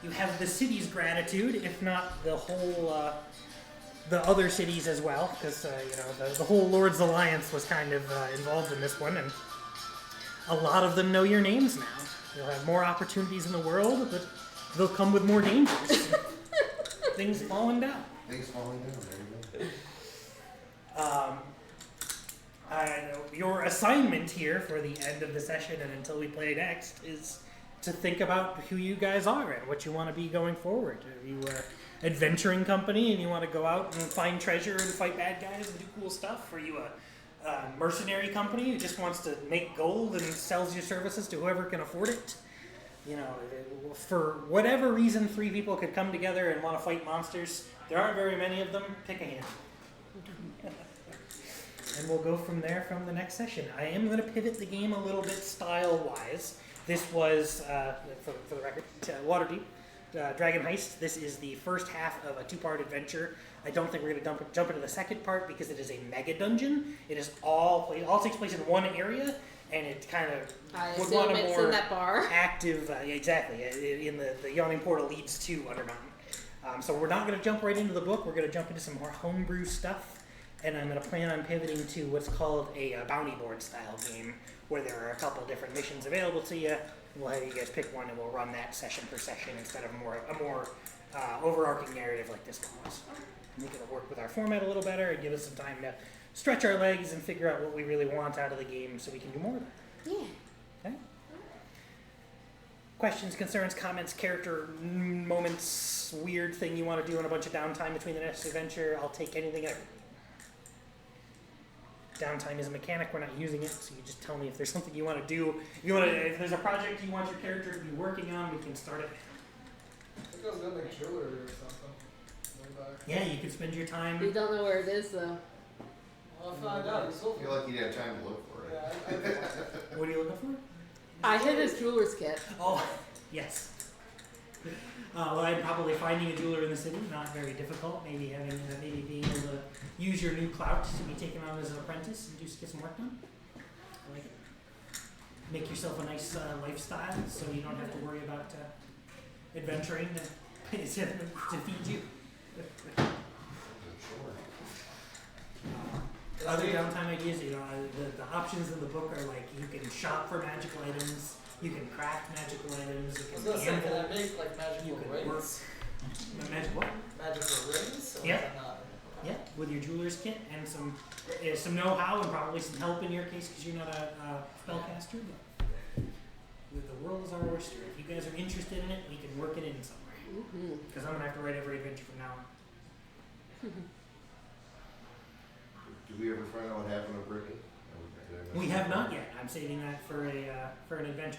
You have the city's gratitude, if not the whole, the other cities as well, because the whole Lord's Alliance was kind of involved in this one, and a lot of them know your names now. You'll have more opportunities in the world, but they'll come with more dangers. Things falling down. Things falling down, there you Your assignment here for the end of the session and until we play next is to think about who you guys are and what you want to be going forward. Are you an adventuring company and you want to go out and find treasure and fight bad guys and do cool stuff? Are you mercenary company who just wants to make gold and sells your services to whoever can afford it. You know, for whatever reason, 3 people could come together and want to fight monsters. There aren't very many of them. Pick a hand. And we'll go from there from the next session. I am going to pivot the game a little bit style-wise. This was, for the record, Waterdeep, Dragon Heist. This is the first half of a 2-part adventure. I don't think we're going to jump into the second part because it is a mega dungeon. It is all takes place in one area, and it kind of I would assume want a it's more in that bar. active, exactly, in the Yawning Portal leads to Undermountain. So we're not going to jump right into the book. We're going to jump into some more homebrew stuff. And I'm going to plan on pivoting to what's called a bounty board style game, where there are a couple different missions available to you. We'll have you guys pick one, and we'll run that session per session instead of a more overarching narrative like this one was. Make it work with our format a little better and give us some time to stretch our legs and figure out what we really want out of the game so we can do more of it. Yeah. Okay? Questions, concerns, comments, character moments, weird thing you want to do in a bunch of downtime between the next adventure. I'll take anything ever. Downtime is a mechanic, we're not using it, so you just tell me if there's something you want to do. If there's a project you want your character to be working on, we can start it. I think I was gonna make jewelry or something. Way back. Yeah, you can spend your We time. don't know where it is though. I'll find out. You I sold feel like you didn't have time to look for it. Yeah, What are you looking for? I hid his jeweler's kit. Oh, yes. Well, I'm probably finding a jeweler in the city, not very difficult. Maybe being able to use your new clout to be taken on as an apprentice and get some work done. I like it. Make yourself a nice lifestyle, so you don't have to worry about adventuring to feed you. Sure. Other downtime ideas, the options in the book are like you can shop for magical items, you can craft magical items, I was you gonna can say, can I gamble. make like magical You could work. rings? Magic what? Magical rings? Or Yeah. is that not? Yeah, with your jeweler's kit and some know-how and probably some help in your case because you're not a spellcaster. But the world is our oyster. If you guys are interested in it, we can work it in somewhere. Mm-hmm. Because I'm gonna have to write every adventure from now on. Did we ever find out what happened to Brittany? We have not yet. I'm saving that for an adventure.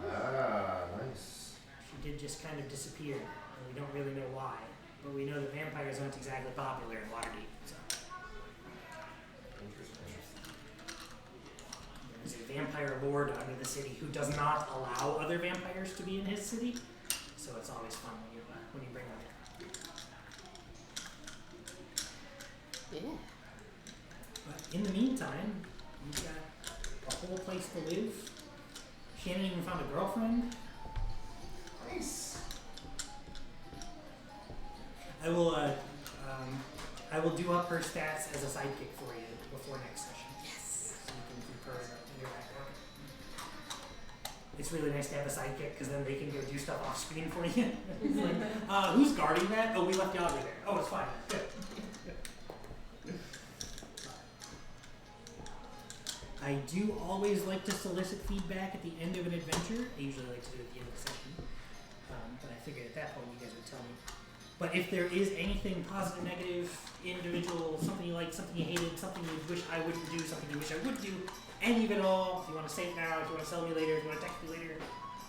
Ah, nice. She did just kind of disappear, and we don't really know why. But we know that vampires aren't exactly popular in Waterdeep. So Interesting. there's a vampire lord under the city who does not allow other vampires to be in his city. So it's always fun when you bring them in. Yeah. But in the meantime, you've got a whole place to live. Shannon even found a girlfriend. Nice. I will do up her stats as a sidekick for you before next session. Yes. So you can keep her in your back pocket. It's really nice to have a sidekick because then they can go do stuff off screen for you. It's like, who's guarding that? Oh, we left you over there. Oh, it's fine. Good. I do always like to solicit feedback at the end of an adventure. I usually like to do it at the end of the session. But I figured at that point you guys would tell me. But if there is anything positive, negative, individual, something you liked, something you hated, something you wish I wouldn't do, something you wish I would do, any of it all, if you want to say it now, if you want to sell me later, if you want to text me later,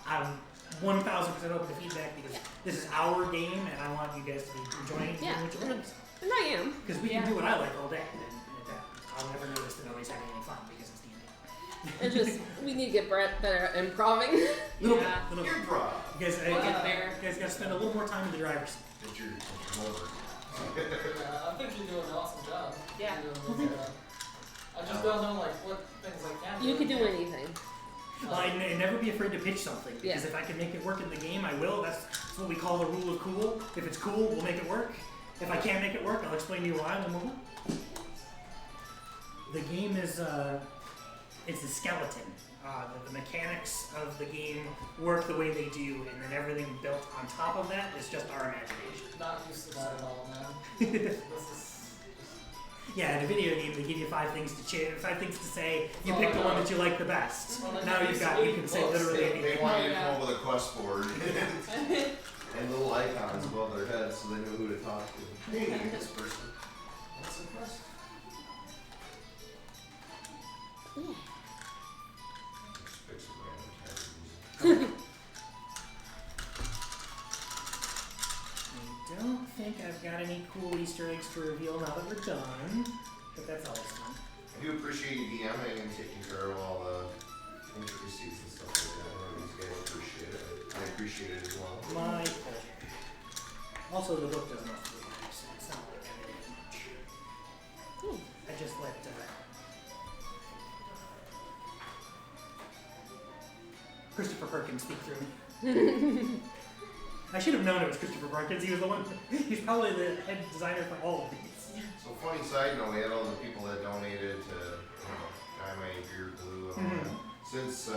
I'm 1000% open to feedback because this is our game and I want you guys to be enjoying it and Yeah. doing what you like. And I am. Because we Yeah. can do what I like all day and I'll never notice that nobody's having any fun because it's D&D. It's just we need to get better at improving. Little Yeah. bit, little bit. Improv. You guys, We'll get there. you guys got to spend a little more time in the driver's seat. It's your homework. Yeah, I think you're doing an awesome job. Yeah. You're doing a good job. I just don't know like what things I can do. You could do anything. Well, and never be afraid to pitch something because Yeah. if I can make it work in the game, I will. That's what we call the rule of cool. If it's cool, we'll make it work. If I can't make it work, I'll explain to you why and then we'll move on. The game is it's the skeleton. The mechanics of the game work the way they do, and then everything built on top of that is just our imagination. Not used to that at all, man. This is. Yeah, in a video game, they give you 5 things to 5 things to say. You Oh, pick the no. one that you like the best. Well, then Now you you can can see say books. literally They anything. want you to Yeah. come up with a quest board and little icons above their heads so they know who to talk to. Hey, this person. What's the quest? Just pick some random type of music. I don't think I've got any cool Easter eggs to reveal now that we're done, but that's always fun. I do appreciate you DMing and taking care of all the intricacies and stuff like that. I know these guys appreciate it. I appreciate it as well. My pleasure. Also, the book doesn't have to be much, so it's not like I really did much. I just let Christopher Perkins speak through me. I should have known it was Christopher Perkins. He was the one. He's probably the head designer for all of these. So funny side note, we had all the people that donated to, Dynamite, Beer Glue, and all that. Since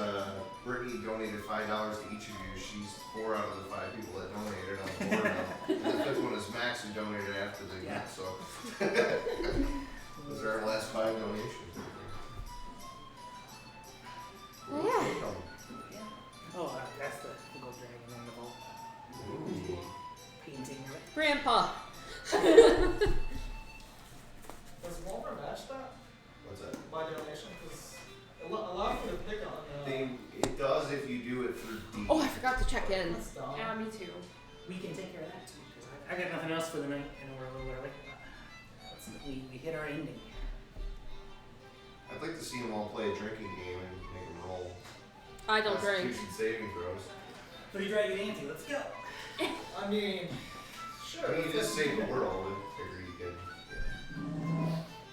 Brittany donated $5 to each of you, she's 4 out of the 5 people that donated on the board now. And the 5th one is Max, who donated after the Yeah. so those are our last 5 donations. Oh, yeah. Oh, that's the gold dragon on the vault Ooh. painting of it. Grandpa. Does Walmart match that What's that? by donation? Because a lot of people pick on. It does if you do it through D. Oh, I forgot to check in. That's dumb. Yeah, me too. We can take care of that too, because I got nothing else for the night, and we're a little early. We hit our ending. I'd like to see them all play a drinking game and make them roll. I don't drink. Constitution saving throws. What are you dragging Nancy? Let's go. I mean, sure. I mean, you just save the world. I figure you could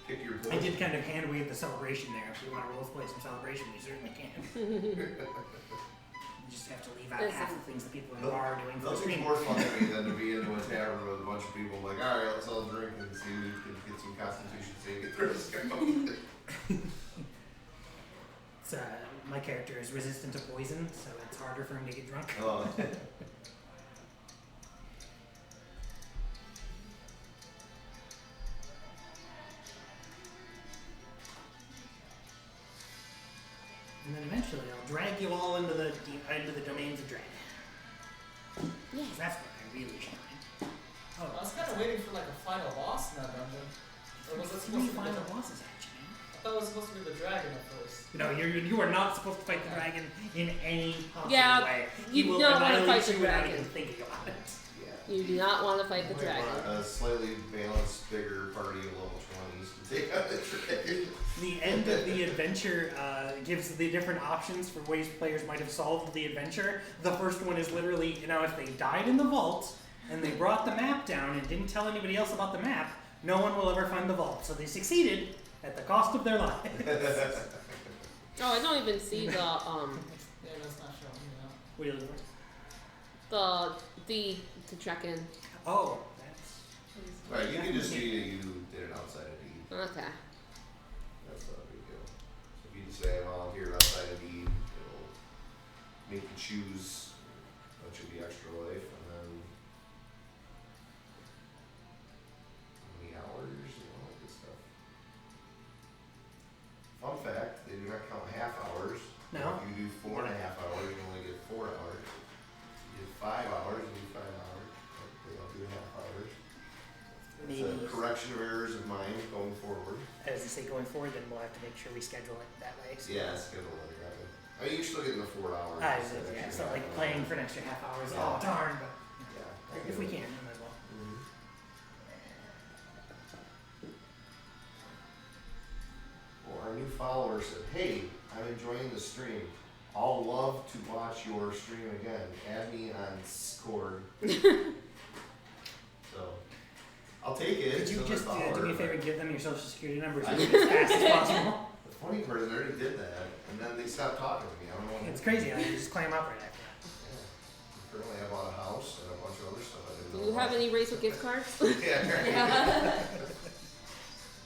pick your I poison. did kind of hand wave the celebration there. If you want to roll play some celebration, we certainly can. You just have to leave out half the things that people in the bar are doing for the Nothing's stream. more fun to me than to be into a tavern with a bunch of people like, alright, let's all drink and see if we can get some Constitution saving throws going. It's, my character is resistant to poison, so it's harder for him to get drunk. Oh. And then eventually I'll drag you all into the domains of Dread. Yeah. That's where I really shine. I Oh, was kind of waiting for like a final boss in that dungeon. Or was it three supposed to be final the, bosses actually. I thought it was supposed to be the dragon at first. No, you are not supposed to fight the dragon in any possible Yeah, way. you He will don't wanna annihilate fight the you without dragon. even thinking about it. Yeah. You do not want to fight the Might dragon. want a slightly balanced, bigger party of level 20s to take out the dragon. The end of the adventure gives the different options for ways players might have solved the adventure. The first one is literally, if they died in the vault and they brought the map down and didn't tell anybody else about the map, no one will ever find the vault. So they succeeded at the cost of their lives. Oh, I don't even see the Yeah, that's not showing me now. What are you looking for? to check in. Oh, that's... Right, you can just see that you did it outside of D. Okay. That's not a big deal. So if you just say I volunteered outside of D, it'll make you choose what should be extra life, and then how many hours, all that good stuff. Fun fact, they do not count half hours. No? If you do 4.5 hours, you only get 4 hours. If you do 5 hours, you do 5 hours. They don't do half hours. It's Maybe. a correction of errors of mine going forward. As I say, going forward, then we'll have to make sure we schedule it that way. So. Yeah, schedule it that way. I mean, you're still getting the 4 hours. instead of Yeah, extra it's not half like hour. playing for an extra half hours. Yeah. Oh, darn, but Yeah. if we can, we might as well. Mhm. Well, our new follower said, hey, I'm enjoying the stream. I'll love to watch your stream again. Add me on Discord. So, I'll take it. Could you as a just do follower, me a favor but and give them your social security numbers I- as fast as possible? The funny part is I already did that, and then they stopped talking to me. I don't know what It's crazy how you just climb up right after that. Yeah. Apparently I bought a house and a bunch of other stuff I didn't Do know you have about. any Razor gift cards? Yeah.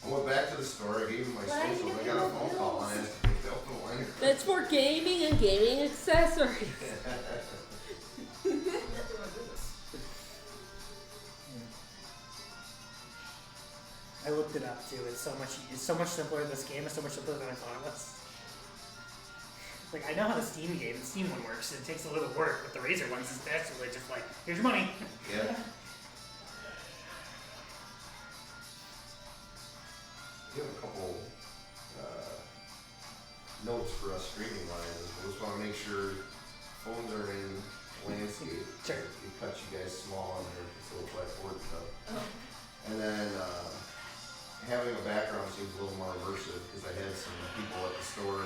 I went back to the store, I gave him my social, I got a phone call and I asked to pick up the line. That's for gaming and gaming accessories. When did I do this? I looked it up too. It's so much simpler. This game is so much simpler than I thought it was. Like, I know how the Steam one works. It takes a little work, but the Razer ones is basically just like, here's your money. Yeah. You have a couple make sure phones are in landscape. Sure. It cuts you guys small on there, it's a little blackboard stuff. Oh. And then, having a background seems a little more immersive, because I had some people at the store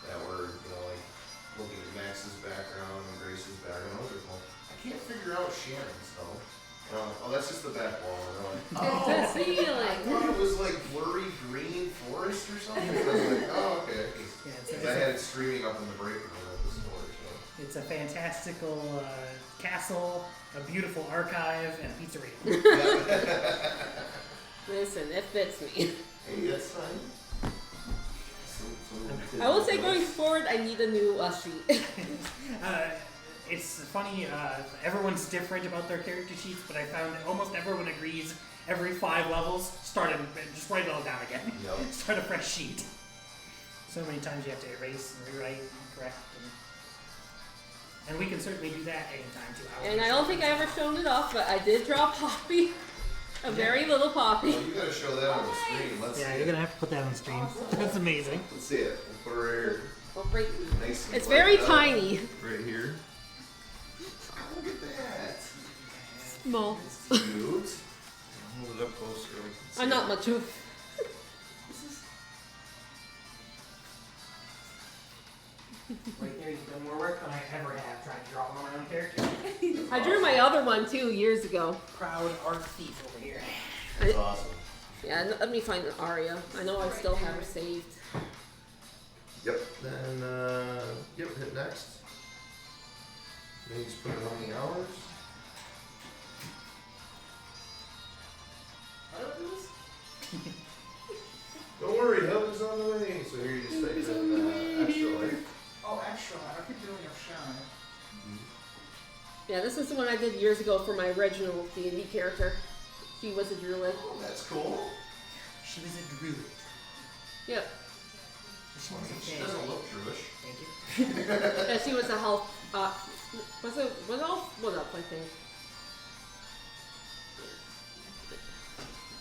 that were, you know, like, looking at Max's background and Grace's background. I was like, well, I can't figure out Shannon's though. Oh, that's just the back wall. And they're like, It's the I ceiling. thought it was like blurry green forest or something. And I was like, oh, okay. Yeah, Because I had it streaming up in the break room at the store. So. it's a fantastical castle, a beautiful archive, and a pizzeria. Yeah. Listen, it fits me. Hey, that's fine. I will say going forward, I need a new sheet. It's funny, everyone's different about their character sheets, but I found that almost everyone agrees every 5 levels, just write it all down again. Yep. Start a fresh sheet. So many times you have to erase and rewrite and correct. And we can certainly do that anytime too. And I don't think I ever shown it off, but I did draw Poppy. A very little Poppy. Well, you gotta show that on the screen. Let's Yeah, see you're it. gonna have to put that on stream. That's amazing. Let's see it. We'll put it right here. Oh, right. Nice and It's very light up. tiny. Right here. Oh, look at that. Small. It's cute. Hold it up closer. so we can see I'm not it. much of. Right there, you've done more work than I ever have trying to draw my own character. I drew my other one too years ago. Proud art thief over here. That's awesome. Yeah, let me find an Aria. I know I still have her saved. Yep. Then, hit next. Then you just put it on the hours. How do I do this? Don't worry, help is on the way. So here you just type in extra life. Oh, extra. I keep doing your shine. Yeah, this is the one I did years ago for my original D&D character. She was a druid. Oh, that's cool. She was a druid. Yep. She was a She fairy. doesn't look Jewish. Thank you. Yeah, she was a health. Was elf? What elf, I think.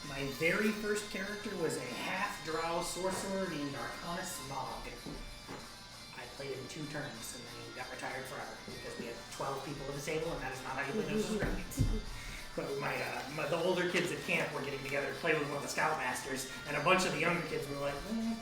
My very first character was a half-drow sorcerer named Arcanus Log. I played him 2 turns and then he got retired forever because we had 12 people at the table and that is not how you play Dungeons and Dragons. But the older kids at camp were getting together to play with one of the Scoutmasters, and a bunch of the younger kids were like, what are you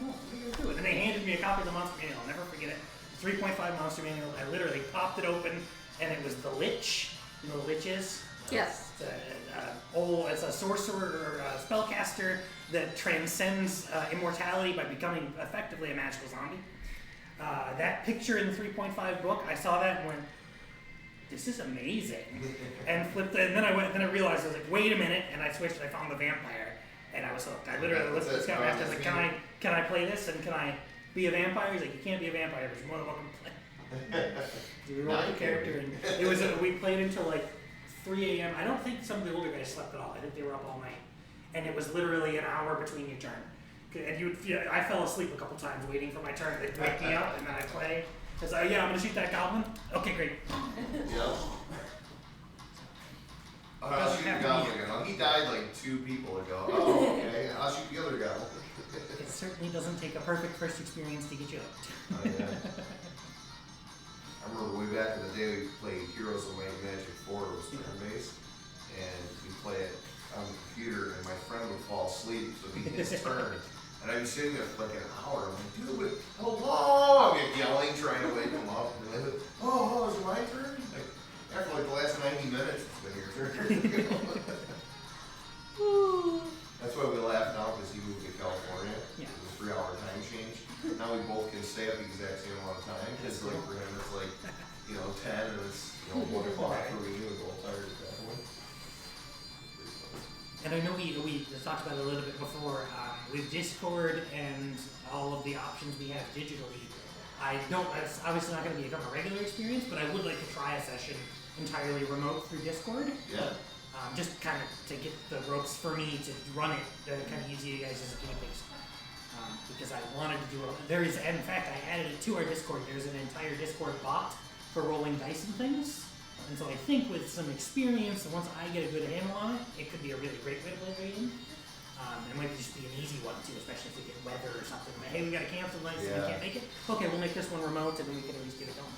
guys doing? And they handed me a copy of the Monster Manual. I'll never forget it. 3.5 Monster Manual. I literally popped it open, and it was the Lich. You know what the Lich is? Yes. It's a sorcerer or a spellcaster that transcends immortality by becoming effectively a magical zombie. That picture in the 3.5 book, I saw that and went, this is amazing. And flipped it, and then I realized, I was like, wait a minute, and I switched, and I found the vampire, and I was hooked. I literally looked at the Scoutmaster, I was like, can I play this, and can I be a vampire? He's like, you can't be a vampire, but you're more than welcome to play. We rolled the character, and it was, we played until like 3 a.m. I don't think some of the older guys slept at all. I think they were up all night. And it was literally an hour between your turn. And I fell asleep a couple times waiting for my turn. They'd wake me up, and then I'd play. I was like, yeah, I'm gonna shoot that goblin. Okay, great. Yeah. I'll shoot the goblin again. Oh, he died like 2 people ago. Oh, okay. I'll shoot the other goblin. It certainly doesn't take a perfect first experience to get you hooked. Oh, yeah. I remember way back in the day we played Heroes of Might and Magic 4, it was turn-based, and we play it on the computer, and my friend would fall asleep, so it'd be his turn. And I'd be sitting there for like an hour, I'm like, dude, hello! I'm like yelling, trying to wake him up, and then, oh, is it my turn? Like, after like the last 90 minutes, it's been your turn. That's why we laugh now, because he moved to California. Yeah. It was a 3-hour time change. Now we both can stay up the exact same amount of time, because like for him it's like, 10 and it's, 1 o'clock for me, we're both tired at that point. And I know we talked about it a little bit before, with Discord and all of the options we have digitally, it's obviously not going to become a regular experience, but I would like to try a session entirely remote through Discord. Yeah. Just kind of to get the ropes for me to run it kind of easy to you guys as a guinea pigs. Because I wanted to do it. In fact, I added it to our Discord. There's an entire Discord bot for rolling dice and things. And so I think with some experience, and once I get a good handle on it, it could be a really great way to play the game. It might just be an easy one too, especially if we get weather or something. Like, hey, we gotta cancel this, we Yeah. can't make it. Okay, we'll make this one remote, and then we can at least get it going.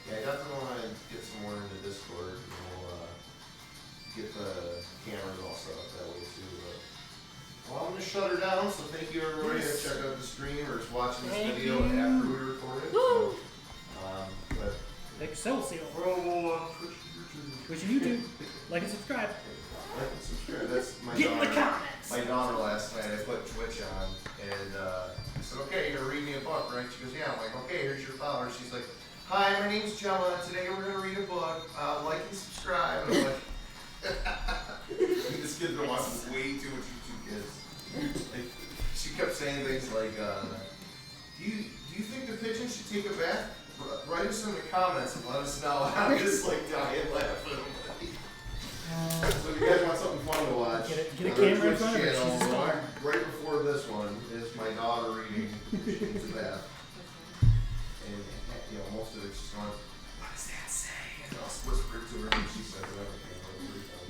Yeah, I definitely want to get some more into Discord, and we'll get the cameras all set up that way too. But, well, I'm gonna shut her down. So thank you everybody that checked out the stream or is watching this Thank video you. after we recorded. Woo! So, but Excelsior. we'll Twitch and YouTube. Like and subscribe. like and subscribe. That's my Get in the daughter. comments. My daughter last night, I put Twitch on, and I said, okay, you're gonna read me a book, right? She goes, yeah. I'm like, okay, here's your follower. She's like, hi, my name's Gemma. Today we're gonna read a book. Like and subscribe. And I'm like, this kid's been watching way too much YouTube Kids. Like, she kept saying things like, do you think the pigeon should take a bath? Write us in the comments and let us know. I'm just like dying laughing. So if you guys want something fun to watch, Get a on our camera in Twitch front of her, channel, she's a star. right before this one is my daughter reading She Needs a Bath. And you know, most of it's just going, what does that say? And I'll whisper it to her and she says it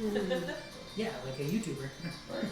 everything. Yeah, like a YouTuber. Right.